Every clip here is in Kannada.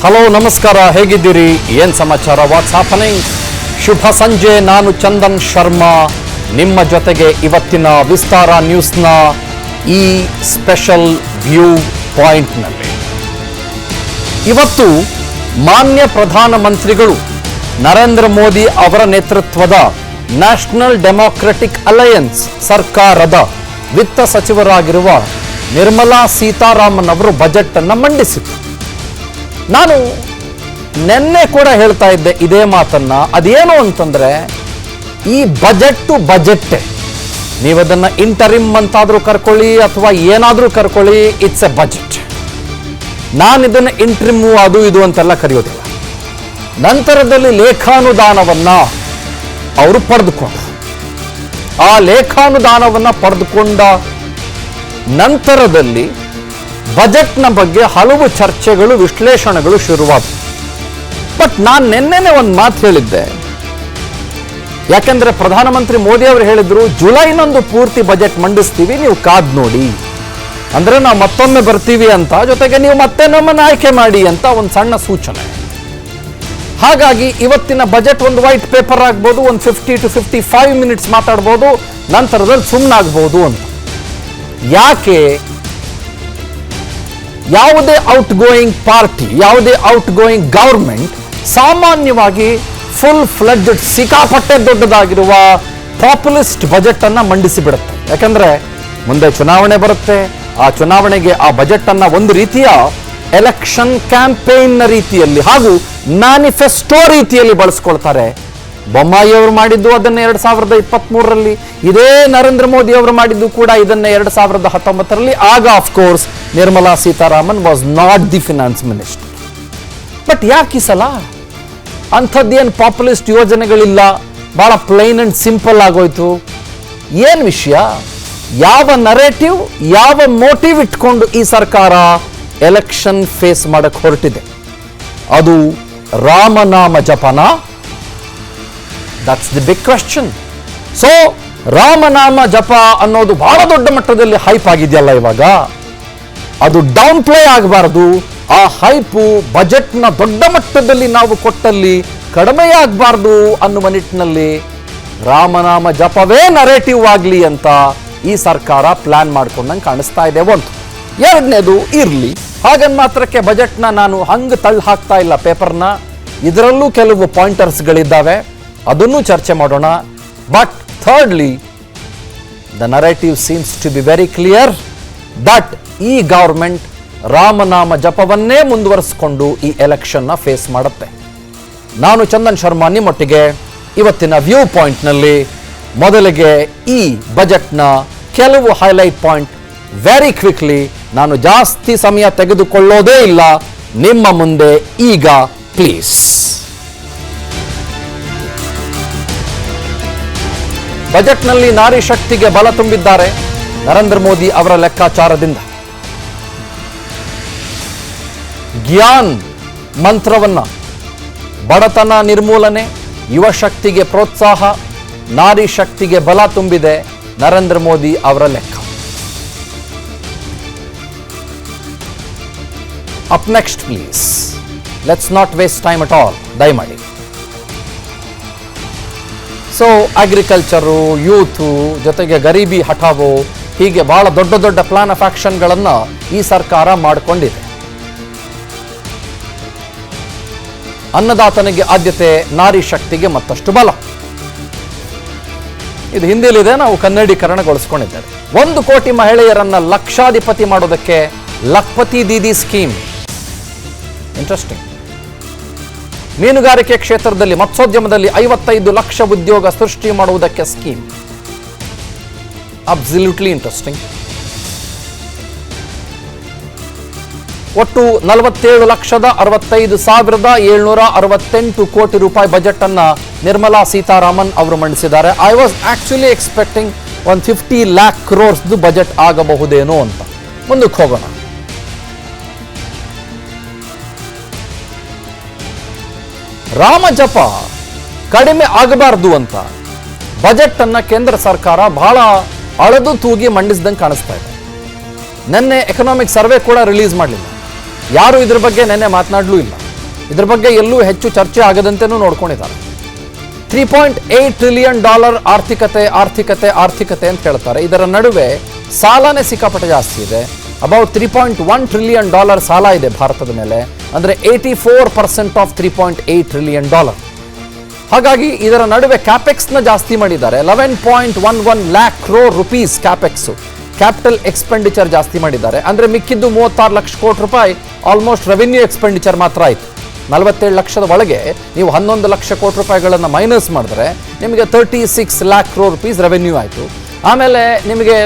ಹಲೋ ನಮಸ್ಕಾರ, ಹೇಗಿದ್ದೀರಿ? ಏನು ಸಮಾಚಾರ? What's happening? ಶುಭ ಸಂಜೆ. ನಾನು ಚಂದನ್ ಶರ್ಮಾ ನಿಮ್ಮ ಜೊತೆಗೆ ಇವತ್ತಿನ ವಿಸ್ತಾರ ನ್ಯೂಸ್ನ ಈ ಸ್ಪೆಷಲ್ ವ್ಯೂ ಪಾಯಿಂಟ್ನಲ್ಲಿ. ಇವತ್ತು ಮಾನ್ಯ ಪ್ರಧಾನಮಂತ್ರಿಗಳು ನರೇಂದ್ರ ಮೋದಿ ಅವರ ನೇತೃತ್ವದ ನ್ಯಾಷನಲ್ ಡೆಮಾಕ್ರೆಟಿಕ್ ಅಲಯನ್ಸ್ ಸರ್ಕಾರದ ವಿತ್ತ ಸಚಿವರಾಗಿರುವ ನಿರ್ಮಲಾ ಸೀತಾರಾಮನ್ ಅವರು ಬಜೆಟ್ ಅನ್ನು ಮಂಡಿಸಿದರು. ನಾನು ನಿನ್ನೆ ಕೂಡ ಹೇಳ್ತಾ ಇದ್ದೆ ಇದೇ ಮಾತನ್ನ. ಅದೇನು ಅಂತಂದ್ರೆ, ಈ ಬಜೆಟ್ ನೀವದನ್ನ ಇಂಟರಿಮ್ ಅಂತಾದ್ರೂ ಕರ್ಕೊಳ್ಳಿ ಅಥವಾ ಏನಾದ್ರೂ ಕರ್ಕೊಳ್ಳಿ, ಇಟ್ಸ್ ಎ ಬಜೆಟ್. ನಾನು ಇದನ್ನ ಇಂಟ್ರಿಮ್ ಅದು ಇದು ಅಂತೆಲ್ಲ ಕರೆಯೋದಿಲ್ಲ. ನಂತರದಲ್ಲಿ ಲೇಖಾನುದಾನವನ್ನ ಅವರು ಪಡೆದುಕೊಂಡ್ರು. ಆ ಲೇಖಾನುದಾನವನ್ನ ಪಡೆದುಕೊಂಡ ನಂತರದಲ್ಲಿ ಬಜೆಟ್ನ ಬಗ್ಗೆ ಹಲವು ಚರ್ಚೆಗಳು, ವಿಶ್ಲೇಷಣೆಗಳು ಶುರುವಾದವು. ಬಟ್ ನಾನು ನಿನ್ನೆನೆ ಒಂದು ಮಾತು ಹೇಳಿದ್ದೆ. ಯಾಕೆಂದ್ರೆ ಪ್ರಧಾನಮಂತ್ರಿ ಮೋದಿ ಅವರು ಹೇಳಿದ್ರು, ಜುಲೈನಂದು ಪೂರ್ತಿ ಬಜೆಟ್ ಮಂಡಿಸ್ತೀವಿ, ನೀವು ಕಾದ್ ನೋಡಿ, ಅಂದ್ರೆ ನಾವು ಮತ್ತೊಮ್ಮೆ ಬರ್ತೀವಿ ಅಂತ, ಜೊತೆಗೆ ನೀವು ಮತ್ತೆ ನಮ್ಮನ್ನು ಆಯ್ಕೆ ಮಾಡಿ ಅಂತ ಒಂದು ಸಣ್ಣ ಸೂಚನೆ. ಹಾಗಾಗಿ ಇವತ್ತಿನ ಬಜೆಟ್ ಒಂದು ವೈಟ್ ಪೇಪರ್ ಆಗ್ಬೋದು, ಒಂದು 50 to 55 ಮಿನಿಟ್ಸ್ ಮಾತಾಡ್ಬೋದು, ನಂತರದಲ್ಲಿ ಸುಮ್ಮನಾಗ್ಬೋದು ಅಂತ. ಯಾಕೆ? ಯಾವುದೇ ಔಟ್ ಗೋಯಿಂಗ್ ಪಾರ್ಟಿ, ಯಾವುದೇ ಔಟ್ ಗೋಯಿಂಗ್ ಗವರ್ಮೆಂಟ್ ಸಾಮಾನ್ಯವಾಗಿ ಫುಲ್ ಫ್ಲೆಡ್ಜ್ ಸಿಕ್ಕಾಪಟ್ಟೆ ದೊಡ್ಡದಾಗಿರುವ ಪಾಪ್ಯುಲಿಸ್ಟ್ ಬಜೆಟ್ ಅನ್ನ ಮಂಡಿಸಿ ಬಿಡುತ್ತೆ. ಯಾಕಂದ್ರೆ ಮುಂದೆ ಚುನಾವಣೆ ಬರುತ್ತೆ. ಆ ಚುನಾವಣೆಗೆ ಆ ಬಜೆಟ್ ಅನ್ನ ಒಂದು ರೀತಿಯ ಎಲೆಕ್ಷನ್ ಕ್ಯಾಂಪೇನ್ ನ ರೀತಿಯಲ್ಲಿ ಹಾಗೂ ಮ್ಯಾನಿಫೆಸ್ಟೋ ರೀತಿಯಲ್ಲಿ ಬಳಸ್ಕೊಳ್ತಾರೆ. ಬೊಮ್ಮಾಯಿ ಅವರು ಮಾಡಿದ್ದು ಅದನ್ನ 2023ರಲ್ಲಿ, ಇದೇ ನರೇಂದ್ರ ಮೋದಿ ಅವರು ಮಾಡಿದ್ದು ಕೂಡ ಇದನ್ನ 2019ರಲ್ಲಿ. ಆಗ of course Nirmala Sitharaman was not the finance minister. But ಯಾಕೆ ಈ ಸಲ ಅಂಥದ್ದೇನು ಪಾಪ್ಯುಲಿಸ್ಟ್ ಯೋಜನೆಗಳಿಲ್ಲ, ಬಹಳ ಪ್ಲೈನ್ ಅಂಡ್ ಸಿಂಪಲ್ ಆಗೋಯ್ತು. ಏನ್ ವಿಷಯ? ಯಾವ ನರೇಟಿವ್, ಯಾವ ಮೋಟಿವ್ ಇಟ್ಕೊಂಡು ಈ ಸರ್ಕಾರ ಎಲೆಕ್ಷನ್ ಫೇಸ್ ಮಾಡಕ್ ಹೊರಟಿದೆ? ಅದು ರಾಮನಾಮ ಜಪನ? That's the big question. So ರಾಮನಾಮ ಜಪ ಅನ್ನೋದು ಬಹಳ ದೊಡ್ಡ ಮಟ್ಟದಲ್ಲಿ ಹೈಪ್ ಆಗಿದೆಯಲ್ಲ ಇವಾಗ. ಅದು ಡೌನ್ ಪ್ಲೇ ಆಗಬಾರದು. ಆ ಹೈಪು ಬಜೆಟ್ನ ದೊಡ್ಡ ಮಟ್ಟದಲ್ಲಿ ನಾವು ಕೊಟ್ಟಲ್ಲಿ ಕಡಿಮೆಯಾಗಬಾರ್ದು ಅನ್ನುವ ನಿಟ್ಟಿನಲ್ಲಿ ರಾಮನಾಮ ಜಪವೇ ನರೇಟಿವ್ ಆಗಲಿ ಅಂತ ಈ ಸರ್ಕಾರ ಪ್ಲಾನ್ ಮಾಡ್ಕೊಂಡಂಗೆ ಕಾಣಿಸ್ತಾ ಇದೆ. ಒಂದು. ಎರಡನೇದು ಇರಲಿ, ಹಾಗನ್ ಮಾತ್ರಕ್ಕೆ ಬಜೆಟ್ನ ನಾನು ಹಂಗೆ ತಳ್ಳಿ ಹಾಕ್ತಾ ಇಲ್ಲ ಪೇಪರ್ನ. ಇದರಲ್ಲೂ ಕೆಲವು ಪಾಯಿಂಟರ್ಸ್ಗಳಿದ್ದಾವೆ, ಅದನ್ನು ಚರ್ಚೆ ಮಾಡೋಣ. But thirdly, the narrative seems to be very clear that ಈ ಗವರ್ಮೆಂಟ್ ರಾಮನಾಮ ಜಪವನ್ನೇ ಮುಂದುವರಿಸಿಕೊಂಡು ಈ ಎಲೆಕ್ಷನ್ನ ಫೇಸ್ ಮಾಡುತ್ತೆ. ನಾನು ಚಂದನ್ ಶರ್ಮಾ ನಿಮ್ಮೊಟ್ಟಿಗೆ ಇವತ್ತಿನ ವ್ಯೂ ಪಾಯಿಂಟ್ನಲ್ಲಿ ಮೊದಲಿಗೆ ಈ ಬಜೆಟ್ನ ಕೆಲವು ಹೈಲೈಟ್ ಪಾಯಿಂಟ್ ವೆರಿ ಕ್ವಿಕ್ಲಿ, ನಾನು ಜಾಸ್ತಿ ಸಮಯ ತೆಗೆದುಕೊಳ್ಳೋದೇ ಇಲ್ಲ, ನಿಮ್ಮ ಮುಂದೆ ಈಗ ಪ್ಲೀಸ್. ಬಜೆಟ್ನಲ್ಲಿ ನಾರಿ ಶಕ್ತಿಗೆ ಬಲ ತುಂಬಿದ್ದಾರೆ ನರೇಂದ್ರ ಮೋದಿ ಅವರ ಲೆಕ್ಕಾಚಾರದಿಂದ. ಜ್ಞಾನ್ ಮಂತ್ರವನ್ನ, ಬಡತನ ನಿರ್ಮೂಲನೆ, ಯುವ ಶಕ್ತಿಗೆ ಪ್ರೋತ್ಸಾಹ, ನಾರಿ ಶಕ್ತಿಗೆ ಬಲ ತುಂಬಿದೆ ನರೇಂದ್ರ ಮೋದಿ ಅವರ ಲೆಕ್ಕ. Up next please. Let's not waste time at all, ದಯಮಾಡಿ. ಸೊ ಅಗ್ರಿಕಲ್ಚರು, ಯೂತು, ಜೊತೆಗೆ ಗರೀಬಿ ಹಠಾವೋ, ಹೀಗೆ ಬಹಳ ದೊಡ್ಡ ದೊಡ್ಡ ಪ್ಲಾನ್ ಆಫ್ ಆಕ್ಷನ್ಗಳನ್ನು ಈ ಸರ್ಕಾರ ಮಾಡಿಕೊಂಡಿದೆ. ಅನ್ನದಾತನಿಗೆ ಆದ್ಯತೆ, ನಾರಿ ಶಕ್ತಿಗೆ ಮತ್ತಷ್ಟು ಬಲ. ಇದು ಹಿಂದಿಲಿದೆ, ನಾವು ಕನ್ನಡೀಕರಣಗೊಳಿಸ್ಕೊಂಡಿದ್ದೇವೆ. 1 ಕೋಟಿ ಮಹಿಳೆಯರನ್ನ ಲಕ್ಷಾಧಿಪತಿ ಮಾಡೋದಕ್ಕೆ ಲಖ್ಪತಿ ದೀದಿ ಸ್ಕೀಮ್. ಇಂಟ್ರೆಸ್ಟಿಂಗ್. ಮೀನುಗಾರಿಕೆ ಕ್ಷೇತ್ರದಲ್ಲಿ, ಮತ್ಸ್ಯೋದ್ಯಮದಲ್ಲಿ 55 ಲಕ್ಷ ಉದ್ಯೋಗ ಸೃಷ್ಟಿ ಮಾಡುವುದಕ್ಕೆ ಸ್ಕೀಮ್. Absolutely interesting. ಒಟ್ಟು 47,65,768 ಕೋಟಿ ರೂಪಾಯಿ ಬಜೆಟ್ ಅನ್ನ ನಿರ್ಮಲಾ ಸೀತಾರಾಮನ್ ಅವರು ಮಂಡಿಸಿದ್ದಾರೆ. I was actually expecting 150 lakh crores budget ಆಗಬಹುದೇನೋ ಅಂತ. ಮುಂದಕ್ಕೆ ಹೋಗೋಣ. ರಾಮ ಜಪ ಕಡಿಮೆ ಆಗಬಾರದು ಅಂತ ಬಜೆಟ್ ಅನ್ನ ಕೇಂದ್ರ ಸರ್ಕಾರ ಬಹಳ ಅಳದು ತೂಗಿ ಮಂಡಿಸಿದಂಗೆ ಕಾಣಿಸ್ತಾ ಇದೆ. ನಿನ್ನೆ ಎಕನಾಮಿಕ್ ಸರ್ವೆ ಕೂಡ ರಿಲೀಸ್ ಮಾಡಲಿಲ್ಲ. ಯಾರು ಇದ್ರ ಬಗ್ಗೆ ನೆನ್ನೆ ಮಾತನಾಡಲೂ ಇಲ್ಲ. ಇದ್ರ ಬಗ್ಗೆ ಎಲ್ಲೂ ಹೆಚ್ಚು ಚರ್ಚೆ ಆಗದಂತೆನೂ ನೋಡ್ಕೊಂಡಿದ್ದಾರೆ. $3.8 ಟ್ರಿಲಿಯನ್ ಆರ್ಥಿಕತೆ ಅಂತ ಹೇಳ್ತಾರೆ. ಇದರ ನಡುವೆ ಸಾಲನೇ ಸಿಕ್ಕಾಪಟ್ಟೆ ಜಾಸ್ತಿ ಇದೆ. ಅಬೌಟ್ $3.1 ಟ್ರಿಲಿಯನ್ ಸಾಲ ಇದೆ ಭಾರತದ ಮೇಲೆ, ಅಂದರೆ 84% ಆಫ್ $3.8 ಟ್ರಿಲಿಯನ್. ಹಾಗಾಗಿ ಇದರ ನಡುವೆ ಕ್ಯಾಪೆಕ್ಸ್ನ ಜಾಸ್ತಿ ಮಾಡಿದ್ದಾರೆ. 11.11 lac crore rupees capital expenditure ಜಾಸ್ತಿ ಮಾಡಿದ್ದಾರೆ. ಅಂದರೆ ಮಿಕ್ಕಿದ್ದು 36 ಲಕ್ಷ ಕೋಟಿ ರೂಪಾಯಿ ಆಲ್ಮೋಸ್ಟ್ ರೆವಿನ್ಯೂ ಎಕ್ಸ್ಪೆಂಡಿಚರ್ ಮಾತ್ರ ಆಯಿತು. 47 ಲಕ್ಷದ ಒಳಗೆ ನೀವು 11 ಲಕ್ಷ ಕೋಟಿ ರೂಪಾಯಿಗಳನ್ನು ಮೈನಸ್ ಮಾಡಿದ್ರೆ ನಿಮಗೆ 36 ಲ್ಯಾಕ್ ಕ್ರೋರ್ ರುಪೀಸ್ ರೆವೆನ್ಯೂ ಆಯಿತು. ಆಮೇಲೆ ನಿಮಗೆ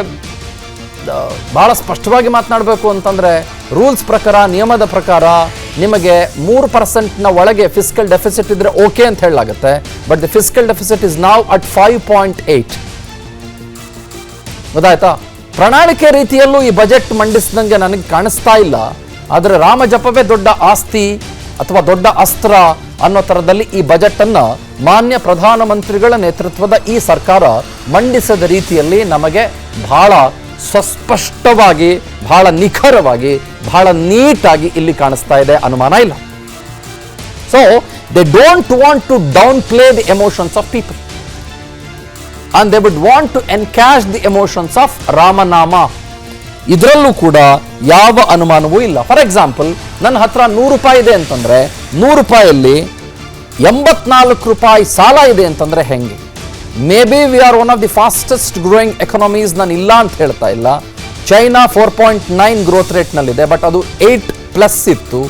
ಭಾಳ ಸ್ಪಷ್ಟವಾಗಿ ಮಾತನಾಡಬೇಕು ಅಂತಂದರೆ ರೂಲ್ಸ್ ಪ್ರಕಾರ, ನಿಯಮದ ಪ್ರಕಾರ ನಿಮಗೆ 3% ಒಳಗೆ ಫಿಸ್ಕಲ್ ಡೆಫಿಸಿಟ್ ಇದ್ರೆ ಓಕೆ ಅಂತ ಹೇಳಲಾಗುತ್ತೆ. But the fiscal deficit is ನಾವ್ ಅಟ್ 5.8. ಗೊತ್ತಾಯ್ತಾ? ಪ್ರಣಾಳಿಕೆ ರೀತಿಯಲ್ಲೂ ಈ ಬಜೆಟ್ ಮಂಡಿಸಿದಂಗೆ ನನಗೆ ಕಾಣಿಸ್ತಾ ಇಲ್ಲ. ಆದರೆ ರಾಮಜಪವೇ ದೊಡ್ಡ ಆಸ್ತಿ ಅಥವಾ ದೊಡ್ಡ ಅಸ್ತ್ರ ಅನ್ನೋ ಥರದಲ್ಲಿ ಈ ಬಜೆಟ್ ಅನ್ನು ಮಾನ್ಯ ಪ್ರಧಾನಮಂತ್ರಿಗಳ ನೇತೃತ್ವದ ಈ ಸರ್ಕಾರ ಮಂಡಿಸದ ರೀತಿಯಲ್ಲಿ ನಮಗೆ ಬಹಳ ಸ್ವಸ್ಪಷ್ಟವಾಗಿ, ಬಹಳ ನಿಖರವಾಗಿ, ಬಹಳ ನೀಟಾಗಿ ಇಲ್ಲಿ ಕಾಣಿಸ್ತಾ ಇದೆ, ಅನುಮಾನ ಇಲ್ಲ. So they don't want to downplay the emotions of people and they would want to encash the emotions of Ramanama. ಇದರಲ್ಲೂ ಕೂಡ ಯಾವ ಅನುಮಾನವೂ ಇಲ್ಲ. ಫಾರ್ ಎಕ್ಸಾಂಪಲ್, ನನ್ನ ಹತ್ರ $100 ಇದೆ ಅಂತಂದ್ರೆ 100 ರೂಪಾಯಲ್ಲಿ 84 ರೂಪಾಯಿ ಸಾಲ ಇದೆ ಅಂತಂದ್ರೆ ಹೆಂಗೆ? May be we are one of the fastest growing economies. ನಾನು ಇಲ್ಲ ಅಂತ ಹೇಳ್ತಾ ಇಲ್ಲ. ಚೈನಾ 4.9 ಗ್ರೋತ್ ರೇಟ್ನಲ್ಲಿದೆ, ಬಟ್ ಅದು 8+ ಇತ್ತು.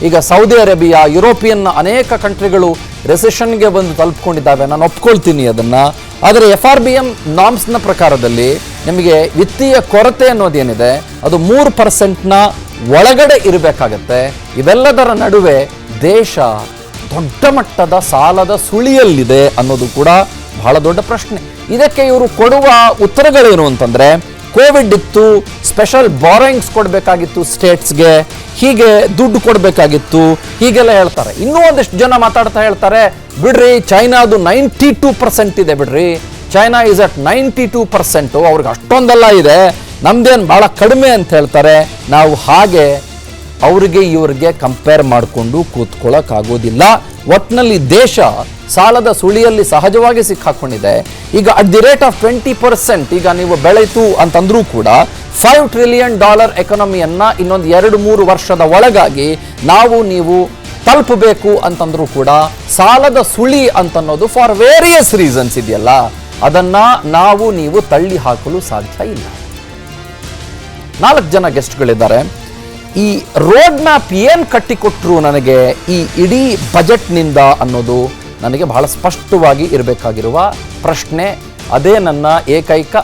ಈಗ ಸೌದಿ ಅರೇಬಿಯಾ, ಯುರೋಪಿಯನ್ ಅನೇಕ ಕಂಟ್ರಿಗಳು ರೆಸೆಷನ್ಗೆ ಬಂದು ತಲುಪ್ಕೊಂಡಿದ್ದಾವೆ, ನಾನು ಒಪ್ಕೊಳ್ತೀನಿ ಅದನ್ನು. ಆದರೆ FRBM ನಾರ್ಮ್ಸ್ನ ಪ್ರಕಾರದಲ್ಲಿ ನಿಮಗೆ ವಿತ್ತೀಯ ಕೊರತೆ ಅನ್ನೋದೇನಿದೆ ಅದು 3%ನ ಒಳಗಡೆ ಇರಬೇಕಾಗತ್ತೆ. ಇವೆಲ್ಲದರ ನಡುವೆ ದೇಶ ದೊಡ್ಡ ಮಟ್ಟದ ಸಾಲದ ಸುಳಿಯಲ್ಲಿದೆ ಅನ್ನೋದು ಕೂಡ ಬಹಳ ದೊಡ್ಡ ಪ್ರಶ್ನೆ. ಇದಕ್ಕೆ ಇವರು ಕೊಡುವ ಉತ್ತರಗಳೇನು ಅಂತಂದರೆ, ಕೋವಿಡ್ ಇತ್ತು, ಸ್ಪೆಷಲ್ ಬಾರೋಯಿಂಗ್ಸ್ ಕೊಡಬೇಕಾಗಿತ್ತು ಸ್ಟೇಟ್ಸ್ಗೆ, ಹೀಗೆ ದುಡ್ಡು ಕೊಡಬೇಕಾಗಿತ್ತು, ಹೀಗೆಲ್ಲ ಹೇಳ್ತಾರೆ. ಇನ್ನೂ ಒಂದಿಷ್ಟು ಜನ ಮಾತಾಡ್ತಾ ಹೇಳ್ತಾರೆ, ಬಿಡ್ರಿ ಚೈನಾದು 92% ಇದೆ, ಬಿಡ್ರಿ ಚೈನಾ ಈಸ್ ಅಟ್ 92%, ಅವ್ರಿಗೆ ಅಷ್ಟೊಂದೆಲ್ಲ ಇದೆ, ನಮ್ದೇನು ಭಾಳ ಕಡಿಮೆ ಅಂತ ಹೇಳ್ತಾರೆ. ನಾವು ಹಾಗೆ ಅವರಿಗೆ ಇವ್ರಿಗೆ ಕಂಪೇರ್ ಮಾಡಿಕೊಂಡು ಕೂತ್ಕೊಳ್ಳೋಕ್ಕಾಗೋದಿಲ್ಲ. ಒಟ್ಟಿನಲ್ಲಿ ದೇಶ ಸಾಲದ ಸುಳಿಯಲ್ಲಿ ಸಹಜವಾಗಿ ಸಿಕ್ಕಾಕೊಂಡಿದೆ. ಈಗ ಅಟ್ ದಿ ರೇಟ್ ಆಫ್ 20% ಈಗ ನೀವು ಬೆಳೆಯಿತು ಅಂತಂದ್ರೂ ಕೂಡ $5 ಟ್ರಿಲಿಯನ್ ಎಕಾನಮಿಯನ್ನ ಇನ್ನೊಂದು 2-3 ವರ್ಷದ ಒಳಗಾಗಿ ನೀವು ತಲುಪಬೇಕು ಅಂತಂದ್ರೂ ಕೂಡ ಸಾಲದ ಸುಳಿ ಅಂತನ್ನೋದು ಫಾರ್ ವೇರಿಯಸ್ ರೀಸನ್ಸ್ ಇದೆಯಲ್ಲ, ಅದನ್ನ ನೀವು ತಳ್ಳಿ ಹಾಕಲು ಸಾಧ್ಯ ಇಲ್ಲ. 4 ಜನ ಗೆಸ್ಟ್ಗಳಿದ್ದಾರೆ. ಈ ರೋಡ್ ಮ್ಯಾಪ್ ಏನು ಕಟ್ಟಿಕೊಟ್ರು ನನಗೆ ಈ ಇಡೀ ಬಜೆಟ್ನಿಂದ ಅನ್ನೋದು ನನಗೆ ಬಹಳ ಸ್ಪಷ್ಟವಾಗಿ ಇರಬೇಕಾಗಿರುವ ಪ್ರಶ್ನೆ. ಅದೇ ನನ್ನ ಏಕೈಕ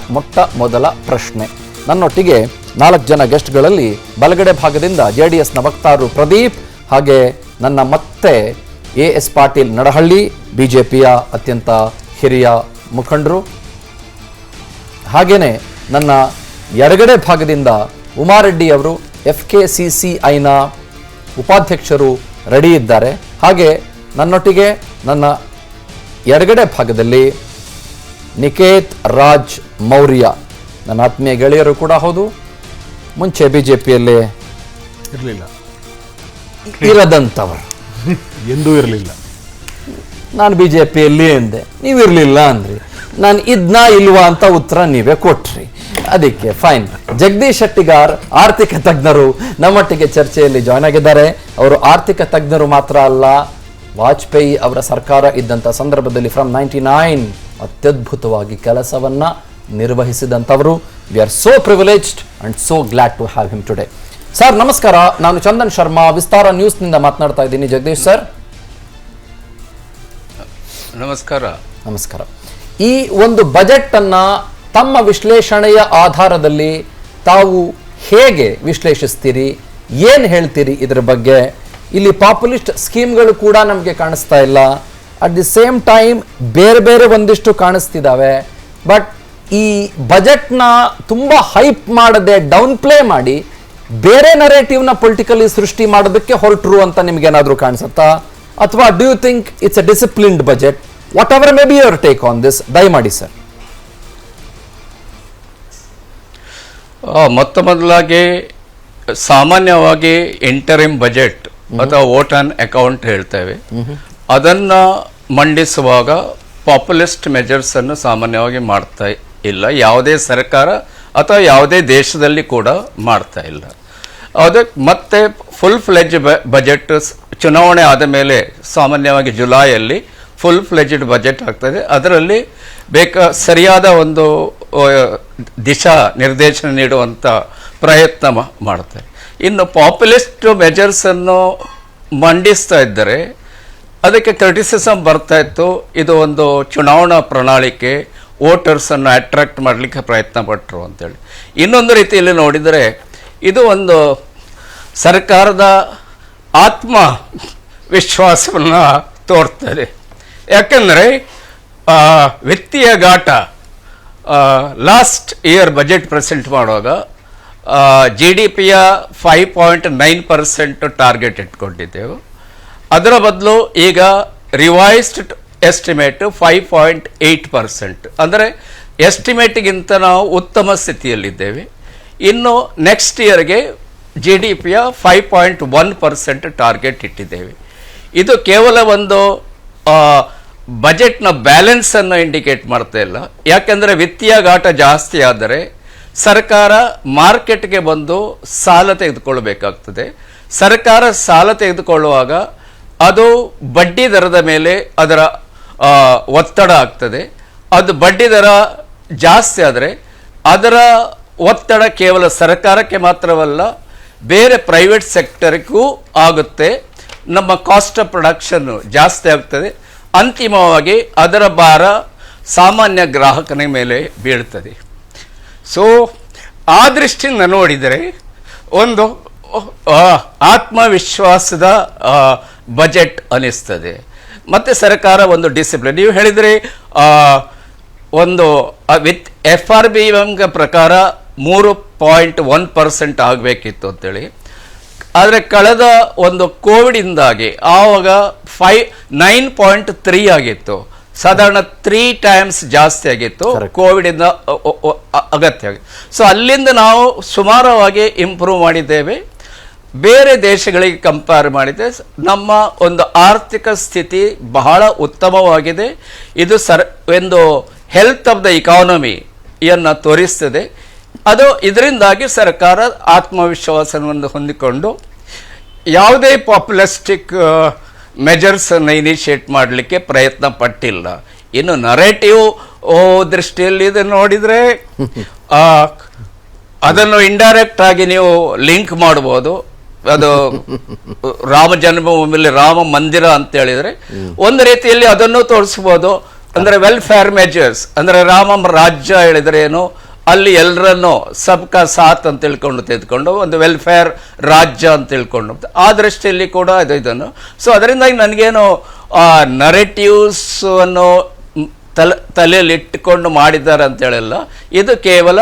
ಮೊದಲ ಪ್ರಶ್ನೆ. ನನ್ನೊಟ್ಟಿಗೆ 4 ಜನ ಗೆಸ್ಟ್ಗಳಲ್ಲಿ ಬಲಗಡೆ ಭಾಗದಿಂದ JDSನ ವಕ್ತಾರರು ಪ್ರದೀಪ್, ಹಾಗೆ ನನ್ನ ಮತ್ತೆ AS ಪಾಟೀಲ್ ನಡಹಳ್ಳಿ, BJPಯ ಅತ್ಯಂತ ಹಿರಿಯ ಮುಖಂಡರು, ಹಾಗೇನೆ ನನ್ನ ಎಡಗಡೆ ಭಾಗದಿಂದ ಉಮಾರೆಡ್ಡಿ ಅವರು FKCCIನ ಉಪಾಧ್ಯಕ್ಷರು ರೆಡಿ ಇದ್ದಾರೆ. ಹಾಗೆ ನನ್ನೊಟ್ಟಿಗೆ ನನ್ನ ಎಡಗಡೆ ಭಾಗದಲ್ಲಿ ನಿಕೇತ್ ರಾಜ್ ಮೌರ್ಯ, ನನ್ನ ಆತ್ಮೀಯ ಗೆಳೆಯರು ಕೂಡ ಹೌದು, ಮುಂಚೆ BJPಯಲ್ಲೇ ಇರದಂಥವರು, ಎಂದೂ ಇರಲಿಲ್ಲ. ನಾನು BJPಯಲ್ಲಿ ಎಂದೆ, ನೀವಿರಲಿಲ್ಲ ಅಂದ್ರಿ, ನಾನು ಇದ್ನಾ ಇಲ್ವಾ ಅಂತ ಉತ್ತರ ನೀವೇ ಕೊಟ್ರಿ, ಅದಕ್ಕೆ ಫೈನ್. ಜಗದೀಶ್ ಶೆಟ್ಟಿಗಾರ್ ಆರ್ಥಿಕ ತಜ್ಞರು ನಮ್ಮೊಟ್ಟಿಗೆ ಚರ್ಚೆಯಲ್ಲಿ ಜಾಯ್ನ್ ಆಗಿದ್ದಾರೆ. ಅವರು ಆರ್ಥಿಕ ತಜ್ಞರು ಮಾತ್ರ ಅಲ್ಲ, ವಾಜಪೇಯಿ ಅವರ ಸರ್ಕಾರ ಇದ್ದಂಥ ಸಂದರ್ಭದಲ್ಲಿ ಫ್ರಮ್ 99 ಅತ್ಯದ್ಭುತವಾಗಿ ಕೆಲಸವನ್ನ ನಿರ್ವಹಿಸಿದಂಥವರು. We are so privileged and so glad to have him today. Sir ನಮಸ್ಕಾರ, ನಾನು ಚಂದನ್ ಶರ್ಮಾ, ವಿಸ್ತಾರ ನ್ಯೂಸ್ನಿಂದ ಮಾತನಾಡ್ತಾ ಇದ್ದೀನಿ. ಜಗದೀಶ್ ಸರ್ ನಮಸ್ಕಾರ. ನಮಸ್ಕಾರ. ಈ ಒಂದು ಬಜೆಟ್ ಅನ್ನ ತಮ್ಮ ವಿಶ್ಲೇಷಣೆಯ ಆಧಾರದಲ್ಲಿ ತಾವು ಹೇಗೆ ವಿಶ್ಲೇಷಿಸ್ತೀರಿ, ಏನು ಹೇಳ್ತೀರಿ ಇದರ ಬಗ್ಗೆ? ಇಲ್ಲಿ ಪಾಪ್ಯುಲಿಸ್ಟ್ ಸ್ಕೀಮ್ಗಳು ಕೂಡ ನಮಗೆ ಕಾಣಿಸ್ತಾ ಇಲ್ಲ, ಅಟ್ ದಿ ಸೇಮ್ ಟೈಮ್ ಬೇರೆ ಬೇರೆ ಒಂದಿಷ್ಟು ಕಾಣಿಸ್ತಿದ್ದಾವೆ. ಬಟ್ ಈ ಬಜೆಟ್ನ ತುಂಬ ಹೈಪ್ ಮಾಡದೆ ಡೌನ್ ಪ್ಲೇ ಮಾಡಿ ಬೇರೆ ನರೇಟಿವ್ನ ಪೊಲಿಟಿಕಲಿ ಸೃಷ್ಟಿ ಮಾಡೋದಕ್ಕೆ ಹೊರಟರು ಅಂತ ನಿಮ್ಗೇನಾದರೂ ಕಾಣಿಸುತ್ತಾ? ಅಥವಾ do you think it's a disciplined budget? Whatever may be your take on this, ದಯಮಾಡಿ ಸರ್. ಮೊದಲಾಗಿ ಸಾಮಾನ್ಯವಾಗಿ ಇಂಟರಿಮ್ ಬಜೆಟ್ ಅಥವಾ ವೋಟ್ ಆನ್ ಅಕೌಂಟ್ ಹೇಳ್ತೇವೆ. ಅದನ್ನ ಮಂಡಿಸುವಾಗ ಪಾಪ್ಯುಲಿಸ್ಟ್ ಮೆಜರ್ಸ್ ಅನ್ನು ಸಾಮಾನ್ಯವಾಗಿ ಮಾಡ್ತಾ ಇಲ್ಲ, ಯಾವುದೇ ಸರ್ಕಾರ ಅಥವಾ ಯಾವುದೇ ದೇಶದಲ್ಲಿ ಕೂಡ ಮಾಡ್ತಾ ಇಲ್ಲ. ಅದಕ್ಕೆ ಮತ್ತೆ ಫುಲ್ ಫ್ಲೆಜ್ ಬಜೆಟ್ ಚುನಾವಣೆ ಆದ ಮೇಲೆ ಸಾಮಾನ್ಯವಾಗಿ ಜುಲೈಯಲ್ಲಿ ಫುಲ್ ಫ್ಲೆಜ್ಡ್ ಬಜೆಟ್ ಆಗ್ತದೆ. ಅದರಲ್ಲಿ ಸರಿಯಾದ ಒಂದು ದಿಶಾ ನಿರ್ದೇಶನ ನೀಡುವಂಥ ಪ್ರಯತ್ನ ಮಾಡ್ತಾರೆ. ಇನ್ನು ಪಾಪ್ಯುಲಿಸ್ಟ್ ಮೆಜರ್ಸ್ ಅನ್ನು ಮಂಡಿಸ್ತಾ ಇದ್ದರೆ ಅದಕ್ಕೆ ಕ್ರಿಟಿಸಿಸಮ್ ಬರ್ತಾ ಇತ್ತು, ಇದು ಒಂದು ಚುನಾವಣಾ ಪ್ರಣಾಳಿಕೆ, ವೋಟರ್ಸ್ ಅನ್ನು ಅಟ್ರಾಕ್ಟ್ ಮಾಡಲಿಕ್ಕೆ ಪ್ರಯತ್ನ ಪಟ್ಟರು ಅಂತೇಳಿ. ಇನ್ನೊಂದು ರೀತಿಯಲ್ಲಿ ನೋಡಿದರೆ ಇದು ಒಂದು ಸರ್ಕಾರದ ಆತ್ಮ ವಿಶ್ವಾಸವನ್ನು ತೋರ್ತದೆ. ಯಾಕೆಂದರೆ ವಿತ್ತೀಯ ಘಾಟ ಲಾಸ್ಟ್ ಇಯರ್ ಬಜೆಟ್ ಪ್ರೆಸೆಂಟ್ ಮಾಡುವಾಗ GDPಯ 5.9% ಟಾರ್ಗೆಟ್ ಇಟ್ಕೊಂಡಿದ್ದೆವು. ಅದರ ಬದಲು ಈಗ ರಿವೈಸ್ಡ್ ಎಸ್ಟಿಮೇಟ್ 5.8%, ಅಂದರೆ ಎಸ್ಟಿಮೇಟ್ಗಿಂತ ನಾವು ಉತ್ತಮ ಸ್ಥಿತಿಯಲ್ಲಿದ್ದೇವೆ. ಇನ್ನು ನೆಕ್ಸ್ಟ್ ಇಯರ್ಗೆ GDPಯ 5.1% ಟಾರ್ಗೆಟ್ ಇಟ್ಟಿದ್ದೇವೆ. ಇದು ಕೇವಲ ಒಂದು ಬಜೆಟ್ನ ಬ್ಯಾಲೆನ್ಸನ್ನು ಇಂಡಿಕೇಟ್ ಮಾಡ್ತಾ ಇಲ್ಲ. ಯಾಕೆಂದರೆ ವಿತ್ತೀಯ ಘಾಟ ಜಾಸ್ತಿ ಆದರೆ ಸರ್ಕಾರ ಮಾರ್ಕೆಟ್ಗೆ ಬಂದು ಸಾಲ ತೆಗೆದುಕೊಳ್ಳಬೇಕಾಗ್ತದೆ. ಸರ್ಕಾರ ಸಾಲ ತೆಗೆದುಕೊಳ್ಳುವಾಗ ಅದು ಬಡ್ಡಿ ದರದ ಮೇಲೆ ಅದರ ಒತ್ತಡ ಆಗ್ತದೆ. ಅದು ಬಡ್ಡಿ ದರ ಜಾಸ್ತಿ ಆದರೆ ಅದರ ಒತ್ತಡ ಕೇವಲ ಸರ್ಕಾರಕ್ಕೆ ಮಾತ್ರವಲ್ಲ, ಬೇರೆ ಪ್ರೈವೇಟ್ ಸೆಕ್ಟರ್ಗೂ ಆಗುತ್ತೆ. ನಮ್ಮ ಕಾಸ್ಟ್ ಆಫ್ ಪ್ರೊಡಕ್ಷನ್ ಜಾಸ್ತಿ ಆಗ್ತದೆ. ಅಂತಿಮವಾಗಿ ಅದರ ಭಾರ ಸಾಮಾನ್ಯ ಗ್ರಾಹಕನ ಮೇಲೆ ಬೀಳ್ತದೆ. ಸೊ ಆ ದೃಷ್ಟಿಯಿಂದ ನೋಡಿದರೆ ಒಂದು ಆತ್ಮವಿಶ್ವಾಸದ ಬಜೆಟ್ ಅನಿಸ್ತದೆ. ಮತ್ತು ಸರ್ಕಾರ ಒಂದು ಡಿಸಿಪ್ಲಿನ್, ನೀವು ಹೇಳಿದರೆ ಒಂದು ವಿತ್ FRB ಪ್ರಕಾರ 3.1% ಆಗಬೇಕಿತ್ತು ಅಂತೇಳಿ. ಆದರೆ ಕಳೆದ ಒಂದು ಕೋವಿಡಿಂದಾಗಿ ಆವಾಗ 9.3 ಆಗಿತ್ತು. ಸಾಧಾರಣ 3 times ಜಾಸ್ತಿ ಆಗಿತ್ತು ಕೋವಿಡಿಂದ ಅಗತ್ಯ ಆಗಿ. ಸೊ ಅಲ್ಲಿಂದ ನಾವು ಸುಮಾರವಾಗಿ ಇಂಪ್ರೂವ್ ಮಾಡಿದ್ದೇವೆ. ಬೇರೆ ದೇಶಗಳಿಗೆ ಕಂಪೇರ್ ಮಾಡಿದರೆ ನಮ್ಮ ಒಂದು ಆರ್ಥಿಕ ಸ್ಥಿತಿ ಬಹಳ ಉತ್ತಮವಾಗಿದೆ. ಇದು ಒಂದು ಹೆಲ್ತ್ ಆಫ್ ದ ಇಕಾನಮಿಯನ್ನು ತೋರಿಸ್ತದೆ. ಅದು ಇದರಿಂದಾಗಿ ಸರ್ಕಾರ ಆತ್ಮವಿಶ್ವಾಸವನ್ನು ಹೊಂದಿಕೊಂಡು ಯಾವುದೇ ಪಾಪ್ಯುಲಿಸ್ಟಿಕ್ ಮೆಜರ್ಸನ್ನು ಇನಿಷಿಯೇಟ್ ಮಾಡಲಿಕ್ಕೆ ಪ್ರಯತ್ನ ಪಟ್ಟಿಲ್ಲ. ಇನ್ನು ನರೇಟಿವ್ ದೃಷ್ಟಿಯಲ್ಲಿ ಇದು ನೋಡಿದರೆ ಅದನ್ನು ಇಂಡೈರೆಕ್ಟ್ ಆಗಿ ನೀವು ಲಿಂಕ್ ಮಾಡ್ಬೋದು. ಅದು ರಾಮ ಜನ್ಮಭೂಮಿಯಲ್ಲಿ ರಾಮ ಮಂದಿರ ಅಂತ ಹೇಳಿದರೆ ಒಂದು ರೀತಿಯಲ್ಲಿ ಅದನ್ನು ತೋರಿಸ್ಬೋದು. ಅಂದರೆ ವೆಲ್ಫೇರ್ ಮೆಜರ್ಸ್, ಅಂದರೆ ರಾಮ ರಾಜ್ಯ ಹೇಳಿದರೆ ಏನು, ಅಲ್ಲಿ ಎಲ್ಲರನ್ನು ಸಬ್ಕಾ ಸಾಥ್ ಅಂತ ತಿಳ್ಕೊಂಡು ತೆಗೆದುಕೊಂಡು ಒಂದು ವೆಲ್ಫೇರ್ ರಾಜ್ಯ ಅಂತ ತಿಳ್ಕೊಂಡು ಆ ದೃಷ್ಟಿಯಲ್ಲಿ ಕೂಡ ಇದನ್ನು. ಸೊ ಅದರಿಂದಾಗಿ ನನಗೇನು ನರೇಟಿವ್ಸ್ ಅನ್ನು ತಲೆಯಲ್ಲಿ ಇಟ್ಟುಕೊಂಡು ಮಾಡಿದ್ದಾರೆ ಅಂತೇಳಿಲ್ಲ. ಇದು ಕೇವಲ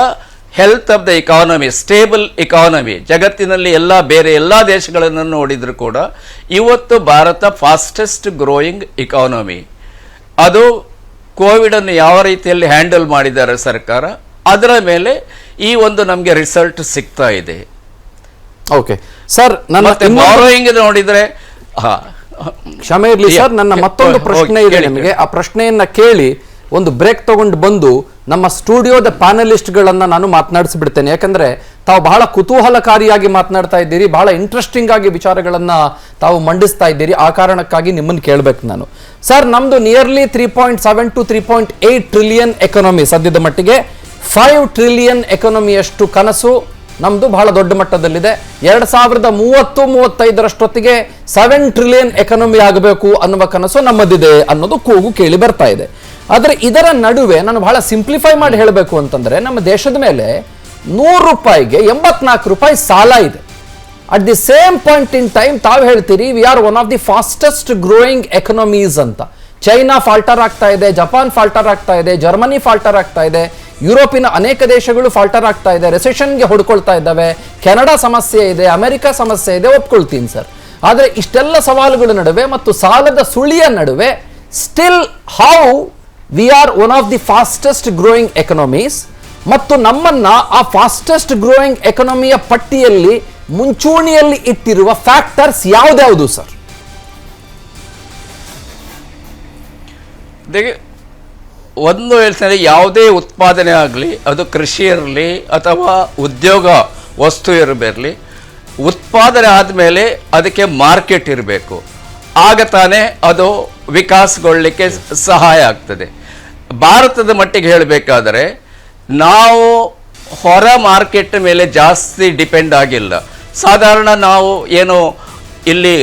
health of the economy, stable economy. ಜಗತ್ತಿನಲ್ಲಿ ಬೇರೆ ಎಲ್ಲ ದೇಶಗಳನ್ನು ನೋಡಿದ್ರು ಕೂಡ ಇವತ್ತು ಭಾರತ ಫಾಸ್ಟೆಸ್ಟ್ ಗ್ರೋಯಿಂಗ್ ಇಕಾನಮಿ. ಅದು ಕೋವಿಡನ್ನು ಯಾವ ರೀತಿಯಲ್ಲಿ ಹ್ಯಾಂಡಲ್ ಮಾಡಿದ್ದಾರೆ ಸರ್ಕಾರ, ಅದರ ಮೇಲೆ ಈ ಒಂದು ನಮಗೆ ರಿಸಲ್ಟ್ ಸಿಗ್ತಾ ಇದೆ. ಓಕೆ ಸರ್, ನನ್ನ ಬಾರೋಯಿಂಗ್ ನೋಡಿದ್ರೆ ಕ್ಷಮೆ ಇರಲಿ ಸರ್, ನನ್ನ ಮತ್ತೊಂದು ಪ್ರಶ್ನೆ ಇದೆ ನಿಮಗೆ. ಆ ಪ್ರಶ್ನೆಯನ್ನ ಕೇಳಿ ಒಂದು ಬ್ರೇಕ್ ತಗೊಂಡು ಬಂದು ನಮ್ಮ ಸ್ಟುಡಿಯೋದ ಪ್ಯಾನಲಿಸ್ಟ್ಗಳನ್ನು ನಾನು ಮಾತನಾಡಿಸಿಬಿಡ್ತೇನೆ. ಯಾಕಂದ್ರೆ ತಾವು ಬಹಳ ಕುತೂಹಲಕಾರಿಯಾಗಿ ಮಾತನಾಡ್ತಾ ಇದ್ದೀರಿ, ಬಹಳ ಇಂಟ್ರೆಸ್ಟಿಂಗ್ ಆಗಿ ವಿಚಾರಗಳನ್ನ ತಾವು ಮಂಡಿಸ್ತಾ ಇದ್ದೀರಿ. ಆ ಕಾರಣಕ್ಕಾಗಿ ನಿಮ್ಮನ್ನು ಕೇಳಬೇಕು ನಾನು. ಸರ್, ನಮ್ದು ನಿಯರ್ಲಿ 3.7 to 3.8 ಟ್ರಿಲಿಯನ್ ಎಕಾನಮಿ, ಸದ್ಯದ ಮಟ್ಟಿಗೆ 5 ಟ್ರಿಲಿಯನ್ ಎಕಾನಮಿಯಷ್ಟು ಕನಸು ನಮ್ದು ಬಹಳ ದೊಡ್ಡ ಮಟ್ಟದಲ್ಲಿದೆ. 2030-35 7 ಟ್ರಿಲಿಯನ್ ಎಕಾನಮಿ ಆಗಬೇಕು ಅನ್ನುವ ಕನಸು ನಮ್ಮದಿದೆ ಅನ್ನೋದು ಕೂಗು ಕೇಳಿ ಬರ್ತಾ ಇದೆ. ಆದರೆ ಇದರ ನಡುವೆ ನಾನು ಬಹಳ ಸಿಂಪ್ಲಿಫೈ ಮಾಡಿ ಹೇಳಬೇಕು ಅಂತಂದ್ರೆ, ನಮ್ಮ ದೇಶದ ಮೇಲೆ 100 ರೂಪಾಯಿಗೆ 84 ರೂಪಾಯಿ ಸಾಲ ಇದೆ. At the same point in time ತಾವು ಹೇಳ್ತೀರಿ we are one of the fastest growing economies ಅಂತ. ಚೈನಾ ಫಾಲ್ಟರ್ ಆಗ್ತಾ ಇದೆ, ಜಪಾನ್ ಫಾಲ್ಟರ್ ಆಗ್ತಾ ಇದೆ, ಜರ್ಮನಿ ಫಾಲ್ಟರ್ ಆಗ್ತಾ ಇದೆ, ಯುರೋಪಿನ ಅನೇಕ ದೇಶಗಳು ಫಾಲ್ಟರ್ ಆಗ್ತಾ ಇದೆ, ರೆಸೆಷನ್ಗೆ ಹೊಡ್ಕೊಳ್ತಾ ಇದ್ದಾವೆ, ಕೆನಡಾ ಸಮಸ್ಯೆ ಇದೆ, ಅಮೆರಿಕ ಸಮಸ್ಯೆ ಇದೆ, ಒಪ್ಕೊಳ್ತೀನಿ ಸರ್. ಆದರೆ ಇಷ್ಟೆಲ್ಲ ಸವಾಲುಗಳ ನಡುವೆ ಮತ್ತು ಸಾಲದ ಸುಳಿಯ ನಡುವೆ still how we are one of the fastest growing economies, ಮತ್ತು ನಮ್ಮನ್ನ ಆ ಫಾಸ್ಟೆಸ್ಟ್ ಗ್ರೋಯಿಂಗ್ ಎಕನಾಮಿಯ ಪಟ್ಟಿಯಲ್ಲಿ ಮುಂಚೂಣಿಯಲ್ಲಿ ಇಟ್ಟಿರುವ ಫ್ಯಾಕ್ಟರ್ಸ್ ಯಾವ್ದ್ಯಾವುದು ಸರ್? ಒಂದು ಹೇಳ್ತಾರೆ, ಯಾವುದೇ ಉತ್ಪಾದನೆ ಆಗಲಿ, ಅದು ಕೃಷಿ ಇರಲಿ ಅಥವಾ ಉದ್ಯೋಗ ವಸ್ತು ಇರಬೇರಲಿ, ಉತ್ಪಾದನೆ ಆದಮೇಲೆ ಅದಕ್ಕೆ ಮಾರ್ಕೆಟ್ ಇರಬೇಕು. ಆಗ ತಾನೇ ಅದು ವಿಕಾಸಗೊಳ್ಳಲಿಕ್ಕೆ ಸಹಾಯ ಆಗ್ತದೆ. ಭಾರತದ ಮಟ್ಟಿಗೆ ಹೇಳಬೇಕಾದರೆ ನಾವು ಹೊರ ಮಾರ್ಕೆಟ್ ಮೇಲೆ ಜಾಸ್ತಿ ಡಿಪೆಂಡ್ ಆಗಿಲ್ಲ. ಸಾಧಾರಣ ನಾವು ಏನು ಇಲ್ಲಿ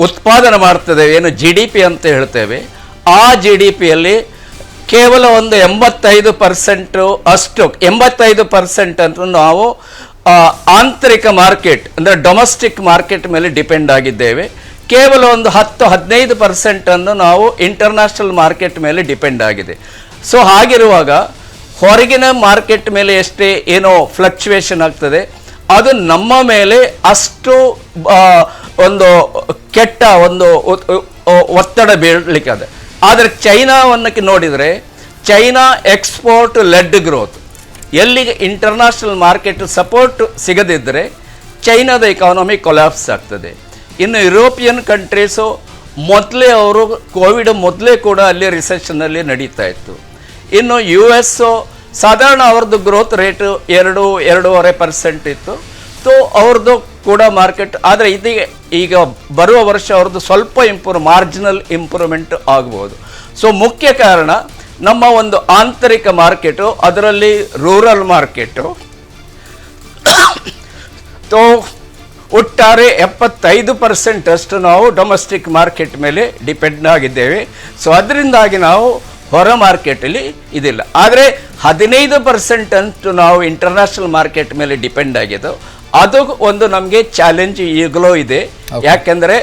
ಉತ್ಪಾದನೆ ಮಾಡ್ತದೆ, ಏನು GDP ಅಂತ ಹೇಳ್ತೇವೆ, ಆ GDPಯಲ್ಲಿ ಕೇವಲ ಒಂದು 85% ಅಷ್ಟು 85% ಅಂತ ನಾವು ಆಂತರಿಕ ಮಾರ್ಕೆಟ್ ಅಂದರೆ ಡೊಮೆಸ್ಟಿಕ್ ಮಾರ್ಕೆಟ್ ಮೇಲೆ ಡಿಪೆಂಡ್ ಆಗಿದ್ದೇವೆ. ಕೇವಲ ಒಂದು 10-15% ನಾವು ಇಂಟರ್ನ್ಯಾಷನಲ್ ಮಾರ್ಕೆಟ್ ಮೇಲೆ ಡಿಪೆಂಡ್ ಆಗಿದೆ. ಸೊ ಹಾಗಿರುವಾಗ ಹೊರಗಿನ ಮಾರ್ಕೆಟ್ ಮೇಲೆ ಎಷ್ಟೇ ಏನೋ ಫ್ಲಕ್ಚುಯೇಷನ್ ಆಗ್ತದೆ, ಅದು ನಮ್ಮ ಮೇಲೆ ಅಷ್ಟು ಒಂದು ಕೆಟ್ಟ ಒಂದು ಒತ್ತಡ ಬೀಳಲಿಕ್ಕೆ ಅದೆ. ಆದರೆ ಚೈನಾವನ್ನು ನೋಡಿದರೆ, ಚೈನಾ ಎಕ್ಸ್ಪೋರ್ಟ್ ಲೆಡ್ ಗ್ರೋತ್. ಎಲ್ಲಿಗೆ ಇಂಟರ್ನ್ಯಾಷನಲ್ ಮಾರ್ಕೆಟ್ ಸಪೋರ್ಟ್ ಸಿಗದಿದ್ದರೆ ಚೈನಾದ ಎಕಾನಮಿ ಕೊಲ್ಯಾಪ್ಸ್ ಆಗ್ತದೆ. ಇನ್ನು ಯುರೋಪಿಯನ್ ಕಂಟ್ರೀಸು ಮೊದಲೇ ಅವರು ಕೋವಿಡ್ ಮೊದಲೇ ಕೂಡ ಅಲ್ಲಿ ರಿಸೆಷನ್ನಲ್ಲಿ ನಡೀತಾ ಇತ್ತು. ಇನ್ನು US ಸಾಧಾರಣ ಅವ್ರದ್ದು ಗ್ರೋತ್ ರೇಟು 2-2.5% ಇತ್ತು. ಸೊ ಅವ್ರದ್ದು ಕೂಡ ಮಾರ್ಕೆಟ್, ಆದರೆ ಈಗ ಬರುವ ವರ್ಷ ಅವ್ರದ್ದು ಸ್ವಲ್ಪ ಮಾರ್ಜಿನಲ್ ಇಂಪ್ರೂವ್ಮೆಂಟ್ ಆಗ್ಬೋದು. ಸೊ ಮುಖ್ಯ ಕಾರಣ ನಮ್ಮ ಒಂದು ಆಂತರಿಕ ಮಾರ್ಕೆಟು, ಅದರಲ್ಲಿ ರೂರಲ್ ಮಾರ್ಕೆಟು ತೋ ಒಟ್ಟಾರೆ 75% ಅಷ್ಟು ನಾವು ಡೊಮೆಸ್ಟಿಕ್ ಮಾರ್ಕೆಟ್ ಮೇಲೆ ಡಿಪೆಂಡ್ ಆಗಿದ್ದೇವೆ. ಸೊ ಅದರಿಂದಾಗಿ ನಾವು ಹೊರ ಮಾರ್ಕೆಟಲ್ಲಿ ಇದಿಲ್ಲ. ಆದರೆ 15% ಅಂತೂ ನಾವು ಇಂಟರ್ನ್ಯಾಷನಲ್ ಮಾರ್ಕೆಟ್ ಮೇಲೆ ಡಿಪೆಂಡ್ ಆಗಿದ್ದು, ಅದು ಒಂದು ನಮಗೆ ಚಾಲೆಂಜ್ ಈಗಲೂ ಇದೆ. ಯಾಕೆಂದರೆ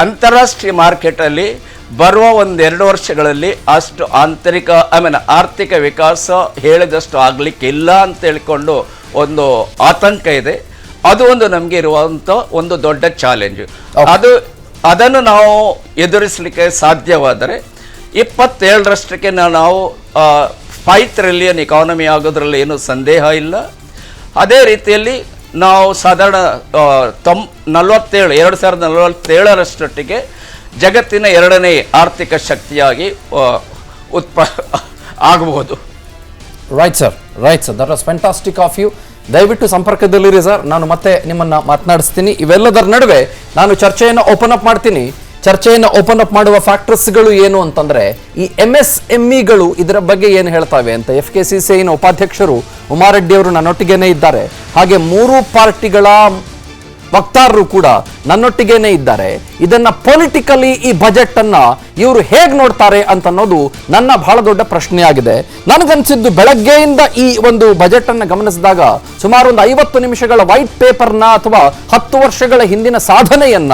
ಅಂತಾರಾಷ್ಟ್ರೀಯ ಮಾರ್ಕೆಟಲ್ಲಿ ಬರುವ 1-2 ವರ್ಷಗಳಲ್ಲಿ ಅಷ್ಟು ಆರ್ಥಿಕ ವಿಕಾಸ ಹೇಳಿದಷ್ಟು ಆಗಲಿಕ್ಕೆ ಇಲ್ಲ ಅಂತ ಹೇಳ್ಕೊಂಡು ಒಂದು ಆತಂಕ ಇದೆ. ಅದು ಒಂದು ನಮಗೆ ಇರುವಂಥ ಒಂದು ದೊಡ್ಡ ಚಾಲೆಂಜ್. ಅದನ್ನು ನಾವು ಎದುರಿಸಲಿಕ್ಕೆ ಸಾಧ್ಯವಾದರೆ 27ರಷ್ಟಕ್ಕೆ ನಾವು 5 ಟ್ರಿಲಿಯನ್ ಎಕಾನಮಿ ಆಗೋದ್ರಲ್ಲಿ ಏನೂ ಸಂದೇಹ ಇಲ್ಲ. ಅದೇ ರೀತಿಯಲ್ಲಿ ನಾವು ಸಾಧಾರಣ 2047ರಷ್ಟೊಟ್ಟಿಗೆ ಜಗತ್ತಿನ 2ನೇ ಆರ್ಥಿಕ ಶಕ್ತಿಯಾಗಿ ಆಗಬಹುದು. Right sir, that was fantastic of you. ದಯವಿಟ್ಟು ಸಂಪರ್ಕದಲ್ಲಿರಿ ಸರ್, ನಾನು ಮತ್ತೆ ನಿಮ್ಮನ್ನ ಮಾತನಾಡಿಸ್ತೀನಿ. ಇವೆಲ್ಲದರ ನಡುವೆ ನಾನು ಚರ್ಚೆಯನ್ನು ಓಪನ್ ಅಪ್ ಮಾಡ್ತೀನಿ. ಚರ್ಚೆಯನ್ನು ಓಪನ್ ಅಪ್ ಮಾಡುವ ಫ್ಯಾಕ್ಟರ್ಸ್ಗಳು ಏನು ಅಂತಂದ್ರೆ, ಈ MSMEಗಳು ಇದರ ಬಗ್ಗೆ ಏನು ಹೇಳ್ತಾವೆ ಅಂತ FKCCIನ ಉಪಾಧ್ಯಕ್ಷರು ಉಮಾರೆಡ್ಡಿ ಅವರು ನನ್ನೊಟ್ಟಿಗೇನೆ ಇದ್ದಾರೆ. ಹಾಗೆ 3 ಪಾರ್ಟಿಗಳ ವಕ್ತಾರರು ಕೂಡ ನನ್ನೊಟ್ಟಿಗೇನೆ ಇದ್ದಾರೆ. ಇದನ್ನ ಪೊಲಿಟಿಕಲಿ ಈ ಬಜೆಟ್ ಅನ್ನ ಇವರು ಹೇಗೆ ನೋಡ್ತಾರೆ ಅಂತ ಅನ್ನೋದು ನನ್ನ ಬಹಳ ದೊಡ್ಡ ಪ್ರಶ್ನೆಯಾಗಿದೆ. ನನಗನ್ಸಿದ್ದು ಬೆಳಗ್ಗೆಯಿಂದ ಈ ಒಂದು ಬಜೆಟ್ ಅನ್ನ ಗಮನಿಸಿದಾಗ ಸುಮಾರು ಒಂದು 50 ನಿಮಿಷಗಳ ವೈಟ್ ಪೇಪರ್ನ ಅಥವಾ 10 ವರ್ಷಗಳ ಹಿಂದಿನ ಸಾಧನೆಯನ್ನ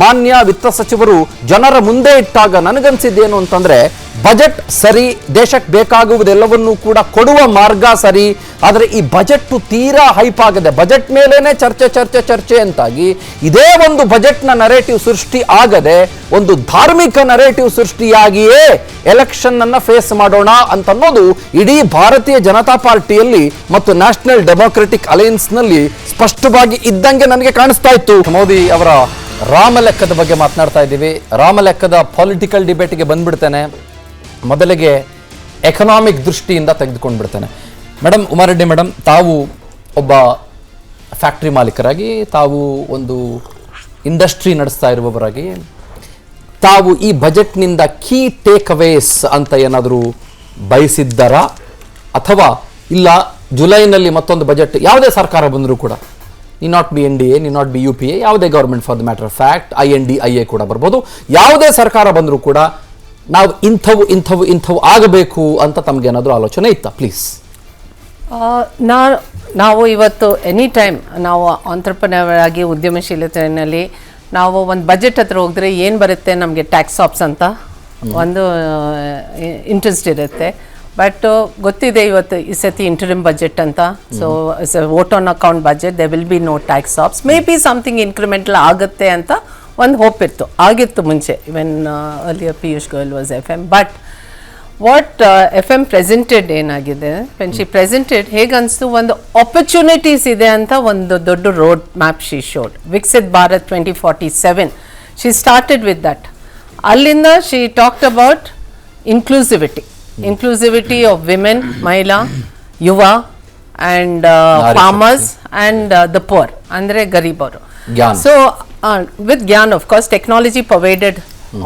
ಮಾನ್ಯ ವಿತ್ತ ಸಚಿವರು ಜನರ ಮುಂದೆ ಇಟ್ಟಾಗ ನನಗನ್ಸಿದ್ದೇನು ಅಂತಂದ್ರೆ, ಬಜೆಟ್ ಸರಿ, ದೇಶಕ್ಕೆ ಬೇಕಾಗುವುದೆಲ್ಲವನ್ನೂ ಕೂಡ ಕೊಡುವ ಮಾರ್ಗ ಸರಿ, ಆದರೆ ಈ ಬಜೆಟ್ ತೀರಾ ಹೈಪ್ ಆಗಿದೆ. ಬಜೆಟ್ ಮೇಲೇನೆ ಚರ್ಚೆ ಅಂತಾಗಿ ಇದೇ ಒಂದು ಬಜೆಟ್ನ ನರೇಟಿವ್ ಸೃಷ್ಟಿ ಆಗದೆ ಒಂದು ಧಾರ್ಮಿಕ ನರೇಟಿವ್ ಸೃಷ್ಟಿಯಾಗಿಯೇ ಎಲೆಕ್ಷನ್ ಅನ್ನ ಫೇಸ್ ಮಾಡೋಣ ಅಂತನ್ನೋದು ಇಡೀ ಭಾರತೀಯ ಜನತಾ ಪಾರ್ಟಿಯಲ್ಲಿ ಮತ್ತು ನ್ಯಾಷನಲ್ ಡೆಮೊಕ್ರೆಟಿಕ್ ಅಲಯನ್ಸ್ ನಲ್ಲಿ ಸ್ಪಷ್ಟವಾಗಿ ಇದ್ದಂಗೆ ನನಗೆ ಕಾಣಿಸ್ತಾ ಇತ್ತು. ಮೋದಿ ಅವರ ರಾಮಲೆಕ್ಕದ ಬಗ್ಗೆ ಮಾತನಾಡ್ತಾ ಇದ್ದೀವಿ. ರಾಮಲೆಕ್ಕದ ಪೊಲಿಟಿಕಲ್ ಡಿಬೇಟ್ಗೆ ಬಂದ್ಬಿಡ್ತೇನೆ. ಮೊದಲಿಗೆ ಎಕನಾಮಿಕ್ ದೃಷ್ಟಿಯಿಂದ ತೆಗೆದುಕೊಂಡು ಬಿಡ್ತೇನೆ. ಮೇಡಮ್, ಉಮಾರೆಡ್ಡಿ ಮೇಡಮ್, ತಾವು ಒಬ್ಬ ಫ್ಯಾಕ್ಟ್ರಿ ಮಾಲೀಕರಾಗಿ, ತಾವು ಒಂದು ಇಂಡಸ್ಟ್ರಿ ನಡೆಸ್ತಾ ಇರುವವರಾಗಿ, ತಾವು ಈ ಬಜೆಟ್ನಿಂದ ಕೀ ಟೇಕ್ ಅವೇಸ್ ಅಂತ ಏನಾದರೂ ಬಯಸಿದ್ದಾರಾ? ಅಥವಾ ಇಲ್ಲ ಜುಲೈನಲ್ಲಿ ಮತ್ತೊಂದು ಬಜೆಟ್ ಯಾವುದೇ ಸರ್ಕಾರ ಬಂದರೂ ಕೂಡ, not be NDA, not be UPA, ಯಾವುದೇ government for the matter of fact, INDIA ಕೂಡ ಬರ್ಬೋದು, ಯಾವುದೇ ಸರ್ಕಾರ ಬಂದರೂ ಕೂಡ ನಾವು ಇಂಥವು ಆಗಬೇಕು ಅಂತ ತಮಗೇನಾದರೂ ಆಲೋಚನೆ ಇತ್ತಾ? ಪ್ಲೀಸ್. ನಾವು ಇವತ್ತು ಎನಿ ಟೈಮ್ ನಾವು ಆಂಟ್ರಪ್ರನರ್ ಆಗಿ ಉದ್ಯಮಶೀಲತೆಯಲ್ಲಿ ನಾವು ಒಂದು ಬಜೆಟ್ ಹತ್ರ ಹೋಗಿದ್ರೆ ಏನು ಬರುತ್ತೆ, ನಮಗೆ ಟ್ಯಾಕ್ಸ್ ಆಪ್ಸ್ ಅಂತ ಒಂದು ಇಂಟ್ರೆಸ್ಟ್ ಇರುತ್ತೆ. ಬಟ್ ಗೊತ್ತಿದೆ ಇವತ್ತು ಈ ಸತಿ ಇಂಟರಿಮ್ ಬಜೆಟ್ ಅಂತ. So vote on account budget, there will be no tax ups, maybe something incremental ಆಗುತ್ತೆ ಅಂತ ಒಂದು ಹೋಪ್ ಇತ್ತು, ಆಗಿತ್ತು ಮುಂಚೆ, even earlier Piyush Goyal was FM. But what F M presented ಏನಾಗಿದೆ, ವೆನ್ ಶಿ ಪ್ರೆಸೆಂಟೆಡ್ ಹೇಗೆ ಅನಿಸ್ತು, ಒಂದು ಆಪರ್ಚುನಿಟೀಸ್ ಇದೆ ಅಂತ ಒಂದು ದೊಡ್ಡ road map she showed. Viksit Bharat 2047 she started with that. ಅಲ್ಲಿಂದ she talked about inclusivity of women, ಮಹಿಳಾ, ಯುವ and farmers and the poor, ಅಂದರೆ ಗರೀಬರು. Gyan. So with Gyan, of course, technology pervaded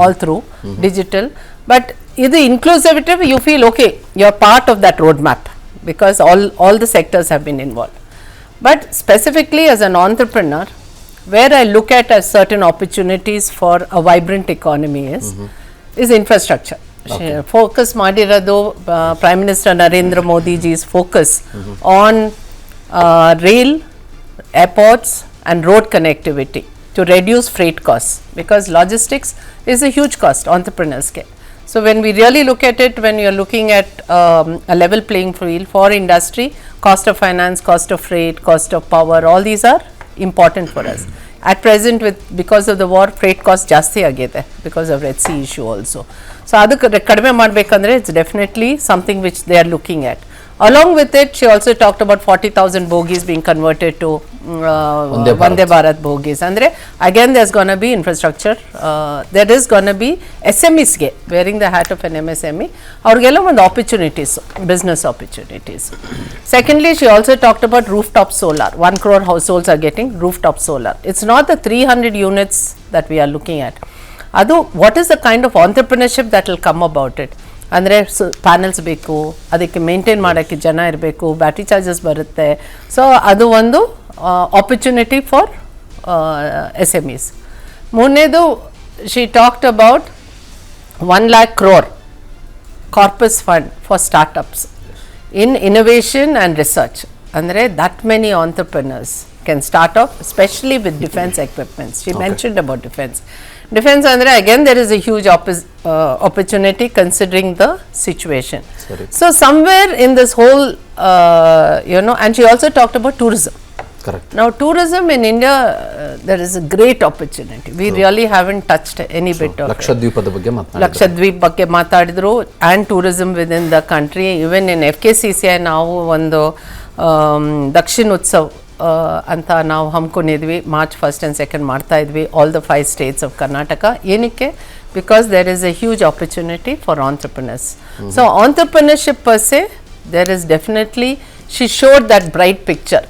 all through digital, but the inclusivity, you feel okay, you're part of that roadmap because all the sectors have been involved. But specifically as an entrepreneur, where I look at as certain opportunities for a vibrant economy is infrastructure. Focus ಮಾಡಿರೋದು Prime Minister Narendra Modi ji's focus on rail, airports and road connectivity to reduce freight costs, because logistics is a huge cost entrepreneurs get. So when we really look at it, when you are looking at a level playing field for industry, cost of finance, cost of freight, cost of power, all these are important for us. At present, because of the war, freight cost ಜಾಸ್ತಿ ಆಗಿದೆ because of Red Sea issue also. So ಅದಕ್ಕೆ ಕಡಿಮೆ ಮಾಡಬೇಕಂದ್ರೆ it's definitely something which they are looking at. Along with it, she also talked about 40,000 bogies being converted to Vande Bharat bogies. Andre, again, there's going to be infrastructure. There is going to be SMEs wearing the hat of an MSME. Avrigella one opportunities, business opportunities. Secondly, she also talked about rooftop solar. 1 crore households are getting rooftop solar. It's not the 300 units that we are looking at. Adu, what is the kind of entrepreneurship that will come about it? ಅಂದರೆ ಪ್ಯಾನಲ್ಸ್ ಬೇಕು, ಅದಕ್ಕೆ ಮೇಂಟೈನ್ ಮಾಡೋಕ್ಕೆ ಜನ ಇರಬೇಕು, ಬ್ಯಾಟ್ರಿ ಚಾರ್ಜಸ್ ಬರುತ್ತೆ. ಸೊ ಅದು ಒಂದು ಆಪರ್ಚುನಿಟಿ ಫಾರ್ SMEs. ಮೂರನೇದು, she talked about 1 lakh crore corpus fund for startups in innovation and research. ಅಂದರೆ that many entrepreneurs can start off, especially with defense equipments. She mentioned about defense. Defense, andre, again, there is a huge opportunity considering the situation. Sorry. So somewhere in this whole, and she also talked about tourism. Correct. Now, tourism in India, there is a great opportunity. We really haven't touched any bit of ಲಕ್ಷದ್ವೀಪದ ಬಗ್ಗೆ ಮಾತನಾಡಿದ್ರು. ಲಕ್ಷದ್ವೀಪ್ ಬಗ್ಗೆ ಮಾತಾಡಿದ್ರು, and tourism within the country. Even in FKCCI ನಾವು ಒಂದು ದಕ್ಷಿಣ ಉತ್ಸವ್ ಅಂತ ನಾವು ಹಮ್ಮಿಕೊಂಡಿದ್ವಿ. ಮಾರ್ಚ್ 1st and 2nd ಮಾಡ್ತಾ ಇದ್ವಿ, all the 5 states of Karnataka. ಏನಕ್ಕೆ? Because there is a huge opportunity for entrepreneurs. So entrepreneurship per se, there is definitely, she showed that bright picture.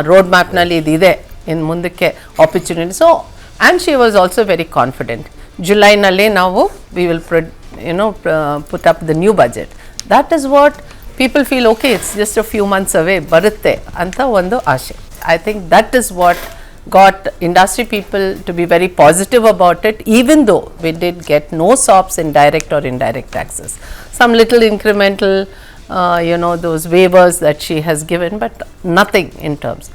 Road ಮ್ಯಾಪ್ನಲ್ಲಿ ಇದಿದೆ ಇನ್ನು ಮುಂದಕ್ಕೆ opportunity. So and she was also very confident. ಜುಲೈನಲ್ಲಿ ನಾವು we will put up the new budget. That is what people feel, okay, it's just a few months away, barutte anta ಒಂದು ಆಶೆ. I think that is what got industry people to be very positive about it, even though we did get no SOPs in direct or indirect taxes. Some little incremental, those waivers that she has given, but nothing in terms.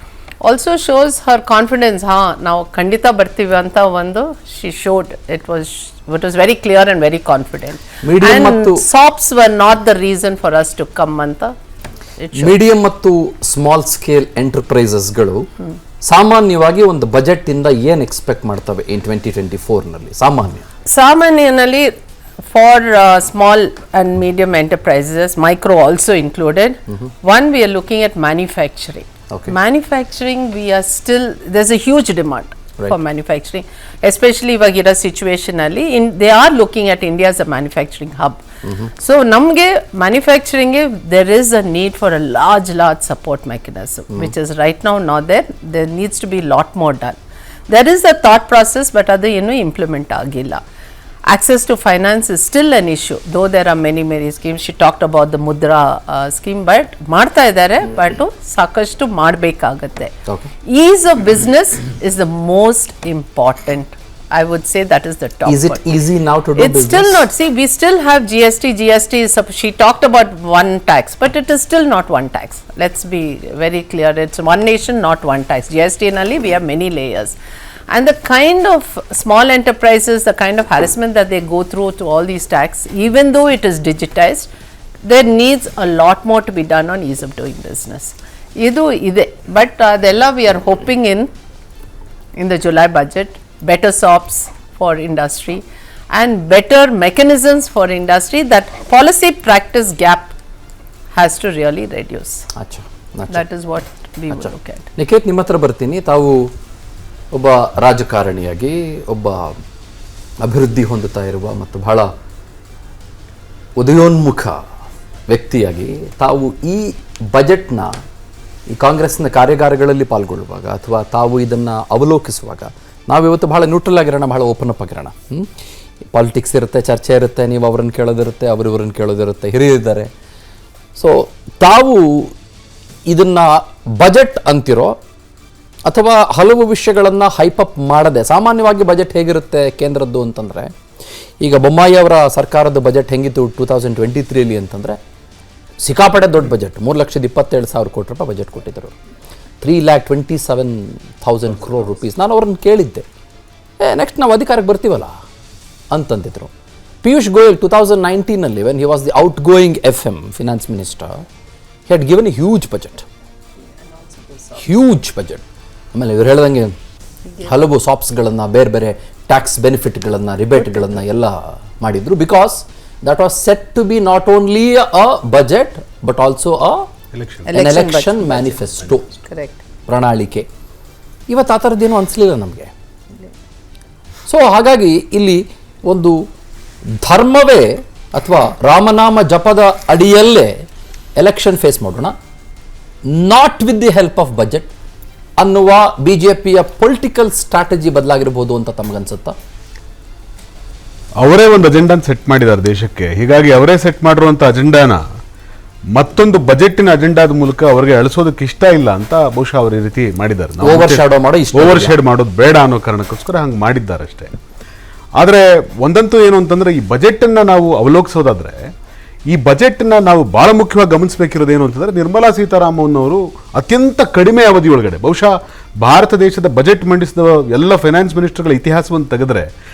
Also shows her confidence. Now kandita bartivi anta ಒಂದು she showed. It was very clear and very confident. Medium and SOPs were not the reason for us to come anta. Medium ಮತ್ತು ಸ್ಮಾಲ್ ಸ್ಕೇಲ್ ಎಂಟರ್ಪ್ರೈಸಸ್ಗಳು ಸಾಮಾನ್ಯವಾಗಿ ಒಂದು ಬಜೆಟ್ ಇಂದ ಏನು ಎಕ್ಸ್ಪೆಕ್ಟ್ ಮಾಡ್ತವೆ ಇನ್ 2024 ನಲ್ಲಿ? ಸಾಮಾನ್ಯನಲ್ಲಿ for small and medium enterprises, micro also included, one we are looking at manufacturing. Okay. Manufacturing, we are still, there's a huge demand for manufacturing, especially ivagira situation alli they are looking at India as a manufacturing hub. So namge manufacturing, there is a need for a large support mechanism, which is right now not there. There needs to be lot more done. There is a thought process, but adu implement agilla. Access to finance is still an issue, though there are many schemes. She talked about the Mudra scheme, but ಮಾಡ್ತಾ ಇದ್ದಾರೆ, ಬಟ್ ಸಾಕಷ್ಟು ಮಾಡಬೇಕಾಗುತ್ತೆ. Ease of business is the most important. I would say that is the top. Is it easy now to do it's business? Still not. See, we still have GST. GST is, she talked about one tax, but it is still not one tax. Let's be very clear. It's one nation, not one tax. GST nalli we have many layers. And the kind of small enterprises, the kind of harassment that they go through to all these tax, even though it is digitized, there needs a lot more to be done on ease of doing business. Idu ide, but adella we are hoping in the July budget, better SOPs for industry, and better mechanisms for industry, that policy practice gap has to really reduce. ಅಚ್ಚಾ That is what we will look at. ನಿಖೇತ್, ನಿಮ್ಮ ಹತ್ರ ಬರ್ತೀನಿ. ತಾವು ಒಬ್ಬ ರಾಜಕಾರಣಿಯಾಗಿ, ಒಬ್ಬ ಅಭಿವೃದ್ಧಿ ಹೊಂದುತ್ತಾ ಇರುವ ಮತ್ತು ಬಹಳ ಉದಯೋನ್ಮುಖ ವ್ಯಕ್ತಿಯಾಗಿ ತಾವು ಈ ಬಜೆಟ್ನ ಈ ಕಾಂಗ್ರೆಸ್ನ ಕಾರ್ಯಾಗಾರಗಳಲ್ಲಿ ಪಾಲ್ಗೊಳ್ಳುವಾಗ ಅಥವಾ ತಾವು ಇದನ್ನು ಅವಲೋಕಿಸುವಾಗ, ನಾವಿವತ್ತು ಬಹಳ ನ್ಯೂಟ್ರಲ್ ಆಗಿರೋಣ, ಬಹಳ ಓಪನ್ ಅಪ್ ಆಗಿರೋಣ. ಪಾಲಿಟಿಕ್ಸ್ ಇರುತ್ತೆ, ಚರ್ಚೆ ಇರುತ್ತೆ, ನೀವು ಅವರನ್ನು ಕೇಳೋದಿರುತ್ತೆ, ಇವರನ್ನು ಕೇಳೋದಿರುತ್ತೆ, ಹಿರಿಯರಿದ್ದಾರೆ. ಸೊ ತಾವು ಇದನ್ನು ಬಜೆಟ್ ಅಂತಿರೋ ಅಥವಾ ಹಲವು ವಿಷಯಗಳನ್ನು ಹೈಪಪ್ ಮಾಡದೆ, ಸಾಮಾನ್ಯವಾಗಿ ಬಜೆಟ್ ಹೇಗಿರುತ್ತೆ ಕೇಂದ್ರದ್ದು ಅಂತಂದರೆ, ಈಗ ಬೊಮ್ಮಾಯಿ ಅವರ ಸರ್ಕಾರದ ಬಜೆಟ್ ಹೆಂಗಿತ್ತು 2023 ಅಂತಂದರೆ ಸಿಕ್ಕಾಪಟ್ಟೆ ದೊಡ್ಡ ಬಜೆಟ್, 3,27,000 ಕೋಟಿ ರೂಪಾಯಿ ಬಜೆಟ್ ಕೊಟ್ಟಿದ್ದರು. 3,27,000 crore rupees. ನಾನು ಅವ್ರನ್ನ ಕೇಳಿದ್ದೆ, ನೆಕ್ಸ್ಟ್ ನಾವು ಅಧಿಕಾರಕ್ಕೆ ಬರ್ತೀವಲ್ಲ ಅಂತಂದಿದ್ರು. Piyush Goyal 2019 when he was the outgoing FM finance minister, he had given a huge budget. ಆಮೇಲೆ ಇವ್ರು ಹೇಳ್ದಂಗೆ ಹಲವು ಸಾಪ್ಸ್ಗಳನ್ನು, ಬೇರೆ ಬೇರೆ ಟ್ಯಾಕ್ಸ್ ಬೆನಿಫಿಟ್ಗಳನ್ನು, ರಿಬೇಟ್ಗಳನ್ನು ಎಲ್ಲ ಮಾಡಿದ್ರು. Because that was set to be not only a budget but also election manifesto, ಪ್ರಣಾಳಿಕೆ. ಇವತ್ತು ಆ ಥರದ್ದೇನು ಅನಿಸ್ಲಿಲ್ಲ ನಮಗೆ. ಸೊ ಹಾಗಾಗಿ ಇಲ್ಲಿ ಒಂದು ಧರ್ಮವೇ ಅಥವಾ ರಾಮನಾಮ ಜಪದ ಅಡಿಯಲ್ಲೇ ಎಲೆಕ್ಷನ್ ಫೇಸ್ ಮಾಡೋಣ, not with the help of budget ಅನ್ನುವ ಬಿಜೆಪಿಯ ಪೊಲಿಟಿಕಲ್ ಸ್ಟ್ರಾಟಜಿ ಬದಲಾಗಿರ್ಬೋದು ಅಂತ ತಮಗನ್ಸುತ್ತಾ? ಅವರೇ ಒಂದು ಅಜೆಂಡಾನ ಸೆಟ್ ಮಾಡಿದ್ದಾರೆ ದೇಶಕ್ಕೆ. ಹೀಗಾಗಿ ಅವರೇ ಸೆಟ್ ಮಾಡಿರುವಂಥ ಅಜೆಂಡಾನ ಮತ್ತೊಂದು ಬಜೆಟಿನ ಅಜೆಂಡಾದ ಮೂಲಕ ಅವರಿಗೆ ಅಳಿಸೋದಕ್ಕೆ ಇಷ್ಟ ಇಲ್ಲ ಅಂತ ಬಹುಶಃ ಅವರು ಈ ರೀತಿ ಮಾಡಿದ್ದಾರೆ. ಓವರ್ ಶೇಡ್ ಮಾಡೋದು ಬೇಡ ಅನ್ನೋ ಕಾರಣಕ್ಕೋಸ್ಕರ ಹಂಗೆ ಮಾಡಿದ್ದಾರೆ ಅಷ್ಟೇ. ಆದರೆ ಒಂದಂತೂ ಏನು ಅಂತಂದ್ರೆ, ಈ ಬಜೆಟನ್ನು ನಾವು ಅವಲೋಕಿಸೋದಾದ್ರೆ, ಈ ಬಜೆಟ್ನ ನಾವು ಬಹಳ ಮುಖ್ಯವಾಗಿ ಗಮನಿಸಬೇಕಿರೋದು ಏನು ಅಂತಂದ್ರೆ, ನಿರ್ಮಲಾ ಸೀತಾರಾಮನ್ ಅವರು ಅತ್ಯಂತ ಕಡಿಮೆ ಅವಧಿಯೊಳಗಡೆ, ಬಹುಶಃ ಭಾರತ ದೇಶದ ಬಜೆಟ್ ಮಂಡಿಸಿದ ಎಲ್ಲ ಫೈನಾನ್ಸ್ ಮಿನಿಸ್ಟರ್ಗಳ ಇತಿಹಾಸವನ್ನು ತೆಗೆದ್ರೆ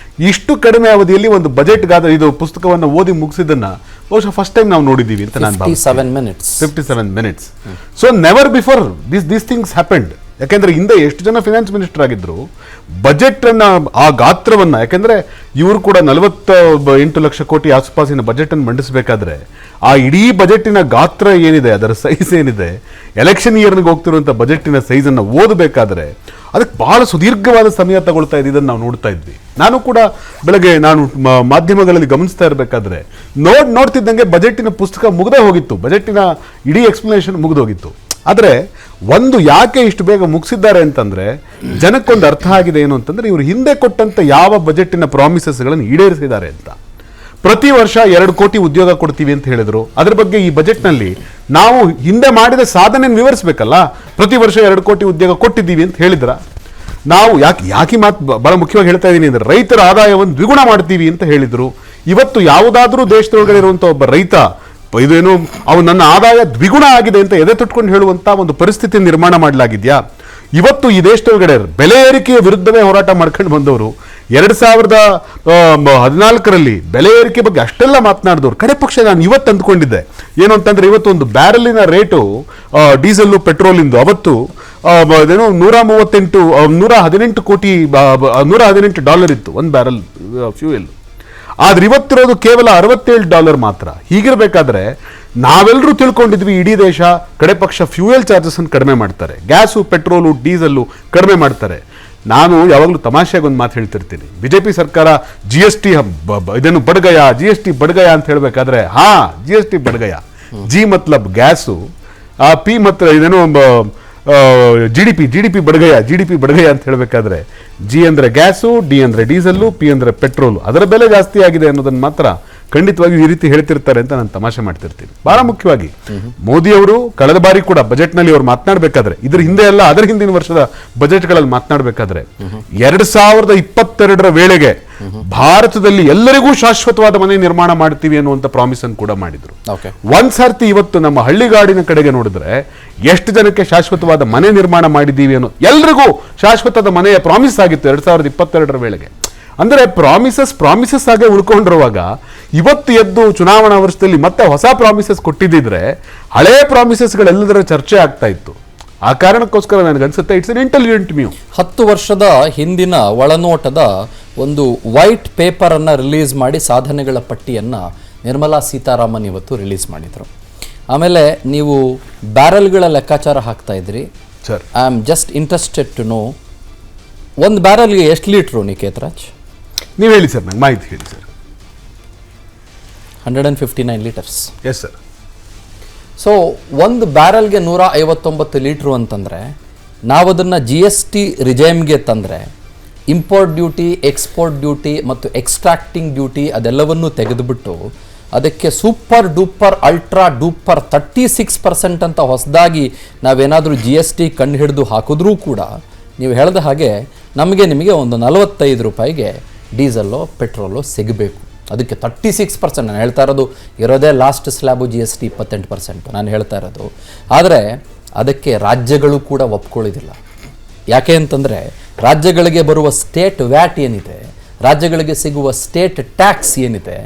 ಇಷ್ಟು ಕಡಿಮೆ ಅವಧಿಯಲ್ಲಿ ಒಂದು ಬಜೆಟ್ ಇದು ಪುಸ್ತಕವನ್ನು ಓದಿ ಮುಗಿಸಿದ್ದನ್ನ ಬಹುಶಃ ಫಸ್ಟ್ ಟೈಮ್ ನಾವು ನೋಡಿದ್ದೀವಿ ಅಂತ ನಾನು 57 minutes. So never before these things happened. ಯಾಕೆಂದ್ರೆ ಹಿಂದೆ ಎಷ್ಟು ಜನ ಫಿನಾನ್ಸ್ ಮಿನಿಸ್ಟರ್ ಆಗಿದ್ರು, ಬಜೆಟ್ ಅನ್ನ ಆ ಗಾತ್ರವನ್ನ, ಯಾಕೆಂದ್ರೆ ಇವರು ಕೂಡ 48 ಲಕ್ಷ ಕೋಟಿ ಆಸುಪಾಸಿನ ಬಜೆಟ್ ಅನ್ನು ಮಂಡಿಸಬೇಕಾದ್ರೆ ಆ ಇಡೀ ಬಜೆಟಿನ ಗಾತ್ರ ಏನಿದೆ, ಅದರ ಸೈಜ್ ಏನಿದೆ, ಎಲೆಕ್ಷನ್ ಇಯರ್ಗೆ ಹೋಗ್ತಿರುವಂಥ ಬಜೆಟಿನ ಸೈಜ್ ಅನ್ನು ಓದಬೇಕಾದ್ರೆ ಅದಕ್ಕೆ ಬಹಳ ಸುದೀರ್ಘವಾದ ಸಮಯ ತಗೊಳ್ತಾ ಇದೆ. ಇದನ್ನು ನಾವು ನೋಡ್ತಾ ಇದ್ವಿ. ನಾನು ಕೂಡ ಬೆಳಗ್ಗೆ ನಾನು ಮಾಧ್ಯಮಗಳಲ್ಲಿ ಗಮನಿಸ್ತಾ ಇರಬೇಕಾದ್ರೆ ನೋಡ್ತಿದ್ದಂಗೆ ಬಜೆಟಿನ ಪುಸ್ತಕ ಮುಗ್ದೇ ಹೋಗಿತ್ತು, ಬಜೆಟಿನ ಇಡೀ ಎಕ್ಸ್ಪ್ಲನೇಷನ್ ಮುಗಿದೋಗಿತ್ತು. ಆದರೆ ಒಂದು ಯಾಕೆ ಇಷ್ಟು ಬೇಗ ಮುಗಿಸಿದ್ದಾರೆ ಅಂತಂದ್ರೆ, ಜನಕ್ಕೊಂದು ಅರ್ಥ ಆಗಿದೆ ಏನು ಅಂತಂದ್ರೆ, ಇವರು ಹಿಂದೆ ಕೊಟ್ಟಂತ ಯಾವ ಬಜೆಟಿನ ಪ್ರಾಮಿಸಸ್ಗಳನ್ನು ಈಡೇರಿಸಿದ್ದಾರೆ ಅಂತ. ಪ್ರತಿ ವರ್ಷ 2 ಕೋಟಿ ಉದ್ಯೋಗ ಕೊಡ್ತೀವಿ ಅಂತ ಹೇಳಿದ್ರು. ಅದ್ರ ಬಗ್ಗೆ ಈ ಬಜೆಟ್ನಲ್ಲಿ ನಾವು ಹಿಂದೆ ಮಾಡಿದ ಸಾಧನೆ ವಿವರಿಸಬೇಕಲ್ಲ. ಪ್ರತಿ ವರ್ಷ 2 ಕೋಟಿ ಉದ್ಯೋಗ ಕೊಟ್ಟಿದ್ದೀವಿ ಅಂತ ಹೇಳಿದ್ರ. ನಾವು ಯಾಕೆ ಮಾತು ಬಹಳ ಮುಖ್ಯವಾಗಿ ಹೇಳ್ತಾ ಇದ್ದೀನಿ ಅಂದ್ರೆ, ರೈತರ ಆದಾಯವನ್ನು ದ್ವಿಗುಣ ಮಾಡ್ತೀವಿ ಅಂತ ಹೇಳಿದ್ರು. ಇವತ್ತು ಯಾವುದಾದ್ರೂ ದೇಶದೊಳಗಡೆ ಇರುವಂತ ಒಬ್ಬ ರೈತ ಇದೇನು ನನ್ನ ಆದಾಯ ದ್ವಿಗುಣ ಆಗಿದೆ ಅಂತ ಎದೆ ತೊಟ್ಕೊಂಡು ಹೇಳುವಂತ ಒಂದು ಪರಿಸ್ಥಿತಿ ನಿರ್ಮಾಣ ಮಾಡಲಾಗಿದ್ಯಾ? ಇವತ್ತು ಈ ದೇಶದೊಳಗಡೆ ಬೆಲೆ ಏರಿಕೆಯ ವಿರುದ್ಧವೇ ಹೋರಾಟ ಮಾಡ್ಕೊಂಡು ಬಂದವರು 2014ರಲ್ಲಿ ಬೆಲೆ ಏರಿಕೆ ಬಗ್ಗೆ ಅಷ್ಟೆಲ್ಲ ಮಾತನಾಡಿದವರು ಕಡೆ ಪಕ್ಷ ನಾನು ಇವತ್ತು ಅಂದ್ಕೊಂಡಿದ್ದೆ ಏನು ಅಂತಂದ್ರೆ, ಇವತ್ತು ಒಂದು ಬ್ಯಾರಲಿನ ರೇಟು ಡೀಸೆಲ್ ಪೆಟ್ರೋಲ್ ಇಂದು ಅವತ್ತು ಏನು $118 ಇತ್ತು ಒಂದು ಬ್ಯಾರಲ್ ಫ್ಯೂಯಲ್. ಆದ್ರೆ ಇವತ್ತಿರೋದು ಕೇವಲ $67 ಮಾತ್ರ. ಹೀಗಿರ್ಬೇಕಾದ್ರೆ ನಾವೆಲ್ಲರೂ ತಿಳ್ಕೊಂಡಿದ್ವಿ ಇಡೀ ದೇಶ ಕಡೆ ಪಕ್ಷ ಫ್ಯೂಯಲ್ ಚಾರ್ಜಸ್ ಅನ್ನು ಕಡಿಮೆ ಮಾಡ್ತಾರೆ, ಗ್ಯಾಸು ಪೆಟ್ರೋಲು ಡೀಸೆಲ್ಲು ಕಡಿಮೆ ಮಾಡ್ತಾರೆ. ನಾನು ಯಾವಾಗಲೂ ತಮಾಷೆಗೆ ಒಂದು ಮಾತು ಹೇಳ್ತಿರ್ತೀನಿ, ಬಿಜೆಪಿ ಸರ್ಕಾರ GST ಇದನ್ನು ಬಡ್ಗಯ, GST ಬಡ್ಗಯ ಅಂತ ಹೇಳ್ಬೇಕಾದ್ರೆ, GST ಬಡ್ಗಯ, ಜಿ ಮತ್ಲಬ್ ಗ್ಯಾಸು, ಪಿ ಮತ್ರ ಇದೇನು GDP ಬಡ್ಗಯ ಅಂತ ಹೇಳ್ಬೇಕಾದ್ರೆ, ಜಿ ಅಂದ್ರೆ ಗ್ಯಾಸು, ಡಿ ಅಂದ್ರೆ ಡೀಸೆಲ್ಲು, ಪಿ ಅಂದ್ರೆ ಪೆಟ್ರೋಲು, ಅದರ ಬೆಲೆ ಜಾಸ್ತಿ ಆಗಿದೆ ಅನ್ನೋದನ್ನ ಮಾತ್ರ ಖಂಡಿತವಾಗಿ ಈ ರೀತಿ ಹೇಳ್ತಿರ್ತಾರೆ ಅಂತ ನಾನು ತಮಾಷೆ ಮಾಡ್ತಿರ್ತೀನಿ. ಬಹಳ ಮುಖ್ಯವಾಗಿ ಮೋದಿ ಅವರು ಕಳೆದ ಬಾರಿ ಕೂಡ ಬಜೆಟ್ ನಲ್ಲಿ ಅವರು ಮಾತನಾಡಬೇಕಾದ್ರೆ, ಇದ್ರ ಹಿಂದೆ ಅಲ್ಲ ಅದರ ಹಿಂದಿನ ವರ್ಷದ ಬಜೆಟ್ಗಳಲ್ಲಿ ಮಾತನಾಡಬೇಕಾದ್ರೆ 2022ರ ವೇಳೆಗೆ ಭಾರತದಲ್ಲಿ ಎಲ್ಲರಿಗೂ ಶಾಶ್ವತವಾದ ಮನೆ ನಿರ್ಮಾಣ ಮಾಡ್ತೀವಿ ಅನ್ನುವಂತ ಪ್ರಾಮಿಸ್ ಅನ್ನು ಕೂಡ ಮಾಡಿದ್ರು. ಒಂದ್ಸರ್ತಿ ಇವತ್ತು ನಮ್ಮ ಹಳ್ಳಿಗಾಡಿನ ಕಡೆಗೆ ನೋಡಿದ್ರೆ ಎಷ್ಟು ಜನಕ್ಕೆ ಶಾಶ್ವತವಾದ ಮನೆ ನಿರ್ಮಾಣ ಮಾಡಿದ್ದೀವಿ ಅನ್ನೋ, ಎಲ್ರಿಗೂ ಶಾಶ್ವತವಾದ ಮನೆಯ ಪ್ರಾಮಿಸ್ ಆಗಿತ್ತು 2022ರ ವೇಳೆಗೆ. ಅಂದ್ರೆ ಪ್ರಾಮಿಸಸ್ ಆಗಿ ಉಳ್ಕೊಂಡಿರುವಾಗ ಇವತ್ತು ಎದ್ದು ಚುನಾವಣಾ ವರ್ಷದಲ್ಲಿ ಮತ್ತೆ ಹೊಸ ಪ್ರಾಮಿಸಸ್ ಕೊಟ್ಟಿದ್ದಿದ್ರೆ ಹಳೆ ಪ್ರಾಮಿಸಸ್ಗಳೆಲ್ಲದರ ಚರ್ಚೆ ಆಗ್ತಾ ಇತ್ತು. ಆ ಕಾರಣಕ್ಕೋಸ್ಕರ ನನಗನ್ಸುತ್ತೆ ಇಟ್ಸ್ ಅನ್ ಇಂಟೆಲಿಜೆಂಟ್ ಮ್ಯೂ. 10 ವರ್ಷದ ಹಿಂದಿನ ಒಳನೋಟದ ಒಂದು ವೈಟ್ ಪೇಪರನ್ನು ರಿಲೀಸ್ ಮಾಡಿ ಸಾಧನೆಗಳ ಪಟ್ಟಿಯನ್ನು ನಿರ್ಮಲಾ ಸೀತಾರಾಮನ್ ಇವತ್ತು ರಿಲೀಸ್ ಮಾಡಿದರು. ಆಮೇಲೆ ನೀವು ಬ್ಯಾರಲ್ಗಳ ಲೆಕ್ಕಾಚಾರ ಹಾಕ್ತಾ ಇದ್ರಿ ಸರ್. I am just interested to know, ಒಂದು ಬ್ಯಾರಲ್ಗೆ ಎಷ್ಟು ಲೀಟ್ರು ನಿಕೇತ್ ರಾಜ್? ನೀವು ಹೇಳಿ ಸರ್, ನಂಗೆ ಮಾಹಿತಿ ಹೇಳಿ sir. 159 litres. Yes sir. So ಒಂದು ಬ್ಯಾರಲ್ಗೆ 159 ಲೀಟ್ರು ಅಂತಂದರೆ ನಾವು ಅದನ್ನು GST ರಿಜೈಮ್ಗೆ ತಂದರೆ ಇಂಪೋರ್ಟ್ ಡ್ಯೂಟಿ, ಎಕ್ಸ್ಪೋರ್ಟ್ ಡ್ಯೂಟಿ ಮತ್ತು ಎಕ್ಸ್ಟ್ರಾಕ್ಟಿಂಗ್ ಡ್ಯೂಟಿ ಅದೆಲ್ಲವನ್ನೂ ತೆಗೆದುಬಿಟ್ಟು ಅದಕ್ಕೆ ಸೂಪರ್ ಡೂಪರ್ ಅಲ್ಟ್ರಾ ಡೂಪರ್ 36% ಅಂತ ಹೊಸದಾಗಿ ನಾವೇನಾದರೂ GST ಕಂಡು ಹಿಡಿದು ಹಾಕಿದ್ರೂ ಕೂಡ ನೀವು ಹೇಳಿದ ಹಾಗೆ ನಿಮಗೆ ಒಂದು 45 ರೂಪಾಯಿಗೆ ಡೀಸೆಲ್ಲೋ ಪೆಟ್ರೋಲು ಸಿಗಬೇಕು. ಅದಕ್ಕೆ 36%, ನಾನು ಹೇಳ್ತಾ ಇರೋದು ಇರೋದೇ ಲಾಸ್ಟ್ ಸ್ಲ್ಯಾಬು GST 28% ನಾನು ಹೇಳ್ತಾ ಇರೋದು. ಆದರೆ ಅದಕ್ಕೆ ರಾಜ್ಯಗಳು ಕೂಡ ಒಪ್ಕೊಳ್ಳೋದಿಲ್ಲ. ಯಾಕೆ ಅಂತಂದರೆ ರಾಜ್ಯಗಳಿಗೆ ಬರುವ ಸ್ಟೇಟ್ ವ್ಯಾಟ್ ಏನಿದೆ, ರಾಜ್ಯಗಳಿಗೆ ಸಿಗುವ ಸ್ಟೇಟ್ ಟ್ಯಾಕ್ಸ್ ಏನಿದೆ,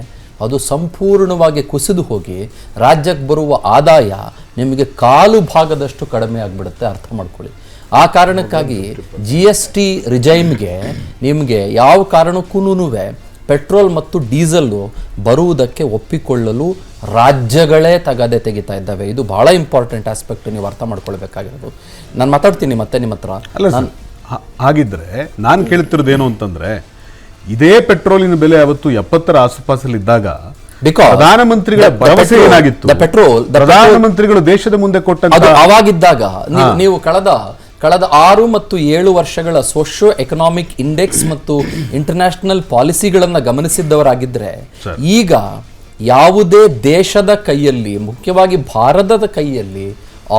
ಅದು ಸಂಪೂರ್ಣವಾಗಿ ಕುಸಿದು ಹೋಗಿ ರಾಜ್ಯಕ್ಕೆ ಬರುವ ಆದಾಯ ನಿಮಗೆ ಕಾಲು ಭಾಗದಷ್ಟು ಕಡಿಮೆ ಆಗಿಬಿಡುತ್ತೆ, ಅರ್ಥ ಮಾಡ್ಕೊಳ್ಳಿ. ಆ ಕಾರಣಕ್ಕಾಗಿ GST ರಿಜೈಮ್ಗೆ ನಿಮಗೆ ಯಾವ ಕಾರಣಕ್ಕೂ ಪೆಟ್ರೋಲ್ ಮತ್ತು ಡೀಸೆಲ್ಲು ಬರುವುದಕ್ಕೆ ಒಪ್ಪಿಕೊಳ್ಳಲು ರಾಜ್ಯಗಳೇ ತಗದೆ ತೆಗಿತಾ ಇದ್ದಾವೆ. ಇದು ಬಹಳ ಇಂಪಾರ್ಟೆಂಟ್ ಆಸ್ಪೆಕ್ಟ್, ನೀವು ಅರ್ಥ ಮಾಡ್ಕೊಳ್ಬೇಕಾಗಿರೋದು. ನಾನು ಮಾತಾಡ್ತೀನಿ ಮತ್ತೆ ನಿಮ್ಮ ಹತ್ರ. ಅಲ್ಲ ಹಾಗಿದ್ರೆ ನಾನು ಕೇಳ್ತಿರೋದು ಏನು ಅಂತಂದ್ರೆ, ಇದೇ ಪೆಟ್ರೋಲಿನ ಬೆಲೆ ಅವತ್ತು 70ರ ಆಸುಪಾಸಲ್ಲಿ ಇದ್ದಾಗ ಪ್ರಧಾನಮಂತ್ರಿಗಳ ಭರವಸೆ ಏನಾಗಿತ್ತು? ಪ್ರಧಾನಮಂತ್ರಿಗಳು ದೇಶದ ಮುಂದೆ ಕೊಟ್ಟಂತ ಅವಾಗಿದ್ದಾಗ ನೀವು ಕಳೆದ 6 ಮತ್ತು 7 ವರ್ಷಗಳ ಸೋಶಿಯೋ ಎಕನಾಮಿಕ್ ಇಂಡೆಕ್ಸ್ ಮತ್ತು ಇಂಟರ್ನ್ಯಾಷನಲ್ ಪಾಲಿಸಿಗಳನ್ನು ಗಮನಿಸಿದ್ದವರಾಗಿದ್ದರೆ, ಈಗ ಯಾವುದೇ ದೇಶದ ಕೈಯಲ್ಲಿ, ಮುಖ್ಯವಾಗಿ ಭಾರತದ ಕೈಯಲ್ಲಿ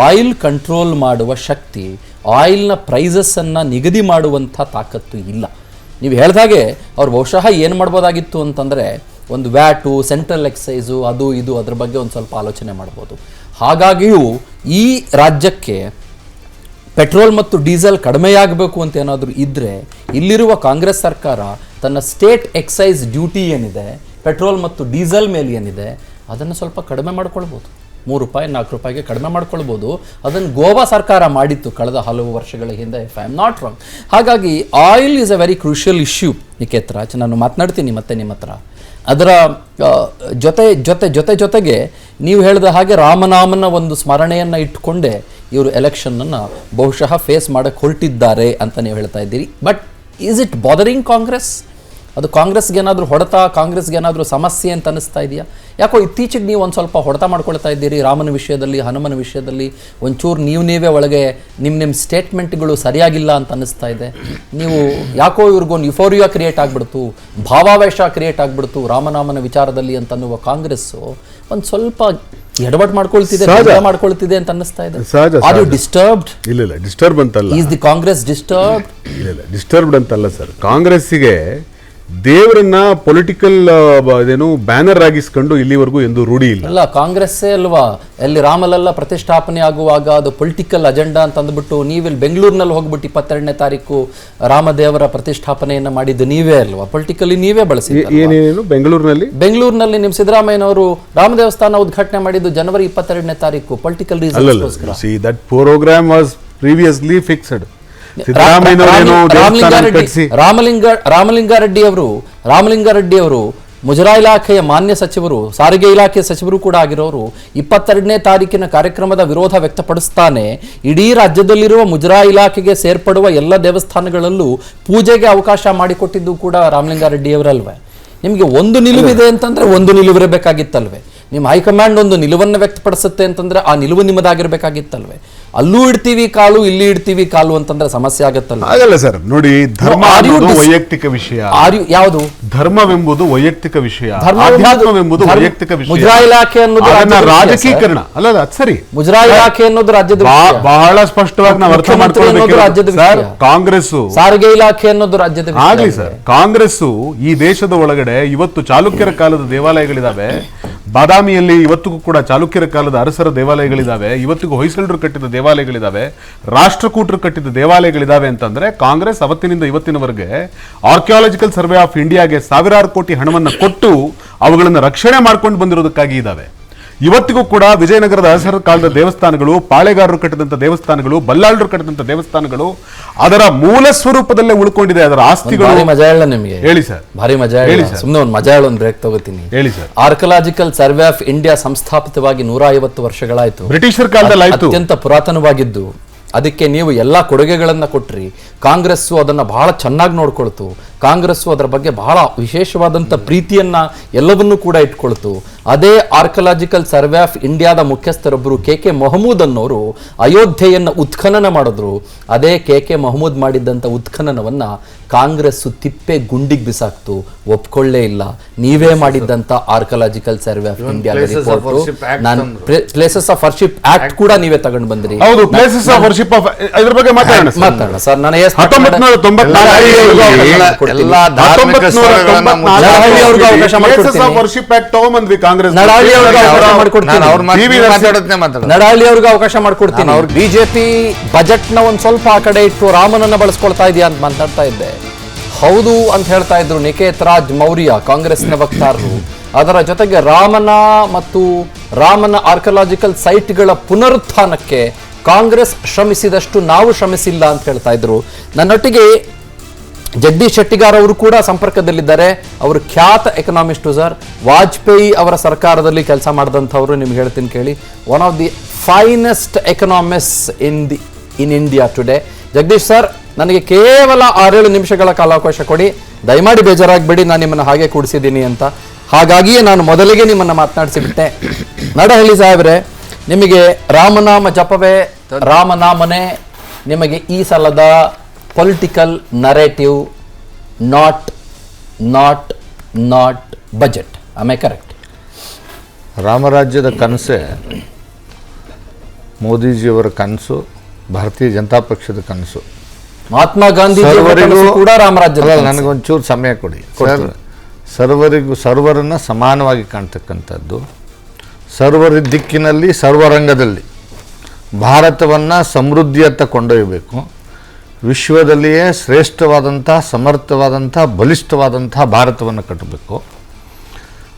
ಆಯಿಲ್ ಕಂಟ್ರೋಲ್ ಮಾಡುವ ಶಕ್ತಿ, ಆಯಿಲ್ನ ಪ್ರೈಸಸ್ಸನ್ನು ನಿಗದಿ ಮಾಡುವಂಥ ತಾಕತ್ತು ಇಲ್ಲ. ನೀವು ಹೇಳಿದಾಗೆ ಅವ್ರು ಬಹುಶಃ ಏನು ಮಾಡ್ಬೋದಾಗಿತ್ತು ಅಂತಂದರೆ, ಒಂದು ವ್ಯಾಟು, ಸೆಂಟ್ರಲ್ ಎಕ್ಸೈಸು, ಅದು ಇದು ಅದ್ರ ಬಗ್ಗೆ ಒಂದು ಸ್ವಲ್ಪ ಆಲೋಚನೆ ಮಾಡ್ಬೋದು. ಹಾಗಾಗಿಯೂ ಈ ರಾಜ್ಯಕ್ಕೆ ಪೆಟ್ರೋಲ್ ಮತ್ತು ಡೀಸೆಲ್ ಕಡಿಮೆಯಾಗಬೇಕು ಅಂತ ಏನಾದರೂ ಇದ್ದರೆ, ಇಲ್ಲಿರುವ ಕಾಂಗ್ರೆಸ್ ಸರ್ಕಾರ ತನ್ನ ಸ್ಟೇಟ್ ಎಕ್ಸೈಸ್ ಡ್ಯೂಟಿ ಏನಿದೆ ಪೆಟ್ರೋಲ್ ಮತ್ತು ಡೀಸೆಲ್ ಮೇಲೆ ಏನಿದೆ ಅದನ್ನು ಸ್ವಲ್ಪ ಕಡಿಮೆ ಮಾಡ್ಕೊಳ್ಬೋದು. 3 ರೂಪಾಯಿ 4 ರೂಪಾಯಿಗೆ ಕಡಿಮೆ ಮಾಡ್ಕೊಳ್ಬೋದು. ಅದನ್ನು ಗೋವಾ ಸರ್ಕಾರ ಮಾಡಿತ್ತು ಕಳೆದ ಹಲವು ವರ್ಷಗಳ ಹಿಂದೆ, if I am not wrong. ಹಾಗಾಗಿ oil is a very crucial issue Niket Raj. ನಾನು ಮಾತನಾಡ್ತೀನಿ ಮತ್ತೆ ನಿಮ್ಮ ಹತ್ರ. ಅದರ ಜೊತೆಗೆ ನೀವು ಹೇಳಿದ ಹಾಗೆ ರಾಮನಾಮನ ಒಂದು ಸ್ಮರಣೆಯನ್ನು ಇಟ್ಟುಕೊಂಡೇ ಇವರು ಎಲೆಕ್ಷನ್ನನ್ನು ಬಹುಶಃ ಫೇಸ್ ಮಾಡಕ್ಕೆ ಹೊರಟಿದ್ದಾರೆ ಅಂತ ನೀವು ಹೇಳ್ತಾ ಇದ್ದೀರಿ. But is it bothering Congress? ಅದು ಕಾಂಗ್ರೆಸ್ಗೆ ಏನಾದರೂ ಹೊಡೆತ, ಕಾಂಗ್ರೆಸ್ಗೆ ಏನಾದರೂ ಸಮಸ್ಯೆ ಅಂತ ಅನ್ನಿಸ್ತಾ ಇದೆಯಾ? ಯಾಕೋ ಇತ್ತೀಚೆಗೆ ನೀವು ಒಂದು ಸ್ವಲ್ಪ ಹೊಡೆತ ಮಾಡ್ಕೊಳ್ತಾ ಇದ್ದೀರಿ ರಾಮನ ವಿಷಯದಲ್ಲಿ, ಹನುಮನ ವಿಷಯದಲ್ಲಿ. ಒಂಚೂರು ನೀವೇ ಒಳಗೆ ನಿಮ್ಮ ಸ್ಟೇಟ್ಮೆಂಟ್ಗಳು ಸರಿಯಾಗಿಲ್ಲ ಅಂತ ಅನ್ನಿಸ್ತಾ ಇದೆ. ನೀವು ಯಾಕೋ ಇವ್ರಿಗೊಂದು ಯುಫೋರಿಯಾ ಕ್ರಿಯೇಟ್ ಆಗಿಬಿಡ್ತು, ಭಾವಾವೇಶ ಕ್ರಿಯೇಟ್ ಆಗಿಬಿಡ್ತು ರಾಮನಾಮನ ವಿಚಾರದಲ್ಲಿ ಅಂತನ್ನುವ ಕಾಂಗ್ರೆಸ್ಸು ಒಂದು ಸ್ವಲ್ಪ ಎಡವಟ್ ಮಾಡ್ಕೊಳ್ತಿದೆ ಅಂತ ಅನ್ನಿಸ್ತಾ ಇದೆ. Are you disturbed? ಇಲ್ಲ, ಡಿಸ್ಟರ್ಬ್ ಅಂತಲ್ಲ. Is the Congress disturbed? ಇಲ್ಲ, ಡಿಸ್ಟರ್ಬ್ಡ್ ಅಂತಲ್ಲ ಸರ್. ಕಾಂಗ್ರೆಸ್ಸಿಗೆ ದೇವರನ್ನ ಪೊಲಿಟಿಕಲ್ ಇದೇನು ಬ್ಯಾನರ್ ಆಗಿಸ್ಕೊಂಡು ಇಲ್ಲಿವರೆಗೂ ಎಂದು ರೂಢಿ ಇಲ್ಲ. ಅಲ್ಲ, ಕಾಂಗ್ರೆಸ್ಸೇ ಅಲ್ವಾ ಎಲ್ಲಿ ರಾಮಲಲ್ಲ ಪ್ರತಿಷ್ಠಾಪನೆ ಆಗುವಾಗ ಅದು ಪೊಲಿಟಿಕಲ್ ಅಜೆಂಡಾ ಅಂತ ಅಂದ್ಬಿಟ್ಟು ನೀವಿಲ್ಲಿ ಬೆಂಗಳೂರಿನಲ್ಲಿ ಹೋಗ್ಬಿಟ್ಟು 22ನೇ ತಾರೀಕು ರಾಮದೇವರ ಪ್ರತಿಷ್ಠಾಪನೆಯನ್ನ ಮಾಡಿದ್ದು ನೀವೇ ಅಲ್ವಾ? ಪೊಲಿಟಿಕಲಿ ನೀವೇ ಬಳಸಿ. ಏನೇನು ಬೆಂಗಳೂರಿನಲ್ಲಿ ನಿಮ್ಮ ಸಿದ್ದರಾಮಯ್ಯನವರು ರಾಮ ದೇವಸ್ಥಾನ ಉದ್ಘಾಟನೆ ಮಾಡಿದ್ದು ಜನವರಿ 22ನೇ ತಾರೀಕು ಪೊಲಿಟಿಕಲ್ ರೀಸನ್ಸ್ಗೋಸ್ಕರ. See, that program was previously fixed. Ramalingareddy ಅವರು ಮುಜರಾಯಿ ಇಲಾಖೆಯ ಮಾನ್ಯ ಸಚಿವರು, ಸಾರಿಗೆ ಇಲಾಖೆ ಸಚಿವರು ಕೂಡ ಆಗಿರೋರು 22ನೇ ತಾರೀಕಿನ ಕಾರ್ಯಕ್ರಮದ ವಿರೋಧ ವ್ಯಕ್ತಪಡಿಸ್ತಾನೆ ಇಡೀ ರಾಜ್ಯದಲ್ಲಿರುವ ಮುಜರಾಯಿ ಇಲಾಖೆಗೆ ಸೇರ್ಪಡುವ ಎಲ್ಲ ದೇವಸ್ಥಾನಗಳಲ್ಲೂ ಪೂಜೆಗೆ ಅವಕಾಶ ಮಾಡಿಕೊಟ್ಟಿದ್ದು ಕೂಡ ರಾಮಲಿಂಗಾರೆಡ್ಡಿಯವರಲ್ವೇ? ನಿಮಗೆ ಒಂದು ನಿಲುವಿದೆ ಅಂತಂದ್ರೆ ಒಂದು ನಿಲುವಿರಬೇಕಾಗಿತ್ತಲ್ವೇ? ನಿಮ್ಮ ಹೈಕಮಾಂಡ್ ಒಂದು ನಿಲುವನ್ನು ವ್ಯಕ್ತಪಡಿಸುತ್ತೆ ಅಂತಂದ್ರೆ ಆ ನಿಲುವು ನಿಮ್ಮದಾಗಿರ್ಬೇಕಾಗಿತ್ತಲ್ವೇ? ಅಲ್ಲೂ ಇಡ್ತೀವಿ ಕಾಲು, ಇಲ್ಲಿ ಇಡ್ತೀವಿ ಕಾಲು ಅಂತಂದ್ರೆ ಸಮಸ್ಯೆ ಆಗತ್ತಲ್ಲ? ಆಗಲ್ಲ ಸರ್. ನೋಡಿ, ಧರ್ಮ ವೈಯಕ್ತಿಕ ವಿಷಯ. ಯಾವುದು ಧರ್ಮವೆಂಬುದು ವೈಯಕ್ತಿಕ ವಿಷಯ, ಅಧ್ಯಾತ್ಮವೆಂಬುದು ವೈಯಕ್ತಿಕ ವಿಷಯ. ಮುಜರಾಯಿ ಇಲಾಖೆ ಅನ್ನೋದು ರಾಜಕೀಕರಣ ಅಲ್ಲ, ಅದು ಸರಿ. ಮುಜರಾಯಿ ಇಲಾಖೆ ಅನ್ನೋದು ರಾಜ್ಯದ ಬಹಳ ಸ್ಪಷ್ಟವಾಗಿ ನಾವು ಅರ್ಥ ಮಾಡ್ಕೊಳ್ಬೇಕು ಸರ್. ಕಾಂಗ್ರೆಸ್ ಸಾರಿಗೆ ಇಲಾಖೆ ಅನ್ನೋದು ರಾಜ್ಯದ ಆಗ್ಲಿ ಸರ್. ಕಾಂಗ್ರೆಸ್ ಈ ದೇಶದ ಒಳಗಡೆ ಇವತ್ತು ಚಾಲುಕ್ಯರ ಕಾಲದ ದೇವಾಲಯಗಳಿದಾವೆ, ಬಾದಾಮಿಯಲ್ಲಿ ಇವತ್ತಿಗೂ ಕೂಡ ಚಾಲುಕ್ಯರ ಕಾಲದ ಅರಸರ ದೇವಾಲಯಗಳಿದಾವೆ, ಇವತ್ತಿಗೂ ಹೊಯ್ಸಳರು ಕಟ್ಟಿದ ದೇವಾಲಯಗಳಿದಾವೆ, ರಾಷ್ಟ್ರಕೂಟರು ಕಟ್ಟಿದ ದೇವಾಲಯಗಳಿದಾವೆ ಅಂತಂದ್ರೆ ಕಾಂಗ್ರೆಸ್ ಅವತ್ತಿನಿಂದ ಇವತ್ತಿನವರೆಗೆ ಆರ್ಕಿಯಾಲಜಿಕಲ್ ಸರ್ವೆ ಆಫ್ ಇಂಡಿಯಾಗೆ 1000 ಕೋಟಿ ಹಣವನ್ನು ಕೊಟ್ಟು ಅವುಗಳನ್ನು ರಕ್ಷಣೆ ಮಾಡ್ಕೊಂಡು ಬಂದಿರೋದಕ್ಕಾಗಿ ಇದಾವೆ. ಇವತ್ತಿಗೂ ಕೂಡ ವಿಜಯನಗರದ ಅರಸರ ಕಾಲದ ದೇವಸ್ಥಾನಗಳು, ಪಾಳೆಗಾರರು ಕಟ್ಟಿದಂಥ ದೇವಸ್ಥಾನಗಳು, ಬಲ್ಲಾಳರು ಕಟ್ಟಿದಂಥ ದೇವಸ್ಥಾನಗಳು ಅದರ ಮೂಲ ಸ್ವರೂಪದಲ್ಲೇ ಉಳ್ಕೊಂಡಿದೆ. ಅದರ ಆಸ್ತಿಗಳು. ಭಾರಿ ಮಜಾ ಹೇಳ ನಿಮಗೆ. ಹೇಳಿ ಸರ್. ಭಾರಿ ಮಜಾ ಹೇಳಿ. ಸುಮ್ಮನೆ ಒಂದು ಮಜಾ ಹೇಳ, ಒಂದು ಬ್ರೇಕ್ ತಗೋತೀನಿ. ಹೇಳಿ sir. Archaeological survey of India ಸಂಸ್ಥಾಪಿತವಾಗಿ 150 ವರ್ಷಗಳಾಯ್ತು. ಬ್ರಿಟಿಷರ ಕಾಲದಲ್ಲಿ ಆಯ್ತು. ಅತ್ಯಂತ ಪುರಾತನವಾಗಿದ್ದು, ಅದಕ್ಕೆ ನೀವು ಎಲ್ಲ ಕೊಡುಗೆಗಳನ್ನ ಕೊಟ್ರಿ. ಕಾಂಗ್ರೆಸ್ಸು ಅದನ್ನ ಬಹಳ ಚೆನ್ನಾಗಿ ನೋಡ್ಕೊಳ್ತು. ಕಾಂಗ್ರೆಸ್ಸು ಅದರ ಬಗ್ಗೆ ಬಹಳ ವಿಶೇಷವಾದಂಥ ಪ್ರೀತಿಯನ್ನ ಎಲ್ಲವನ್ನೂ ಕೂಡ ಇಟ್ಕೊಳ್ತು. ಅದೇ ಆರ್ಕಲಾಜಿಕಲ್ ಸರ್ವೆ ಆಫ್ ಇಂಡಿಯಾದ ಮುಖ್ಯಸ್ಥರೊಬ್ಬರು ಕೆ ಮೊಹಮ್ಮೂದ್ ಅನ್ನೋರು ಅಯೋಧ್ಯೆಯನ್ನ ಉತ್ಖನನ ಮಾಡಿದ್ರು. ಅದೇ ಕೆ ಮೊಹಮ್ಮೂದ್ ಮಾಡಿದ್ದಂಥ ಉತ್ಖನನವನ್ನ ಕಾಂಗ್ರೆಸ್ಸು ತಿಪ್ಪೆ ಗುಂಡಿಗೆ ಬಿಸಾಕ್ತು, ಒಪ್ಕೊಳ್ಳೇ ಇಲ್ಲ. ನೀವೇ ಮಾಡಿದ್ದಂಥ archaeological survey of India places of worship act ಕೂಡ ನೀವೇ ತಗೊಂಡು ಬಂದ್ರಿ. ಹೌದು, ಪ್ಲೇಸಸ್ ಆಫ್ ವರ್ಷಿಪ್ ಆಫ್ ಇದ್ರ ಬಗ್ಗೆ ಮಾತಾಡೋಣ ಸರ್. ನಾನು ನಡಹಳ್ಳಿ ಅವ್ರಿಗೆ ಅವಕಾಶ ಮಾಡ್ಕೊಡ್ತೀನಿ. ಬಿಜೆಪಿ ಬಜೆಟ್ ನ ಒಂದ್ ಸ್ವಲ್ಪ ಆ ಕಡೆ ಇಟ್ಟು ರಾಮನನ್ನ ಬಳಸ್ಕೊಳ್ತಾ ಇದೆಯಾ ಅಂತ ಮಾತಾಡ್ತಾ ಇದ್ದೆ. ಹೌದು ಅಂತ ಹೇಳ್ತಾ ಇದ್ರು ನಿಕೇತ್ ರಾಜ್ ಮೌರ್ಯ, ಕಾಂಗ್ರೆಸ್ನ ವಕ್ತಾರರು. ಅದರ ಜೊತೆಗೆ ರಾಮನ ಆರ್ಕಲಾಜಿಕಲ್ ಸೈಟ್ಗಳ ಪುನರುತ್ಥಾನಕ್ಕೆ ಕಾಂಗ್ರೆಸ್ ಶ್ರಮಿಸಿದಷ್ಟು ನಾವು ಶ್ರಮಿಸಿಲ್ಲ ಅಂತ ಹೇಳ್ತಾ ಇದ್ರು. ನನ್ನೊಟ್ಟಿಗೆ ಜಗದೀಶ್ ಶೆಟ್ಟಿಗಾರ್ ಅವರು ಕೂಡ ಸಂಪರ್ಕದಲ್ಲಿದ್ದಾರೆ. ಅವರು ಖ್ಯಾತ ಎಕನಾಮಿಸ್ಟು ಸರ್. ವಾಜಪೇಯಿ ಅವರ ಸರ್ಕಾರದಲ್ಲಿ ಕೆಲಸ ಮಾಡಿದಂಥವ್ರು. ನಿಮ್ಗೆ ಹೇಳ್ತೀನಿ ಕೇಳಿ, one of the finest economist in India today. Jagadish sir, ನನಗೆ ಕೇವಲ 6-7 ನಿಮಿಷಗಳ ಕಾಲಾವಕಾಶ ಕೊಡಿ. ದಯಮಾಡಿ ಬೇಜಾರಾಗಬೇಡಿ, ನಾನು ನಿಮ್ಮನ್ನು ಹಾಗೆ ಕೂಡಿಸಿದ್ದೀನಿ ಅಂತ. ಹಾಗಾಗಿಯೇ ನಾನು ಮೊದಲಿಗೆ ನಿಮ್ಮನ್ನು ಮಾತನಾಡಿಸಿಬಿಟ್ಟೆ. ನಡಹಳ್ಳಿ ಸಾಹೇಬ್ರೆ, ನಿಮಗೆ ರಾಮನಾಮ ಜಪವೇ ರಾಮನಾಮನೇ ನಿಮಗೆ ಈ ಸಲದ political narrative, not budget. Am I correct? ರಾಮರಾಜ್ಯದ ಕನಸೇ ಮೋದಿಜಿಯವರ ಕನಸು, ಭಾರತೀಯ ಜನತಾ ಪಕ್ಷದ ಕನಸು. ಮಹಾತ್ಮ ಗಾಂಧಿ ಕೂಡ ರಾಮರಾಜ್ಯ. ನನಗೊಂಚೂರು ಸಮಯ ಕೊಡಿ. ಸರ್ವರನ್ನ ಸಮಾನವಾಗಿ ಕಾಣ್ತಕ್ಕಂಥದ್ದು, ಸರ್ವರ ದಿಕ್ಕಿನಲ್ಲಿ ಸರ್ವರಂಗದಲ್ಲಿ ಭಾರತವನ್ನು ಸಮೃದ್ಧಿಯತ್ತ ಕೊಂಡೊಯ್ಯಬೇಕು. ವಿಶ್ವದಲ್ಲಿಯೇ ಶ್ರೇಷ್ಠವಾದಂಥ, ಸಮರ್ಥವಾದಂಥ, ಬಲಿಷ್ಠವಾದಂಥ ಭಾರತವನ್ನು ಕಟ್ಟಬೇಕು.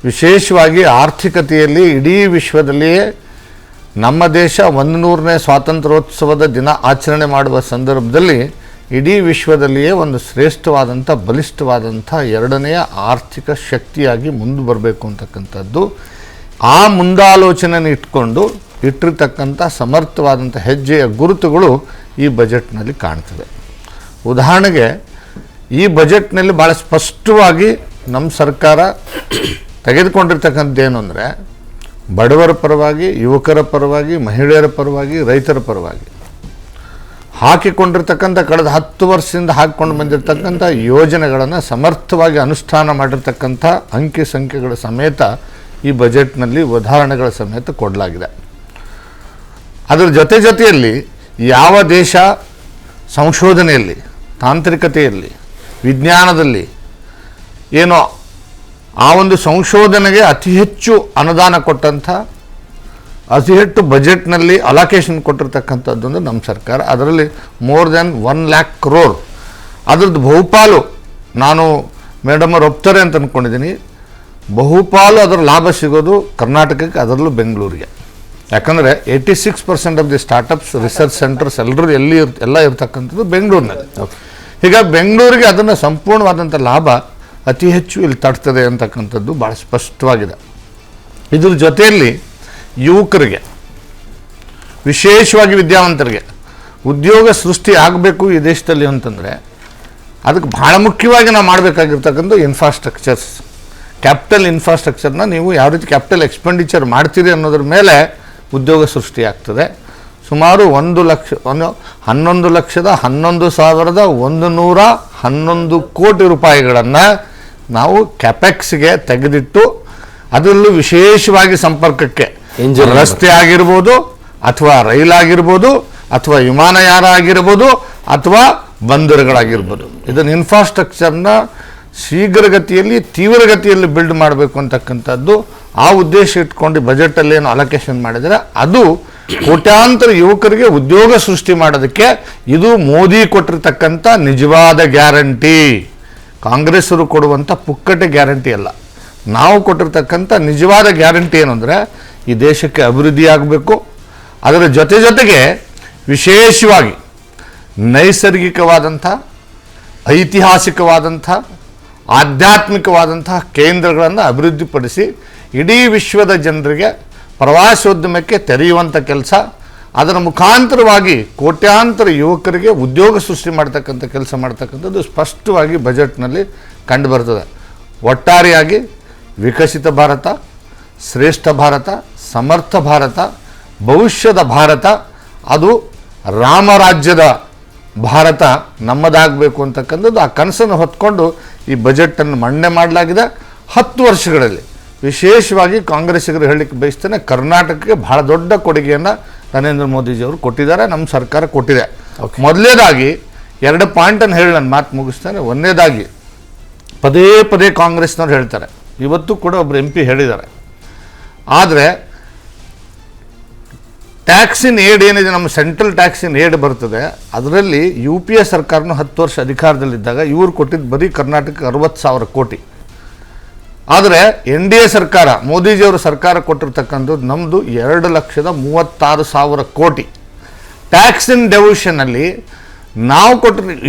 ವಿಶೇಷವಾಗಿ ಆರ್ಥಿಕತೆಯಲ್ಲಿ ಇಡೀ ವಿಶ್ವದಲ್ಲಿಯೇ ನಮ್ಮ ದೇಶ 100ನೇ ಸ್ವಾತಂತ್ರ್ಯೋತ್ಸವದ ದಿನ ಆಚರಣೆ ಮಾಡುವ ಸಂದರ್ಭದಲ್ಲಿ ಇಡೀ ವಿಶ್ವದಲ್ಲಿಯೇ ಒಂದು ಶ್ರೇಷ್ಠವಾದಂಥ, ಬಲಿಷ್ಠವಾದಂಥ 2ನೆಯ ಆರ್ಥಿಕ ಶಕ್ತಿಯಾಗಿ ಮುಂದೆ ಬರಬೇಕು ಅಂತಕ್ಕಂಥದ್ದು. ಆ ಮುಂದಾಲೋಚನೆ ಇಟ್ಟಿರ್ತಕ್ಕಂಥ ಸಮರ್ಥವಾದಂಥ ಹೆಜ್ಜೆಯ ಗುರುತುಗಳು ಈ ಬಜೆಟ್ನಲ್ಲಿ ಕಾಣ್ತದೆ. ಉದಾಹರಣೆಗೆ, ಈ ಬಜೆಟ್ನಲ್ಲಿ ಭಾಳ ಸ್ಪಷ್ಟವಾಗಿ ನಮ್ಮ ಸರ್ಕಾರ ತೆಗೆದುಕೊಂಡಿರ್ತಕ್ಕಂಥದ್ದೇನು ಅಂದರೆ, ಬಡವರ ಪರವಾಗಿ, ಯುವಕರ ಪರವಾಗಿ, ಮಹಿಳೆಯರ ಪರವಾಗಿ, ರೈತರ ಪರವಾಗಿ ಹಾಕಿಕೊಂಡಿರ್ತಕ್ಕಂಥ ಕಳೆದ 10 ವರ್ಷದಿಂದ ಹಾಕಿಕೊಂಡು ಬಂದಿರತಕ್ಕಂಥ ಯೋಜನೆಗಳನ್ನು ಸಮರ್ಥವಾಗಿ ಅನುಷ್ಠಾನ ಮಾಡಿರ್ತಕ್ಕಂಥ ಅಂಕಿ ಸಂಖ್ಯೆಗಳ ಸಮೇತ ಈ ಬಜೆಟ್ನಲ್ಲಿ ಉದಾಹರಣೆಗಳ ಸಮೇತ ಕೊಡಲಾಗಿದೆ. ಅದರ ಜೊತೆಯಲ್ಲಿ ಯಾವ ದೇಶ ಸಂಶೋಧನೆಯಲ್ಲಿ, ತಾಂತ್ರಿಕತೆಯಲ್ಲಿ, ವಿಜ್ಞಾನದಲ್ಲಿ ಏನೋ ಆ ಒಂದು ಸಂಶೋಧನೆಗೆ ಅತಿ ಹೆಚ್ಚು ಅನುದಾನ ಕೊಟ್ಟಂಥ, ಅತಿ ಹೆಚ್ಚು ಬಜೆಟ್ನಲ್ಲಿ ಅಲೋಕೇಶನ್ ಕೊಟ್ಟಿರ್ತಕ್ಕಂಥದ್ದೊಂದು ನಮ್ಮ ಸರ್ಕಾರ. ಅದರಲ್ಲಿ ಮೋರ್ ದೆನ್ 1 lakh crore. ಅದರದ್ದು ಬಹುಪಾಲು ನಾನು ಮೇಡಮ್ ಅವ್ರು ಒಪ್ತಾರೆ ಅಂತ ಅಂದ್ಕೊಂಡಿದ್ದೀನಿ. ಬಹುಪಾಲು ಅದರ ಲಾಭ ಸಿಗೋದು ಕರ್ನಾಟಕಕ್ಕೆ, ಅದರಲ್ಲೂ ಬೆಂಗಳೂರಿಗೆ. ಯಾಕಂದರೆ 86% of the startups, research centres ಎಲ್ಲ ಇರ್ತಕ್ಕಂಥದ್ದು ಬೆಂಗಳೂರಿನಲ್ಲಿ. ಹೀಗಾಗಿ ಬೆಂಗಳೂರಿಗೆ ಅದನ್ನು ಸಂಪೂರ್ಣವಾದಂಥ ಲಾಭ ಅತಿ ಹೆಚ್ಚು ಇಲ್ಲಿ ತಡ್ತದೆ ಅಂತಕ್ಕಂಥದ್ದು ಭಾಳ ಸ್ಪಷ್ಟವಾಗಿದೆ. ಇದ್ರ ಜೊತೆಯಲ್ಲಿ ಯುವಕರಿಗೆ, ವಿಶೇಷವಾಗಿ ವಿದ್ಯಾವಂತರಿಗೆ ಉದ್ಯೋಗ ಸೃಷ್ಟಿ ಆಗಬೇಕು ಈ ದೇಶದಲ್ಲಿ ಅಂತಂದರೆ ಅದಕ್ಕೆ ಭಾಳ ಮುಖ್ಯವಾಗಿ ನಾವು ಮಾಡಬೇಕಾಗಿರ್ತಕ್ಕಂಥ ಇನ್ಫ್ರಾಸ್ಟ್ರಕ್ಚರ್ಸ್, ಕ್ಯಾಪಿಟಲ್ ಇನ್ಫ್ರಾಸ್ಟ್ರಕ್ಚರ್ನ ನೀವು ಯಾವ ರೀತಿ ಕ್ಯಾಪಿಟಲ್ ಎಕ್ಸ್ಪೆಂಡಿಚರ್ ಮಾಡ್ತೀರಿ ಅನ್ನೋದ್ರ ಮೇಲೆ ಉದ್ಯೋಗ ಸೃಷ್ಟಿಯಾಗ್ತದೆ. ಸುಮಾರು 11,11,111 ಕೋಟಿ ರೂಪಾಯಿಗಳನ್ನು ನಾವು ಕ್ಯಾಪೆಕ್ಸ್ಗೆ ತೆಗೆದಿಟ್ಟು, ಅದರಲ್ಲೂ ವಿಶೇಷವಾಗಿ ಸಂಪರ್ಕಕ್ಕೆ ರಸ್ತೆ ಆಗಿರ್ಬೋದು, ಅಥವಾ ರೈಲಾಗಿರ್ಬೋದು, ಅಥವಾ ವಿಮಾನಯಾನ ಆಗಿರ್ಬೋದು, ಅಥವಾ ಬಂದರುಗಳಾಗಿರ್ಬೋದು, ಇದನ್ನು ಇನ್ಫ್ರಾಸ್ಟ್ರಕ್ಚರ್ನ ಶೀಘ್ರಗತಿಯಲ್ಲಿ, ತೀವ್ರಗತಿಯಲ್ಲಿ ಬಿಲ್ಡ್ ಮಾಡಬೇಕು ಅಂತಕ್ಕಂಥದ್ದು ಆ ಉದ್ದೇಶ ಇಟ್ಕೊಂಡು ಬಜೆಟಲ್ಲಿ ಏನು ಅಲೋಕೇಶನ್ ಮಾಡಿದರೆ ಅದು ಕೋಟ್ಯಾಂತರ ಯುವಕರಿಗೆ ಉದ್ಯೋಗ ಸೃಷ್ಟಿ ಮಾಡೋದಕ್ಕೆ ಇದು ಮೋದಿ ಕೊಟ್ಟಿರ್ತಕ್ಕಂಥ ನಿಜವಾದ ಗ್ಯಾರಂಟಿ. ಕಾಂಗ್ರೆಸ್ಸರು ಕೊಡುವಂಥ ಪುಕ್ಕಟೆ ಗ್ಯಾರಂಟಿ ಅಲ್ಲ. ನಾವು ಕೊಟ್ಟಿರ್ತಕ್ಕಂಥ ನಿಜವಾದ ಗ್ಯಾರಂಟಿ ಏನು ಅಂದರೆ, ಈ ದೇಶಕ್ಕೆ ಅಭಿವೃದ್ಧಿ ಆಗಬೇಕು. ಅದರ ಜೊತೆಗೆ ವಿಶೇಷವಾಗಿ ನೈಸರ್ಗಿಕವಾದಂಥ, ಐತಿಹಾಸಿಕವಾದಂಥ, ಆಧ್ಯಾತ್ಮಿಕವಾದಂಥ ಕೇಂದ್ರಗಳನ್ನು ಅಭಿವೃದ್ಧಿಪಡಿಸಿ ಇಡೀ ವಿಶ್ವದ ಜನರಿಗೆ ಪ್ರವಾಸೋದ್ಯಮಕ್ಕೆ ತೆರೆಯುವಂಥ ಕೆಲಸ, ಅದರ ಮುಖಾಂತರವಾಗಿ ಕೋಟ್ಯಾಂತರ ಯುವಕರಿಗೆ ಉದ್ಯೋಗ ಸೃಷ್ಟಿ ಮಾಡ್ತಕ್ಕಂಥ ಕೆಲಸ ಮಾಡ್ತಕ್ಕಂಥದ್ದು ಸ್ಪಷ್ಟವಾಗಿ ಬಜೆಟ್ನಲ್ಲಿ ಕಂಡುಬರ್ತದೆ. ಒಟ್ಟಾರೆಯಾಗಿ ವಿಕಸಿತ ಭಾರತ, ಶ್ರೇಷ್ಠ ಭಾರತ, ಸಮರ್ಥ ಭಾರತ, ಭವಿಷ್ಯದ ಭಾರತ, ಅದು ರಾಮರಾಜ್ಯದ ಭಾರತ ನಮ್ಮದಾಗಬೇಕು ಅಂತಕ್ಕಂಥದ್ದು ಆ ಕನಸನ್ನು ಹೊತ್ಕೊಂಡು ಈ ಬಜೆಟನ್ನು ಮಂಡನೆ ಮಾಡಲಾಗಿದೆ. 10 ವರ್ಷಗಳಲ್ಲಿ ವಿಶೇಷವಾಗಿ ಕಾಂಗ್ರೆಸ್ಸಿಗರು ಹೇಳಲಿಕ್ಕೆ ಬಯಸ್ತೇನೆ, ಕರ್ನಾಟಕಕ್ಕೆ ಬಹಳ ದೊಡ್ಡ ಕೊಡುಗೆಯನ್ನು ನರೇಂದ್ರ ಮೋದಿಜಿಯವರು ಕೊಟ್ಟಿದ್ದಾರೆ, ನಮ್ಮ ಸರ್ಕಾರ ಕೊಟ್ಟಿದೆ. ಮೊದಲನೇದಾಗಿ 2 ಪಾಯಿಂಟನ್ನು ಹೇಳಿ ನಾನು ಮಾತು ಮುಗಿಸ್ತೇನೆ. ಒಂದನೇದಾಗಿ ಪದೇ ಪದೇ ಕಾಂಗ್ರೆಸ್ನವ್ರು ಹೇಳ್ತಾರೆ, ಇವತ್ತು ಕೂಡ ಒಬ್ಬರು MP ಹೇಳಿದ್ದಾರೆ, ಆದರೆ ಟ್ಯಾಕ್ಸಿನ್ ಏಡ್ ಏನಿದೆ, ನಮ್ಮ ಸೆಂಟ್ರಲ್ ಟ್ಯಾಕ್ಸಿನ್ ಏಡ್ ಬರ್ತದೆ, ಅದರಲ್ಲಿ UPA ಸರ್ಕಾರನೂ 10 ವರ್ಷ ಅಧಿಕಾರದಲ್ಲಿದ್ದಾಗ ಇವರು ಕೊಟ್ಟಿದ್ದು ಬರೀ ಕರ್ನಾಟಕಕ್ಕೆ 60,000 ಕೋಟಿ. ಆದರೆ NDA ಸರ್ಕಾರ, ಮೋದಿಜಿಯವರ ಸರ್ಕಾರ ಕೊಟ್ಟಿರ್ತಕ್ಕಂಥದ್ದು ನಮ್ಮದು 2,36,000 ಕೋಟಿ. ಟ್ಯಾಕ್ಸ್ ಇನ್ ಡೆವಿಷನಲ್ಲಿ ನಾವು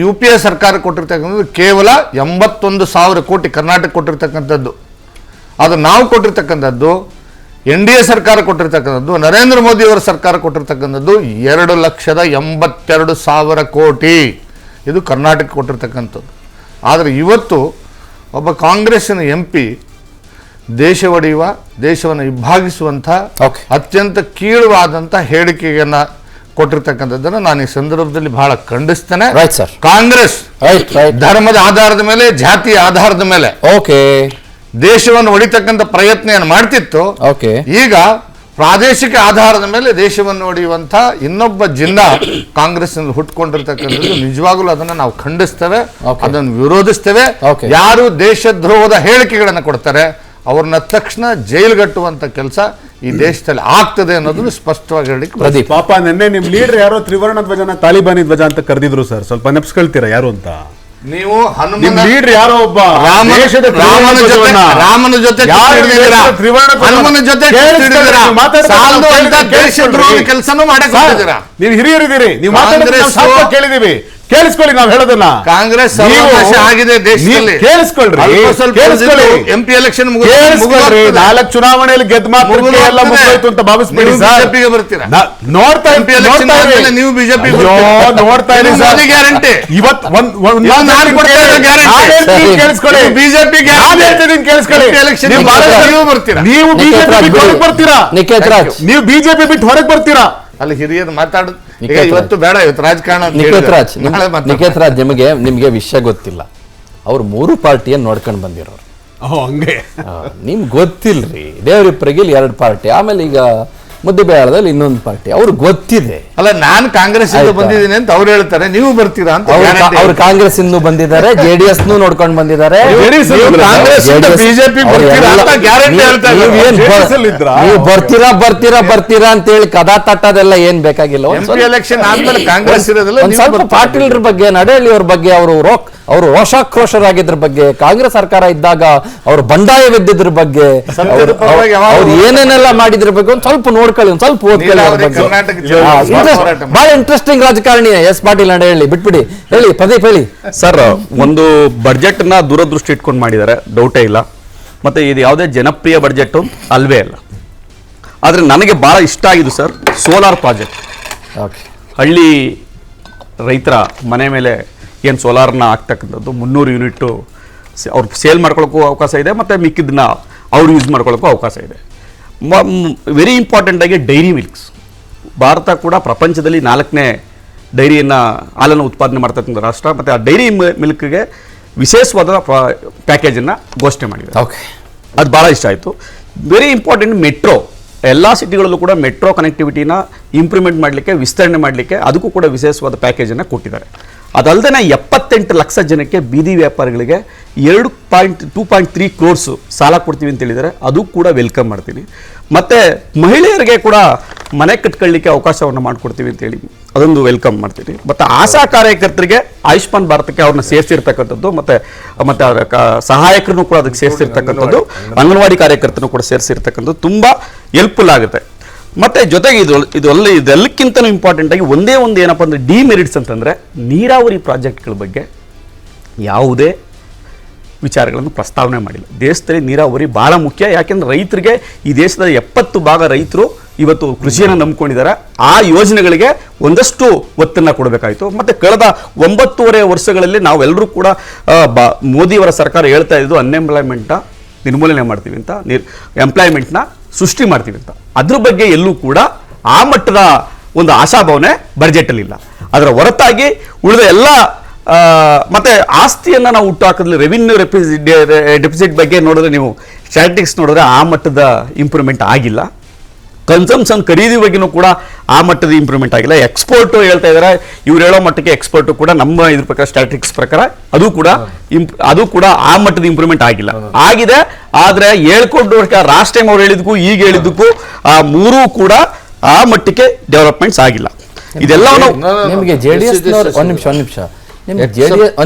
UPA ಸರ್ಕಾರ ಕೊಟ್ಟಿರ್ತಕ್ಕಂಥದ್ದು ಕೇವಲ 81,000 ಕೋಟಿ ಕರ್ನಾಟಕ ಕೊಟ್ಟಿರ್ತಕ್ಕಂಥದ್ದು. ಅದು ನಾವು ಕೊಟ್ಟಿರ್ತಕ್ಕಂಥದ್ದು, NDA ಸರ್ಕಾರ ಕೊಟ್ಟಿರ್ತಕ್ಕಂಥದ್ದು, ನರೇಂದ್ರ ಮೋದಿಯವರ ಸರ್ಕಾರ ಕೊಟ್ಟಿರ್ತಕ್ಕಂಥದ್ದು 2,82,000 ಕೋಟಿ. ಇದು ಕರ್ನಾಟಕ ಕೊಟ್ಟಿರ್ತಕ್ಕಂಥದ್ದು. ಆದರೆ ಇವತ್ತು ಒಬ್ಬ ಕಾಂಗ್ರೆಸ್ಸಿನ MP ದೇಶ ಒಡೆಯುವ, ದೇಶವನ್ನು ವಿಭಾಗಿಸುವಂಥ ಅತ್ಯಂತ ಕೀಳುವಾದಂಥ ಹೇಳಿಕೆಯನ್ನು ಕೊಟ್ಟಿರ್ತಕ್ಕಂಥದ್ದನ್ನು ನಾನು ಈ ಸಂದರ್ಭದಲ್ಲಿ ಬಹಳ ಖಂಡಿಸ್ತೇನೆ. ಕಾಂಗ್ರೆಸ್ ಧರ್ಮದ ಆಧಾರದ ಮೇಲೆ, ಜಾತಿಯ ಆಧಾರದ ಮೇಲೆ ದೇಶವನ್ನು ಒಡಿತಕ್ಕಂಥ ಪ್ರಯತ್ನ ಏನು ಮಾಡ್ತಿತ್ತು, ಈಗ ಪ್ರಾದೇಶಿಕ ಆಧಾರದ ಮೇಲೆ ದೇಶವನ್ನು ಒಡೆಯುವಂಥ ಇನ್ನೊಬ್ಬ ಜಿನ್ನ ಕಾಂಗ್ರೆಸ್ನಲ್ಲಿ ಹುಟ್ಕೊಂಡಿರ್ತಕ್ಕಂಥದ್ದು ನಿಜವಾಗಲೂ ಅದನ್ನು ನಾವು ಖಂಡಿಸ್ತೇವೆ, ಅದನ್ನು ವಿರೋಧಿಸ್ತೇವೆ. ಯಾರು ದೇಶದ್ರೋಹದ ಹೇಳಿಕೆಗಳನ್ನು ಕೊಡ್ತಾರೆ ಅವ್ರನ್ನ ತಕ್ಷಣ ಜೈಲ್ಗಟ್ಟುವಂತ ಕೆಲಸ ಈ ದೇಶದಲ್ಲಿ ಆಗ್ತದೆ ಅನ್ನೋದನ್ನು ಸ್ಪಷ್ಟವಾಗಿ ಹೇಳಿಕ್ಕೆ. ಪಾಪ ನಿನ್ನೆ ನಿಮ್ ಲೀಡರ್ ಯಾರೋ ತ್ರಿವರ್ಣ ಧ್ವಜನ ತಾಲಿಬಾನಿ ಧ್ವಜ ಅಂತ ಕರೆದಿದ್ರು ಸರ್, ಸ್ವಲ್ಪ ನೆಪ್ಸ್ಕೊಳ್ತೀರಾ ಯಾರು ಅಂತ? ನೀವು ಲೀಡರ್ ಯಾರೋ ಒಬ್ಬ ರಾಮನ ಜೊತೆ ಹನುಮನ ಜೊತೆ ಕೆಲಸನೂ ಮಾಡಿದ್ದೀರಾ. ನೀವು ಹಿರಿಯರಿದ್ದೀರಿ, ನೀವು ಕೇಳಿದೀವಿ, ಕೇಳಿಸ್ಕೊಳ್ಳಿ ನಾವು ಹೇಳೋದನ್ನ. ಕಾಂಗ್ರೆಸ್ ಆಗಿದೆ ದೇಶದಲ್ಲಿ, ಕೇಳಿಸ್ಕೊಳ್ರಿ. MP ಎಲೆಕ್ಷನ್ 4 ಚುನಾವಣೆಯಲ್ಲಿ ಗೆದ್ದ ಮಾತ್ರ ಎಲ್ಲ ಮುಗಿದೋಯ್ತು ಅಂತ ಭಾವಿಸ್ಬೇಡಿ ಸರ್. ಬಿಜೆಪಿಗೆ ಬರ್ತೀರಾ? ನೋಡ್ತಾ ನೀವು ಬಿಜೆಪಿ ನೋಡ್ತಾ ಇರಿ ಸರ್. ಗ್ಯಾರಂಟಿ ಇವತ್ತು ಕೇಳಿಸ್ಕೊಳ್ಳಿ, ಬಿಜೆಪಿ ಕೇಳಿಸ್ಕೊಳ್ಳಿ. ನೀವು ಬರ್ತೀರಾ? ನೀವು ಬಿಜೆಪಿ ಬಿಟ್ಟು ಹೊರಗೆ ಬರ್ತೀರಾ? ನೀವು ಬಿಜೆಪಿ ಬಿಟ್ಟು ಹೊರಗೆ ಬರ್ತೀರಾ? ಅಲ್ಲಿ ಹಿರಿಯರು ಮಾತಾಡುದು ಇವತ್ತು ಬೇಡ, ಇವತ್ತು ರಾಜಕಾರಣ. ನಿಖೇತ್ ರಾಜ್, ನಿಮ್ಗೆ ವಿಷಯ ಗೊತ್ತಿಲ್ಲ, ಅವ್ರು 3 ಪಾರ್ಟಿಯನ್ನು ನೋಡ್ಕೊಂಡು ಬಂದಿರೋರು. ಹಂಗೆ ನಿಮ್ಗೆ ಗೊತ್ತಿಲ್ರಿ. ದೇವರಿಪ್ಪರಿಗೆ 2 ಪಾರ್ಟಿ, ಆಮೇಲೆ ಈಗ ಮುದ್ದೆಬೇಳದಲ್ಲಿ ಇನ್ನೊಂದು ಪಾರ್ಟಿ, ಅವ್ರಿಗೆ ಗೊತ್ತಿದೆ. ಅಲ್ಲ, ನಾನು ಕಾಂಗ್ರೆಸ್ ಇಂದ ಬಂದಿದ್ದೀನಿ ಅಂತ ಅವ್ರು ಹೇಳ್ತಾರೆ, ನೀವು ಬರ್ತೀರಾ ಅಂತ. ಅವ್ರು ಕಾಂಗ್ರೆಸ್ ಇಂದ ಬಂದಿದ್ದಾರೆ, JDS ನೋಡ್ಕೊಂಡು ಬಂದಿದ್ದಾರೆ, ಬಿಜೆಪಿ ನೀವು ಬರ್ತೀರಾ ಅಂತ ಹೇಳಿ ಕದಾ ತಟ್ಟೋದೆಲ್ಲ ಏನ್ ಬೇಕಾಗಿಲ್ಲ. ಎಲೆಕ್ಷನ್ ಆದ್ಮೇಲೆ ಕಾಂಗ್ರೆಸ್ ಇರೋದಿಲ್ಲ. ಸ್ವಲ್ಪ ಪಾಟೀಲ್ರ ಬಗ್ಗೆ, ನಡಹಳ್ಳಿ ಅವ್ರ ಬಗ್ಗೆ, ಅವರು ರೋಷಾಕ್ರೋಶರಾಗಿದ್ರ ಬಗ್ಗೆ, ಕಾಂಗ್ರೆಸ್ ಸರ್ಕಾರ ಇದ್ದಾಗ ಅವರು ಬಂಡಾಯವೆದ್ದಿದ್ರ ಬಗ್ಗೆ, ಅವ್ರು ಏನೇನೆಲ್ಲ ಮಾಡಿದ್ರ ಬಗ್ಗೆ ಒಂದ್ ಸ್ವಲ್ಪ ನೋಡ್ಕೊಳ್ಳಿ, ಒಂದ್ ಸ್ವಲ್ಪ ಓದ್ಕೊಳ್ಳಿ. ಬಹಳ ಇಂಟ್ರೆಸ್ಟಿಂಗ್ ರಾಜಕಾರಣಿ ಎಸ್ ಪಾಟೀಲ್ ನಡಹಳ್ಳಿ. ಬಿಟ್ಬಿಡಿ, ಹೇಳಿ ಪ್ರದೀಪ್ ಹೇಳಿ. ಸರ್, ಒಂದು ಬಡ್ಜೆಟ್ ನ ದೂರದೃಷ್ಟಿ ಇಟ್ಕೊಂಡು ಮಾಡಿದ್ದಾರೆ, ಡೌಟೇ ಇಲ್ಲ. ಮತ್ತೆ ಇದು ಯಾವುದೇ ಜನಪ್ರಿಯ ಬಡ್ಜೆಟ್ ಅಲ್ವೇ ಅಲ್ಲ. ಆದ್ರೆ ನನಗೆ ಬಹಳ ಇಷ್ಟ ಆಗಿದ್ದು ಸರ್, ಸೋಲಾರ್ ಪ್ರಾಜೆಕ್ಟ್. ಹಳ್ಳಿ ರೈತರ ಮನೆ ಮೇಲೆ ಏನು ಸೋಲಾರ್ನ ಆಗ್ತಕ್ಕಂಥದ್ದು 300 ಯೂನಿಟ್ಟು ಅವ್ರು ಸೇಲ್ ಮಾಡ್ಕೊಳ್ಳೋಕ್ಕೂ ಅವಕಾಶ ಇದೆ, ಮತ್ತು ಮಿಕ್ಕಿದ್ದನ್ನ ಅವ್ರು ಯೂಸ್ ಮಾಡ್ಕೊಳ್ಳೋಕ್ಕೂ ಅವಕಾಶ ಇದೆ. ವೆರಿ ಇಂಪಾರ್ಟೆಂಟಾಗಿ ಡೈರಿ ಮಿಲ್ಕ್ಸ್. ಭಾರತ ಕೂಡ ಪ್ರಪಂಚದಲ್ಲಿ 4ನೇ ಡೈರಿಯನ್ನು ಹಾಲನ್ನು ಉತ್ಪಾದನೆ ಮಾಡ್ತಕ್ಕಂಥ ರಾಷ್ಟ್ರ. ಮತ್ತು ಆ ಡೈರಿ ಮಿಲ್ಕ್ಗೆ ವಿಶೇಷವಾದ ಪ್ಯಾಕೇಜನ್ನು ಘೋಷಣೆ ಮಾಡಿದೆ. ಅದು ಭಾಳ ಇಷ್ಟ ಆಯಿತು. Very important, metro. ಎಲ್ಲ ಸಿಟಿಗಳಲ್ಲೂ ಕೂಡ ಮೆಟ್ರೋ ಕನೆಕ್ಟಿವಿಟಿನ ಇಂಪ್ರೂವ್ಮೆಂಟ್ ಮಾಡಲಿಕ್ಕೆ, ವಿಸ್ತರಣೆ ಮಾಡಲಿಕ್ಕೆ ಅದಕ್ಕೂ ಕೂಡ ವಿಶೇಷವಾದ ಪ್ಯಾಕೇಜನ್ನು ಕೊಟ್ಟಿದ್ದಾರೆ. ಅದಲ್ಲದೆ 78 ಲಕ್ಷ ಜನಕ್ಕೆ ಬೀದಿ ವ್ಯಾಪಾರಿಗಳಿಗೆ 2.3 crores ಸಾಲ ಕೊಡ್ತೀವಿ ಅಂತ ಹೇಳಿದರೆ ಅದು ಕೂಡ ವೆಲ್ಕಮ್ ಮಾಡ್ತೀನಿ. ಮತ್ತು ಮಹಿಳೆಯರಿಗೆ ಕೂಡ ಮನೆ ಕಟ್ಕೊಳ್ಳಿಕ್ಕೆ ಅವಕಾಶವನ್ನು ಮಾಡಿಕೊಡ್ತೀವಿ ಅಂತೇಳಿ ಅದೊಂದು ವೆಲ್ಕಮ್ ಮಾಡ್ತೀನಿ. ಮತ್ತು ಆಶಾ ಕಾರ್ಯಕರ್ತರಿಗೆ ಆಯುಷ್ಮಾನ್ ಭಾರತಕ್ಕೆ ಅವ್ರನ್ನ ಸೇರಿಸಿರ್ತಕ್ಕಂಥದ್ದು ಮತ್ತು ಅವರ ಸಹಾಯಕರನ್ನು ಕೂಡ ಅದಕ್ಕೆ ಸೇರಿಸಿರ್ತಕ್ಕಂಥದ್ದು, ಅಂಗನವಾಡಿ ಕಾರ್ಯಕರ್ತರನ್ನು ಕೂಡ ಸೇರಿಸಿರ್ತಕ್ಕಂಥದ್ದು ತುಂಬ ಹೆಲ್ಪ್ಫುಲ್ ಆಗುತ್ತೆ. ಮತ್ತು ಜೊತೆಗೆ ಇದೆಲ್ಲಕ್ಕಿಂತಲೂ ಇಂಪಾರ್ಟೆಂಟ್ ಆಗಿ ಒಂದೇ ಒಂದು ಏನಪ್ಪ ಅಂದರೆ ಡಿಮೆರಿಟ್ಸ್ ಅಂತಂದರೆ ನೀರಾವರಿ ಪ್ರಾಜೆಕ್ಟ್ಗಳ ಬಗ್ಗೆ ಯಾವುದೇ ವಿಚಾರಗಳನ್ನು ಪ್ರಸ್ತಾವನೆ ಮಾಡಿಲ್ಲ. ದೇಶದಲ್ಲಿ ನೀರಾವರಿ ಭಾಳ ಮುಖ್ಯ. ಯಾಕೆಂದರೆ ರೈತರಿಗೆ ಈ ದೇಶದ 70% ರೈತರು ಇವತ್ತು ಕೃಷಿಯನ್ನು ನಂಬ್ಕೊಂಡಿದ್ದಾರೆ. ಆ ಯೋಜನೆಗಳಿಗೆ ಒಂದಷ್ಟು ಒತ್ತನ್ನು ಕೊಡಬೇಕಾಯಿತು. ಮತ್ತು ಕಳೆದ 9.5 ವರ್ಷಗಳಲ್ಲಿ ನಾವೆಲ್ಲರೂ ಕೂಡ ಮೋದಿಯವರ ಸರ್ಕಾರ ಹೇಳ್ತಾ ಇದ್ದು ಅನ್ಎಂಪ್ಲಾಯ್ಮೆಂಟ್ನ ನಿರ್ಮೂಲನೆ ಮಾಡ್ತೀವಿ ಅಂತ, ಎಂಪ್ಲಾಯ್ಮೆಂಟ್ನ ಸೃಷ್ಟಿ ಮಾಡ್ತೀವಿ ಅಂತ. ಅದ್ರ ಬಗ್ಗೆ ಎಲ್ಲೂ ಕೂಡ ಆ ಮಟ್ಟದ ಒಂದು ಆಶಾಭಾವನೆ ಬಜೆಟಲ್ಲಿ ಇಲ್ಲ. ಅದರ ಹೊರತಾಗಿ ಉಳಿದ ಎಲ್ಲ ಮತ್ತೆ ಆಸ್ತಿಯನ್ನು ನಾವು ಹುಟ್ಟು ಹಾಕಿದ್ರೆ ರೆವಿನ್ಯೂ ಡೆಫಿಸಿಟ್ ಬಗ್ಗೆ ನೋಡಿದ್ರೆ ನೀವು ಸ್ಟ್ಯಾಟಿಸ್ಟಿಕ್ಸ್ ನೋಡಿದ್ರೆ ಆ ಮಟ್ಟದ ಇಂಪ್ರೂವ್ಮೆಂಟ್ ಆಗಿಲ್ಲ. ಕನ್ಸಂಪ್ಷನ್ ಖರೀದಿ ಬಗ್ಗೆನೂ ಕೂಡ ಆ ಮಟ್ಟದ ಇಂಪ್ರೂವ್ಮೆಂಟ್ ಆಗಿಲ್ಲ. ಎಕ್ಸ್ಪೋರ್ಟು ಹೇಳ್ತಾ ಇದ್ದಾರೆ, ಇವ್ರು ಹೇಳೋ ಮಟ್ಟಕ್ಕೆ ಎಕ್ಸ್ಪೋರ್ಟು ಕೂಡ ನಮ್ಮ ಇದ್ರ ಪ್ರಕಾರ ಸ್ಟ್ಯಾಟಿಸ್ಟಿಕ್ಸ್ ಪ್ರಕಾರ ಅದು ಕೂಡ ಆ ಮಟ್ಟದ ಇಂಪ್ರೂವ್ಮೆಂಟ್ ಆಗಿಲ್ಲ. ಆಗಿದೆ, ಆದರೆ ಹೇಳ್ಕೊಂಡು ಲಾಸ್ಟ್ ಟೈಮ್ ಅವ್ರು ಹೇಳಿದ್ದಕ್ಕೂ ಈಗ ಹೇಳಿದ್ದಕ್ಕೂ ಆ ಮೂರೂ ಕೂಡ ಆ ಮಟ್ಟಕ್ಕೆ ಡೆವಲಪ್ಮೆಂಟ್ಸ್ ಆಗಿಲ್ಲ. ಇದೆಲ್ಲವನ್ನು ನಿಮಗೆ JDS ಒಂದ್ ನಿಮಿಷ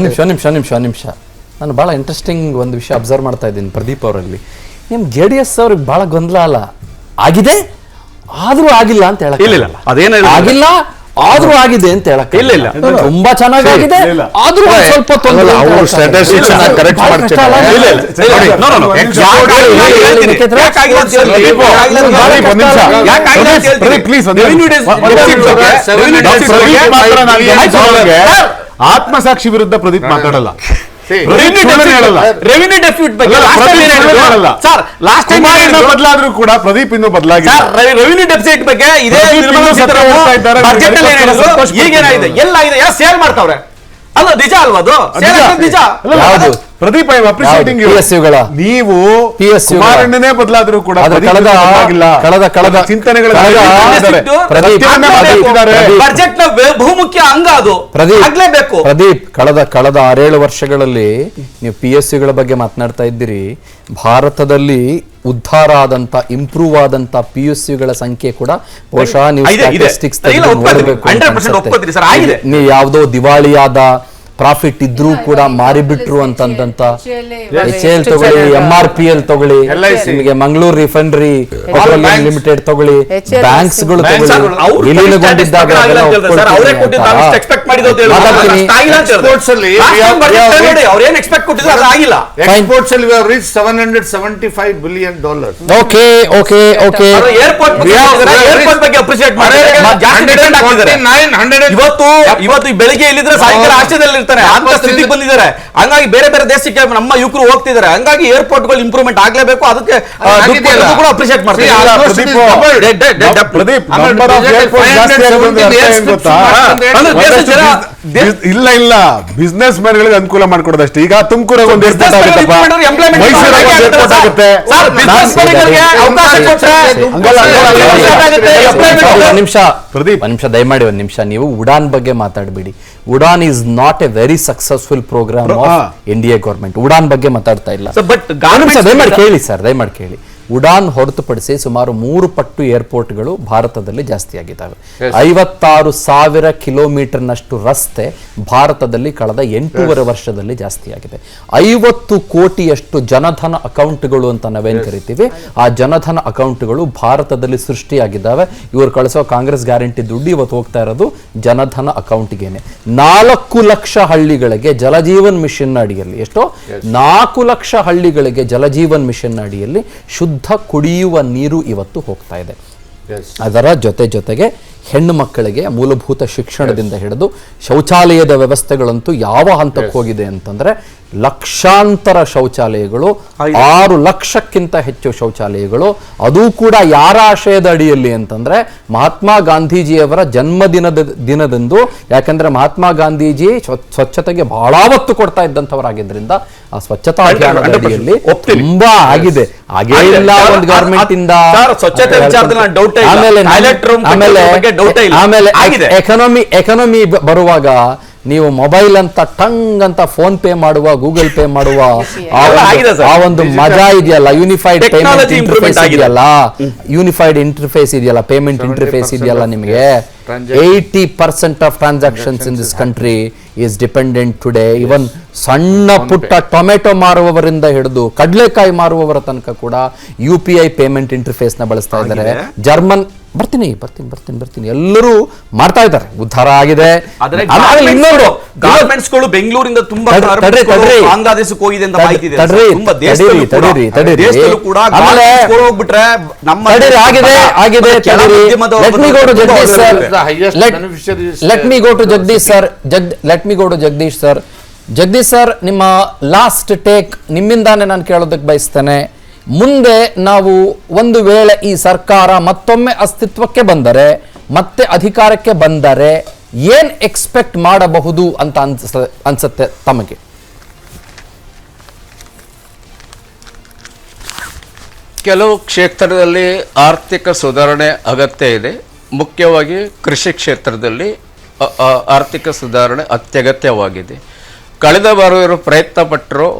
ನಾನು ಭಾಳ ಇಂಟ್ರೆಸ್ಟಿಂಗ್ ಒಂದು ವಿಷಯ ಅಬ್ಸರ್ವ್ ಮಾಡ್ತಾ ಇದ್ದೀನಿ ಪ್ರದೀಪ್ ಅವರಲ್ಲಿ. ನಿಮ್ JDS ಅವ್ರಿಗೆ ಭಾಳ ಗೊಂದಲ ಅಲ್ಲ, ಆಗಿದೆ ಆದ್ರೂ ಆಗಿಲ್ಲ ಅಂತ ಹೇಳಕ್ ಇಲ್ಲ ಅದೇನ ಆಗಿಲ್ಲ ಆದ್ರೂ ಆಗಿದೆ ಅಂತ ಹೇಳಕ್ ಇಲ್ಲ ತುಂಬಾ ಚೆನ್ನಾಗಿದೆ ಆದ್ರೂ ಸ್ವಲ್ಪ ತೊಂದರೆ. ಅವರು ಸ್ಟ್ಯಾಟಿಸ್ಟಿಕ್ಸ್ ಕರೆಕ್ಟ್ ಮಾಡ್ತಾರೆ. ಆತ್ಮಸಾಕ್ಷಿ ವಿರುದ್ಧ ಪ್ರದೀಪ್ ಮಾತಾಡಲ್ಲ. ರೆವಿನ್ಯೂ ಡೆಫಿಸಿಟ್ ಬಗ್ಗೆ ಬದಲಾದ್ರೂ ಕೂಡ ಪ್ರದೀಪ್ ಇನ್ನೂ ಬದಲಾಗಿದೆ. ರೆವಿನ್ಯೂ ಡೆಫಿಸಿಟ್ ಬಗ್ಗೆ ಇದೇ ಈಗೇನಾಗಿದೆ ಎಲ್ಲಾಗಿದೆ, ಎಲ್ಲ ಸೇಲ್ ಮಾಡ್ತಾವ್ರೆ. ಅಲ್ಲ ನಿಜ ಅಲ್ವಾ ಅದು? ನಿಜ ಪ್ರದೀಪ್ ಐ ಅಪ್ರಿಶಿಯೇಟಿಂಗ್ ನೀವು ಕುಮಾರಣ್ಣನೇ ಬದಲಾದ್ರೂ ಕೂಡ ಕಳೆದ ಚಿಂತನೆಗಳ ಬಜೆಟ್ ನ ಬಹುಮುಖ್ಯ ಅಂಗ ಅದು ಆಗ್ಲೇಬೇಕು. ಪ್ರದೀಪ್ ಕಳೆದ 6-7 ವರ್ಷಗಳಲ್ಲಿ ನೀವು PSUಗಳ ಬಗ್ಗೆ ಮಾತನಾಡ್ತಾ ಇದ್ದೀರಿ. ಭಾರತದಲ್ಲಿ ಉದ್ಧಾರ ಆದಂತ ಇಂಪ್ರೂವ್ ಆದಂತ PSUಗಳ ಸಂಖ್ಯೆ ಕೂಡ ಬಹುಶಃ ನೀವು ಸ್ಟ್ಯಾಟಿಸ್ಟಿಕ್ಸ್ ನೀವು ಯಾವುದೋ ದಿವಾಳಿಯಾದ ಪ್ರಾಫಿಟ್ ಇದ್ರೂ ಕೂಡ ಮಾರಿಬಿಟ್ರು ಅಂತಂದಂತ HAL ತಗೊಳ್ಳಿ, MRPL ತಗೊಳ್ಳಿ, ನಿಮಗೆ ಮಂಗಳೂರು ರಿಫೈನರಿ ಲಿಮಿಟೆಡ್ ತಗೊಳ್ಳಿ, ಬ್ಯಾಂಕ್ಸ್ ಗಳು ವಿಲೀನಗೊಂಡಿದ್ದಾಗ $775 billion. ಇವತ್ತು ಬೆಳಿಗ್ಗೆ ಇಲ್ಲಿದ್ರೆ ಸಾಯಂಕಾಲ ಆಶ್ಚರ್ಯದಲ್ಲಿ ಅಂತ ಸ್ಥಿತಿಗೆ ಬಂದಿದ್ದಾರೆ. ಹಂಗಾಗಿ ಬೇರೆ ಬೇರೆ ದೇಶಕ್ಕೆ ನಮ್ಮ ಯುವಕರು ಹೋಗ್ತಿದ್ದಾರೆ. ಹಂಗಾಗಿ ಏರ್ಪೋರ್ಟ್ ಗಳು ಇಂಪ್ರೂವ್ಮೆಂಟ್ ಆಗ್ಲೇಬೇಕು. ಅದಕ್ಕೆ ಕೂಡ ಅಪ್ರಿಶಿಯೇಟ್ ಮಾಡ್ತೀವಿ. ಇಲ್ಲ ಇಲ್ಲ ಬಿಸ್ನೆಸ್ ಮ್ಯಾನ್ ಗಳಿಗೆ ಅನುಕೂಲ ಮಾಡ್ಕೊಡೋದಷ್ಟೇ. ಈಗ ತುಮಕೂರಾಗ ಒಂದು ಏರ್ಪೋರ್ಟ್ ಆಗುತ್ತೆ, ನಿಮಿಷ ದಯಮಾಡಿ ಒಂದ್ ನಿಮಿಷ ನೀವು ಉಡಾನ್ ಬಗ್ಗೆ ಮಾತಾಡಬೇಡಿ. Udan is not a very successful program of NDA government. Udan ಬಗ್ಗೆ ಮಾತಾಡ್ತಾ ಇಲ್ಲ. ದಯಮಾಡಿ ಕೇಳಿ ಸರ್, ದಯಮಾಡಿ ಕೇಳಿ. ಉಡಾನ್ ಹೊರತುಪಡಿಸಿ ಸುಮಾರು 3 ಪಟ್ಟು ಏರ್ಪೋರ್ಟ್ಗಳು ಭಾರತದಲ್ಲಿ ಜಾಸ್ತಿ ಆಗಿದ್ದಾವೆ. 56,000 ಕಿಲೋಮೀಟರ್ನಷ್ಟು ರಸ್ತೆ ಭಾರತದಲ್ಲಿ ಕಳೆದ 8.5 ವರ್ಷದಲ್ಲಿ ಜಾಸ್ತಿ ಆಗಿದೆ. 50 ಕೋಟಿಯಷ್ಟು ಜನಧನ ಅಕೌಂಟ್ಗಳು ಅಂತ ನಾವೇನ್ ಕರಿತೀವಿ, ಆ ಜನಧನ ಅಕೌಂಟ್ಗಳು ಭಾರತದಲ್ಲಿ ಸೃಷ್ಟಿಯಾಗಿದ್ದಾವೆ. ಇವರು ಕಳಿಸೋ ಕಾಂಗ್ರೆಸ್ ಗ್ಯಾರಂಟಿ ದುಡ್ಡು ಇವತ್ತು ಹೋಗ್ತಾ ಇರೋದು ಜನಧನ ಅಕೌಂಟ್ಗೆನೆ. 4 ಲಕ್ಷ ಹಳ್ಳಿಗಳಿಗೆ ಜಲಜೀವನ್ ಮಿಷನ್ ಅಡಿಯಲ್ಲಿ, ಎಷ್ಟೋ 4 ಲಕ್ಷ ಹಳ್ಳಿಗಳಿಗೆ ಜಲಜೀವನ್ ಮಿಷನ್ ಅಡಿಯಲ್ಲಿ ಶುದ್ಧ ಕುಡಿಯುವ ನೀರು ಇವತ್ತು ಹೋಗ್ತಾ ಇದೆ. ಅದರ ಜೊತೆಗೆ ಹೆಣ್ಣು ಮಕ್ಕಳಿಗೆ ಮೂಲಭೂತ ಶಿಕ್ಷಣದಿಂದ ಹಿಡಿದು ಶೌಚಾಲಯದ ವ್ಯವಸ್ಥೆಗಳಂತೂ ಯಾವ ಹಂತಕ್ಕೆ ಹೋಗಿದೆ ಅಂತಂದ್ರೆ ಲಕ್ಷಾಂತರ ಶೌಚಾಲಯಗಳು, 6 ಲಕ್ಷಕ್ಕಿಂತ ಹೆಚ್ಚು ಶೌಚಾಲಯಗಳು. ಅದು ಕೂಡ ಯಾರ ಆಶಯದ ಅಡಿಯಲ್ಲಿ ಅಂತಂದ್ರೆ ಮಹಾತ್ಮ ಗಾಂಧೀಜಿಯವರ ದಿನದಂದು. ಯಾಕಂದ್ರೆ ಮಹಾತ್ಮ ಗಾಂಧೀಜಿ ಸ್ವಚ್ಛತೆಗೆ ಬಹಳ ಒತ್ತು ಕೊಡ್ತಾ ಇದ್ದಂಥವರಾಗಿದ್ದರಿಂದ ಆ ಸ್ವಚ್ಛತಾ ಅಭಿಯಾನದ ಅಡಿಯಲ್ಲಿ ತುಂಬಾ ಆಗಿದೆ. ಹಾಗೇ ಇಲ್ಲ ಒಂದು ಗವರ್ಮೆಂಟ್ ಇಂದ ಆಮೇಲೆ ಎಕಾನಮಿ ಬರುವಾಗ ನೀವು ಮೊಬೈಲ್ ಅಂತ ಟಂಗ್ ಅಂತ ಫೋನ್ ಪೇ ಮಾಡುವ, ಗೂಗಲ್ ಪೇ ಮಾಡುವ ಆಗಿದೆ ಸರ್. ಆ ಒಂದು ಮಜಾ ಇದೆಯಲ್ಲ, ಯೂನಿಫೈಡ್ Technology improvement ಆಗಿದೆ. ಯೂನಿಫೈಡ್ ಇಂಟರ್ಫೇಸ್ ಇದೆಯಲ್ಲ, ಪೇಮೆಂಟ್ ಇಂಟರ್ಫೇಸ್ ಇದೆಯಲ್ಲ, ನಿಮಗೆ 80% of transactions in this country is dependent today. Even ಸಣ್ಣ ಪುಟ್ಟ ಟೊಮೆಟೊ ಮಾರುವವರಿಂದ ಹಿಡಿದು ಕಡಲೆಕಾಯಿ ಮಾರುವವರ ತನಕ ಕೂಡ UPI ಪೇಮೆಂಟ್ ಇಂಟರ್ಫೇಸ್ ನ ಬಳಸ್ತಾ ಇದ್ದಾರೆ. ಜರ್ಮನ್ ಬರ್ತೀನಿ ಎಲ್ಲರೂ ಮಾಡ್ತಾ ಇದ್ದಾರೆ, ಉದ್ಧಾರ ಆಗಿದೆ. ಆದ್ರೆ ಆಮೇಲೆ ಇನ್ನೊಂದು ಗಾರ್ಮೆಂಟ್ಸ್ಗಳು ಬೆಂಗಳೂರಿಂದ ತುಂಬಾ ತಡ್ರಿ. ಬಾಂಗ್ಲಾದೇಶಕ್ಕೆ ಹೋಗಿದೆ ಅಂತ ಮಾಹಿತಿ ಇದೆ. ತಡ್ರಿ. ತುಂಬಾ ದೇಶದಲ್ಲೂ ಕೂಡ ಆಮೇಲೆ garmentsಗಳು ಹೋಗ್ಬಿಟ್ರೆ ನಮ್ಮ ಆಗಿದೆ. ಕೆಳ ಮಧ್ಯಮದವರು Let me go to Jagdish sir. The highest beneficiaries. Let me go to Jagdish sir. Let me go to Jagdish sir. Jagdish sir, ನಿಮ್ಮ ಲಾಸ್ಟ್ ಟೇಕ್ ನಿಮ್ಮಿಂದಾನೆ ನಾನು ಕೇಳೋದಕ್ಕೆ ಬಯಸ್ತೇನೆ. ಮುಂದೆ ನಾವು ಒಂದು ವೇಳೆ ಈ ಸರ್ಕಾರ ಮತ್ತೊಮ್ಮೆ ಅಸ್ತಿತ್ವಕ್ಕೆ ಬಂದರೆ, ಮತ್ತೆ ಅಧಿಕಾರಕ್ಕೆ ಬಂದರೆ ಏನ್ ಎಕ್ಸ್ಪೆಕ್ಟ್ ಮಾಡಬಹುದು ಅಂತ ಅನ್ಸುತ್ತೆ ತಮಗೆ? ಕೆಲವು ಕ್ಷೇತ್ರದಲ್ಲಿ ಆರ್ಥಿಕ ಸುಧಾರಣೆ ಅಗತ್ಯ ಇದೆ. ಮುಖ್ಯವಾಗಿ ಕೃಷಿ ಕ್ಷೇತ್ರದಲ್ಲಿ ಆರ್ಥಿಕ ಸುಧಾರಣೆ ಅತ್ಯಗತ್ಯವಾಗಿದೆ. ಕಳೆದ ಬಾರಿ ಇವರು ಪ್ರಯತ್ನ ಪಟ್ಟರು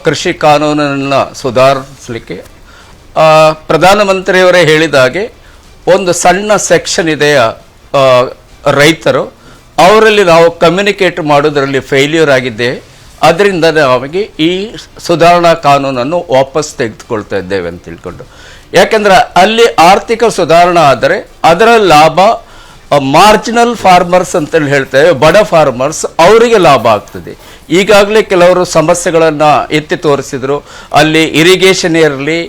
ಕೃಷಿ ಕಾನೂನನ್ನು ಸುಧಾರಿಸಲಿಕ್ಕೆ. ಪ್ರಧಾನಮಂತ್ರಿಯವರೇ ಹೇಳಿದ ಹಾಗೆ ಒಂದು ಸಣ್ಣ ಸೆಕ್ಷನ್ ಇದೆಯ ರೈತರು, ಅವರಲ್ಲಿ ನಾವು ಕಮ್ಯುನಿಕೇಟ್ ಮಾಡೋದರಲ್ಲಿ ಫೇಲ್ಯೂರ್ ಆಗಿದೆ. ಅದರಿಂದ ನಮಗೆ ಈ ಸುಧಾರಣಾ ಕಾನೂನನ್ನು ವಾಪಸ್ ತೆಗೆದುಕೊಳ್ತಾ ಇದ್ದೇವೆ ಅಂತ ತಿಳ್ಕೊಂಡು. ಯಾಕೆಂದ್ರೆ ಅಲ್ಲಿ ಆರ್ಥಿಕ ಸುಧಾರಣೆ ಆದರೆ ಅದರ ಲಾಭ ಮಾರ್ಜಿನಲ್ ಫಾರ್ಮರ್ಸ್ ಅಂತೇಳಿ ಹೇಳ್ತೇವೆ, ಬಡ ಫಾರ್ಮರ್ಸ್, ಅವರಿಗೆ ಲಾಭ ಆಗ್ತದೆ. ಈಗಾಗಲೇ ಕೆಲವರು ಸಮಸ್ಯೆಗಳನ್ನು ಎತ್ತಿ ತೋರಿಸಿದ್ರು. ಅಲ್ಲಿ ಇರಿಗೇಷನ್ ಇರಲಿ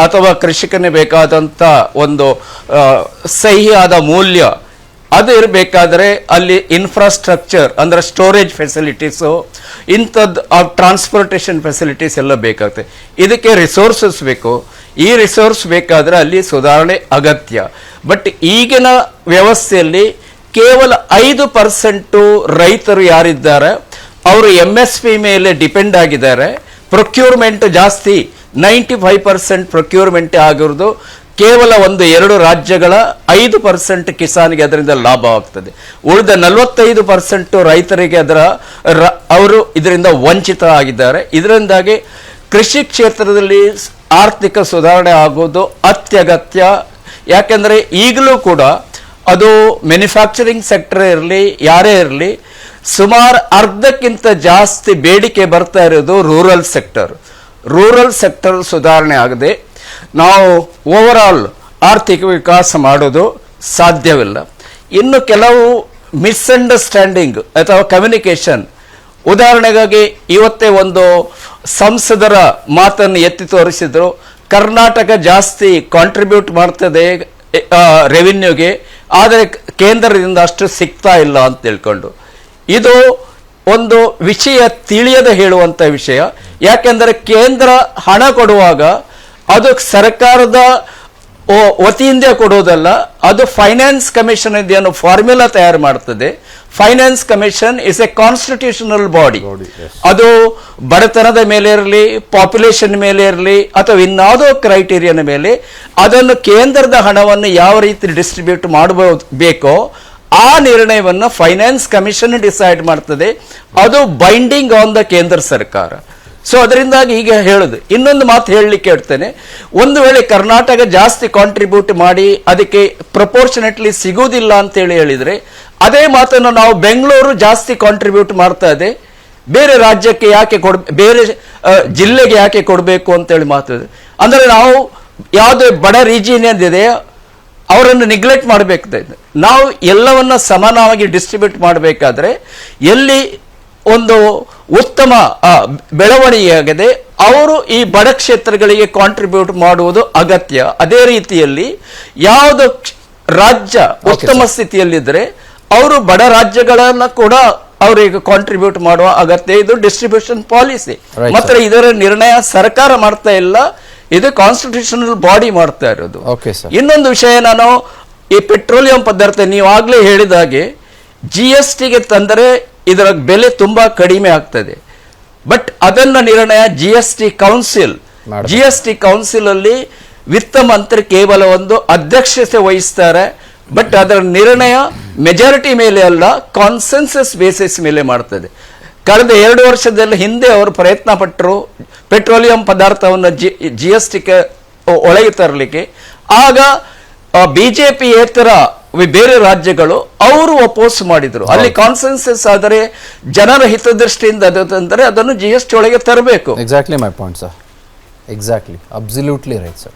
ಅಥವಾ ಕೃಷಿಕನೇ ಬೇಕಾದಂಥ ಒಂದು ಸಹಿಯಾದ ಮೂಲ್ಯ ಅದು ಇರಬೇಕಾದ್ರೆ ಅಲ್ಲಿ ಇನ್ಫ್ರಾಸ್ಟ್ರಕ್ಚರ್ ಅಂದರೆ ಸ್ಟೋರೇಜ್ ಫೆಸಿಲಿಟೀಸು, ಇಂಥದ್ದು ಟ್ರಾನ್ಸ್ಪೋರ್ಟೇಷನ್ ಫೆಸಿಲಿಟೀಸ್ ಎಲ್ಲ ಬೇಕಾಗ್ತದೆ. ಇದಕ್ಕೆ ರಿಸೋರ್ಸಸ್ ಬೇಕು. ಈ ರಿಸೋರ್ಸ್ ಬೇಕಾದರೆ ಅಲ್ಲಿ ಸುಧಾರಣೆ ಅಗತ್ಯ. ಬಟ್ ಈಗಿನ ವ್ಯವಸ್ಥೆಯಲ್ಲಿ ಕೇವಲ 5% ರೈತರು ಯಾರಿದ್ದಾರೆ ಅವರು MSP ಮೇಲೆ ಡಿಪೆಂಡ್ ಆಗಿದ್ದಾರೆ. ಪ್ರೊಕ್ಯೂರ್ಮೆಂಟ್ ಜಾಸ್ತಿ, 95% ಪ್ರೊಕ್ಯೂರ್ಮೆಂಟ್ ಆಗಿರೋದು ಕೇವಲ 1-2 ರಾಜ್ಯಗಳ 5% ಕಿಸಾನ್ಗೆ ಅದರಿಂದ ಲಾಭ ಆಗ್ತದೆ. ಉಳಿದ 45% ರೈತರಿಗೆ ಅವರು ಇದರಿಂದ ವಂಚಿತ ಆಗಿದ್ದಾರೆ. ಇದರಿಂದಾಗಿ ಕೃಷಿ ಕ್ಷೇತ್ರದಲ್ಲಿ ಆರ್ಥಿಕ ಸುಧಾರಣೆ ಆಗೋದು ಅತ್ಯಗತ್ಯ. ಯಾಕೆಂದರೆ ಈಗಲೂ ಕೂಡ ಅದು ಮ್ಯಾನುಫ್ಯಾಕ್ಚರಿಂಗ್ ಸೆಕ್ಟರ್ ಇರಲಿ ಯಾರೇ ಇರಲಿ, ಸುಮಾರು ಅರ್ಧಕ್ಕಿಂತ ಜಾಸ್ತಿ ಬೇಡಿಕೆ ಬರ್ತಾ ಇರೋದು ರೂರಲ್ ಸೆಕ್ಟರ್ ಸುಧಾರಣೆ ಆಗದೆ ನಾವು ಓವರಾಲ್ ಆರ್ಥಿಕ ವಿಕಾಸ ಮಾಡೋದು ಸಾಧ್ಯವಿಲ್ಲ. ಇನ್ನು ಕೆಲವು ಮಿಸ್ಅಂಡರ್ಸ್ಟ್ಯಾಂಡಿಂಗ್ ಅಥವಾ ಕಮ್ಯುನಿಕೇಶನ್, ಉದಾಹರಣೆಗಾಗಿ ಇವತ್ತೇ ಒಂದು ಸಂಸದರ ಮಾತನ್ನು ಎತ್ತಿ ತೋರಿಸಿದ್ರು, ಕರ್ನಾಟಕ ಜಾಸ್ತಿ ಕಾಂಟ್ರಿಬ್ಯೂಟ್ ಮಾಡ್ತದೆ ರೆವಿನ್ಯೂಗೆ, ಆದರೆ ಕೇಂದ್ರದಿಂದ ಅಷ್ಟು ಸಿಗ್ತಾ ಇಲ್ಲ ಅಂತ ತಿಳ್ಕೊಂಡು. ಇದು ಒಂದು ವಿಷಯ ತಿಳಿಯದೆ ಹೇಳುವಂಥ ವಿಷಯ. ಯಾಕೆಂದರೆ ಕೇಂದ್ರ ಹಣ ಕೊಡುವಾಗ ಅದು ಸರ್ಕಾರದ ವತಿಯಿಂದ ಕೊಡೋದಲ್ಲ, ಅದು ಫೈನಾನ್ಸ್ ಕಮಿಷನ್ ಇದೆಯೋ ಫಾರ್ಮ್ಯುಲಾ ತಯಾರು ಮಾಡ್ತದೆ. Finance commission is a constitutional body. ಅದು ಬಡತನದ ಮೇಲೆ ಇರಲಿ, ಪಾಪ್ಯುಲೇಷನ್ ಮೇಲೆ ಇರಲಿ, ಅಥವಾ ಇನ್ನಾವುದೋ ಕ್ರೈಟೀರಿಯನ್ ಮೇಲೆ ಅದನ್ನು ಕೇಂದ್ರದ ಹಣವನ್ನು ಯಾವ ರೀತಿ ಡಿಸ್ಟ್ರಿಬ್ಯೂಟ್ ಮಾಡಬೇಕೋ ಆ ನಿರ್ಣಯವನ್ನು ಫೈನಾನ್ಸ್ ಕಮಿಷನ್ ಡಿಸೈಡ್ ಮಾಡ್ತದೆ. ಅದು ಬೈಂಡಿಂಗ್ ಆನ್ ದ ಕೇಂದ್ರ ಸರ್ಕಾರ. ಸೊ ಅದರಿಂದಾಗಿ ಈಗ ಹೇಳುದು, ಇನ್ನೊಂದು ಮಾತು ಹೇಳಲಿಕ್ಕೆ ಹೇಳ್ತೇನೆ, ಒಂದು ವೇಳೆ ಕರ್ನಾಟಕ ಜಾಸ್ತಿ ಕಾಂಟ್ರಿಬ್ಯೂಟ್ ಮಾಡಿ ಅದಕ್ಕೆ ಪ್ರಪೋರ್ಷನೇಟ್ಲಿ ಸಿಗುವುದಿಲ್ಲ ಅಂತೇಳಿ ಹೇಳಿದ್ರೆ, ಅದೇ ಮಾತನ್ನು ನಾವು ಬೆಂಗಳೂರು ಜಾಸ್ತಿ ಕಾಂಟ್ರಿಬ್ಯೂಟ್ ಮಾಡ್ತಾ ಇದೆ, ಬೇರೆ ರಾಜ್ಯಕ್ಕೆ ಯಾಕೆ ಬೇರೆ ಜಿಲ್ಲೆಗೆ ಯಾಕೆ ಕೊಡಬೇಕು ಅಂತೇಳಿ ಮಾತಾಡಿದೆ. ಅಂದರೆ ನಾವು ಯಾವುದೇ ಬಡ ರೀಜಿಯನ್ ಏನಿದೆ ಅವರನ್ನು ನಿಗ್ಲೆಕ್ಟ್ ಮಾಡಬೇಕಾಗಿದೆ. ನಾವು ಎಲ್ಲವನ್ನ ಸಮಾನವಾಗಿ ಡಿಸ್ಟ್ರಿಬ್ಯೂಟ್ ಮಾಡಬೇಕಾದ್ರೆ ಎಲ್ಲಿ ಒಂದು ಉತ್ತಮ ಬೆಳವಣಿಗೆಯಾಗಿದೆ ಅವರು ಈ ಬಡ ಕ್ಷೇತ್ರಗಳಿಗೆ ಕಾಂಟ್ರಿಬ್ಯೂಟ್ ಮಾಡುವುದು ಅಗತ್ಯ. ಅದೇ ರೀತಿಯಲ್ಲಿ ಯಾವುದು ರಾಜ್ಯ ಉತ್ತಮ ಸ್ಥಿತಿಯಲ್ಲಿದ್ದರೆ ಅವರು ಬಡ ರಾಜ್ಯಗಳನ್ನ ಕೂಡ ಅವರಿಗೆ ಕಾಂಟ್ರಿಬ್ಯೂಟ್ ಮಾಡುವ ಅಗತ್ಯ. ಇದು ಡಿಸ್ಟ್ರಿಬ್ಯೂಷನ್ ಪಾಲಿಸಿ. ಮಾತ್ರ ಇದರ ನಿರ್ಣಯ ಸರ್ಕಾರ ಮಾಡ್ತಾ ಇಲ್ಲ, ಇದು ಕಾನ್ಸ್ಟಿಟ್ಯೂಷನಲ್ ಬಾಡಿ ಮಾಡ್ತಾ ಇರೋದು. ಇನ್ನೊಂದು ವಿಷಯ, ನಾನು ಈ ಪೆಟ್ರೋಲಿಯಂ ಪದಾರ್ಥ ನೀವು ಆಗ್ಲೇ ಹೇಳಿದ ಹಾಗೆ GSTಗೆ ತಂದರೆ ಇದರ ಬೆಲೆ ತುಂಬಾ ಕಡಿಮೆ ಆಗ್ತದೆ. ಬಟ್ ಅದನ್ನ ನಿರ್ಣಯ GST ಕೌನ್ಸಿಲ್ ಅಲ್ಲಿ ವಿತ್ತ ಮಂತ್ರಿ ಕೇವಲ ಒಂದು ಅಧ್ಯಕ್ಷತೆ ವಹಿಸ್ತಾರೆ. ಬಟ್ ಅದರ ನಿರ್ಣಯ ಮೆಜಾರಿಟಿ ಮೇಲೆ ಅಲ್ಲ, ಕಾನ್ಸೆನ್ಸಸ್ ಬೇಸಿಸ್ ಮೇಲೆ ಮಾಡ್ತದೆ. ಕಳೆದ 2 ವರ್ಷದಲ್ಲಿ ಹಿಂದೆ ಅವರು ಪ್ರಯತ್ನ ಪಟ್ಟರು ಪೆಟ್ರೋಲಿಯಂ ಪದಾರ್ಥವನ್ನು GST ಒಳಗೆ ತರಲಿಕ್ಕೆ. ಆಗ ಬಿಜೆಪಿಯೇತರ ಬೇರೆ ರಾಜ್ಯಗಳು ಅವರು ಅಪೋಸ್ ಮಾಡಿದ್ರು. ಅಲ್ಲಿ ಕಾನ್ಸೆನ್ಸಸ್ ಆದರೆ ಜನರ ಹಿತದೃಷ್ಟಿಯಿಂದ ಅಂದರೆ ಅದನ್ನು GST ಒಳಗೆ ತರಬೇಕು. Exactly my point, sir. Exactly. Absolutely right, sir.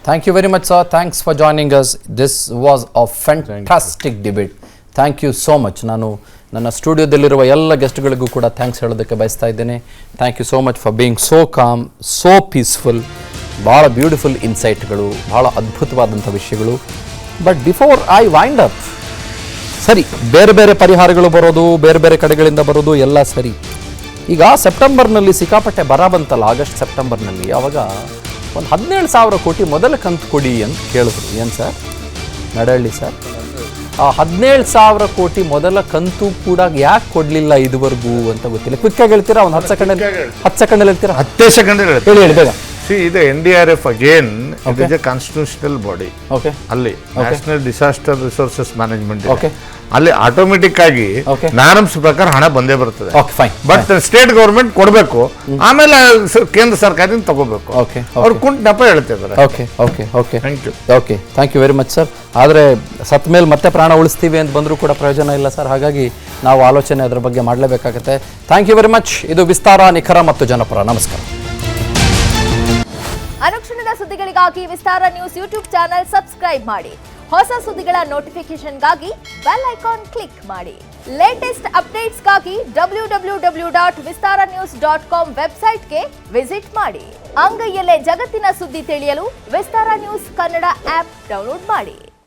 Thank you very much, sir. Thanks for joining us. This was a fantastic debate. Thank you so much. ನಾನು ನನ್ನ ಸ್ಟುಡಿಯೋದಲ್ಲಿರುವ ಎಲ್ಲ ಗೆಸ್ಟ್ಗಳಿಗೂ ಕೂಡ ಥ್ಯಾಂಕ್ಸ್ ಹೇಳೋದಕ್ಕೆ ಬಯಸ್ತಾ ಇದ್ದೇನೆ. Thank you so much for being so calm, so peaceful. ಭಾಳ ಬ್ಯೂಟಿಫುಲ್ ಇನ್ಸೈಟ್ಗಳು, ಭಾಳ ಅದ್ಭುತವಾದಂಥ ವಿಷಯಗಳು. But before I wind up, ಸರಿ, ಬೇರೆ ಬೇರೆ ಪರಿಹಾರಗಳು ಬರೋದು, ಬೇರೆ ಬೇರೆ ಕಡೆಗಳಿಂದ ಬರೋದು ಎಲ್ಲ ಸರಿ. ಈಗ ಸೆಪ್ಟೆಂಬರ್ನಲ್ಲಿ ಸಿಕ್ಕಾಪಟ್ಟೆ ಬರ ಬಂತಲ್ಲ, ಆಗಸ್ಟ್ ಸೆಪ್ಟೆಂಬರ್ನಲ್ಲಿ, ಆವಾಗ ಒಂದು 17,000 ಕೋಟಿ ಮೊದಲ ಕಂತು ಕೊಡಿ ಅಂತ ಕೇಳಿದ್ರು. ಏನು ಸರ್ ನಡಹಳ್ಳಿ ಸರ್, ಆ 17,000 ಕೋಟಿ ಮೊದಲ ಕಂತು ಕೂಡ ಯಾಕೆ ಕೊಡಲಿಲ್ಲ ಇದುವರೆಗೂ ಅಂತ ಗೊತ್ತಿಲ್ಲ. ಕ್ವಿಕ್ಕಾಗಿ ಹೇಳ್ತೀರಾ? ಒಂದು 10 ಸೆಕೆಂಡಲ್ಲಿ ಹೇಳ್ತೀರಾ? 10 ಸೆಕೆಂಡ್ ಹೇಳಿ ಬೇಗ. ಇದು NDRF again it is a constitutional body. Okay, ಅಲ್ಲಿ national disaster resources management Okay. ಅಲ್ಲಿ ಆಟೋಮೆಟಿಕ್ ಆಗಿ Okay. ನಾರ್ಮ್ಸ್ ಪ್ರಕಾರ ಹಣ ಬಂದೇ ಬರ್ತದೆ. Okay, fine. But state government ಕೊಡಬೇಕು, ಆಮೇಲೆ ಕೇಂದ್ರ ಸರ್ಕಾರದಿಂದ ತಗೋಬೇಕು. Okay, ಅವ್ರು ಕುಂಟ್ ನೆಪ ಹೇಳ್ತಿದ್ದಾರೆ. Okay okay okay thank you. Okay, thank you very much sir. ಆದರೆ ಸತ್ತ ಮೇಲೆ ಮತ್ತೆ ಪ್ರಾಣ ಉಳಿಸ್ತೀವಿ ಅಂತ ಬಂದರೂ ಕೂಡ ಪ್ರಯೋಜನ ಇಲ್ಲ ಸರ್. ಹಾಗಾಗಿ ನಾವು ಆಲೋಚನೆ ಅದರ ಬಗ್ಗೆ ಮಾಡಲೇಬೇಕಾಗುತ್ತೆ. Thank you very much. ಇದು ವಿಸ್ತಾರ, ನಿಖರ ಮತ್ತು ಜನಪರ. ನಮಸ್ಕಾರ. ಅನುಕ್ಷಣದ ಸುದ್ದಿಗಳಿಗಾಗಿ Vistara news YouTube channel subscribe ಮಾಡಿ. ಹೊಸ ಸುದ್ದಿಗಳ ನೋಟಿಫಿಕೇಶನ್ಗಾಗಿ ಬೆಲ್ ಐಕಾನ್ ಕ್ಲಿಕ್ ಮಾಡಿ. ಲೇಟೆಸ್ಟ್ ಅಪ್ಡೇಟ್ಸ್ಗಾಗಿ www.vistaranews.com ವೆಬ್ಸೈಟ್ಗೆ ವಿಸಿಟ್ ಮಾಡಿ. ಅಂಗೈಯಲ್ಲೇ ಜಗತ್ತಿನ ಸುದ್ದಿ ತಿಳಿಯಲು Vistara news Kannada app download ಮಾಡಿ.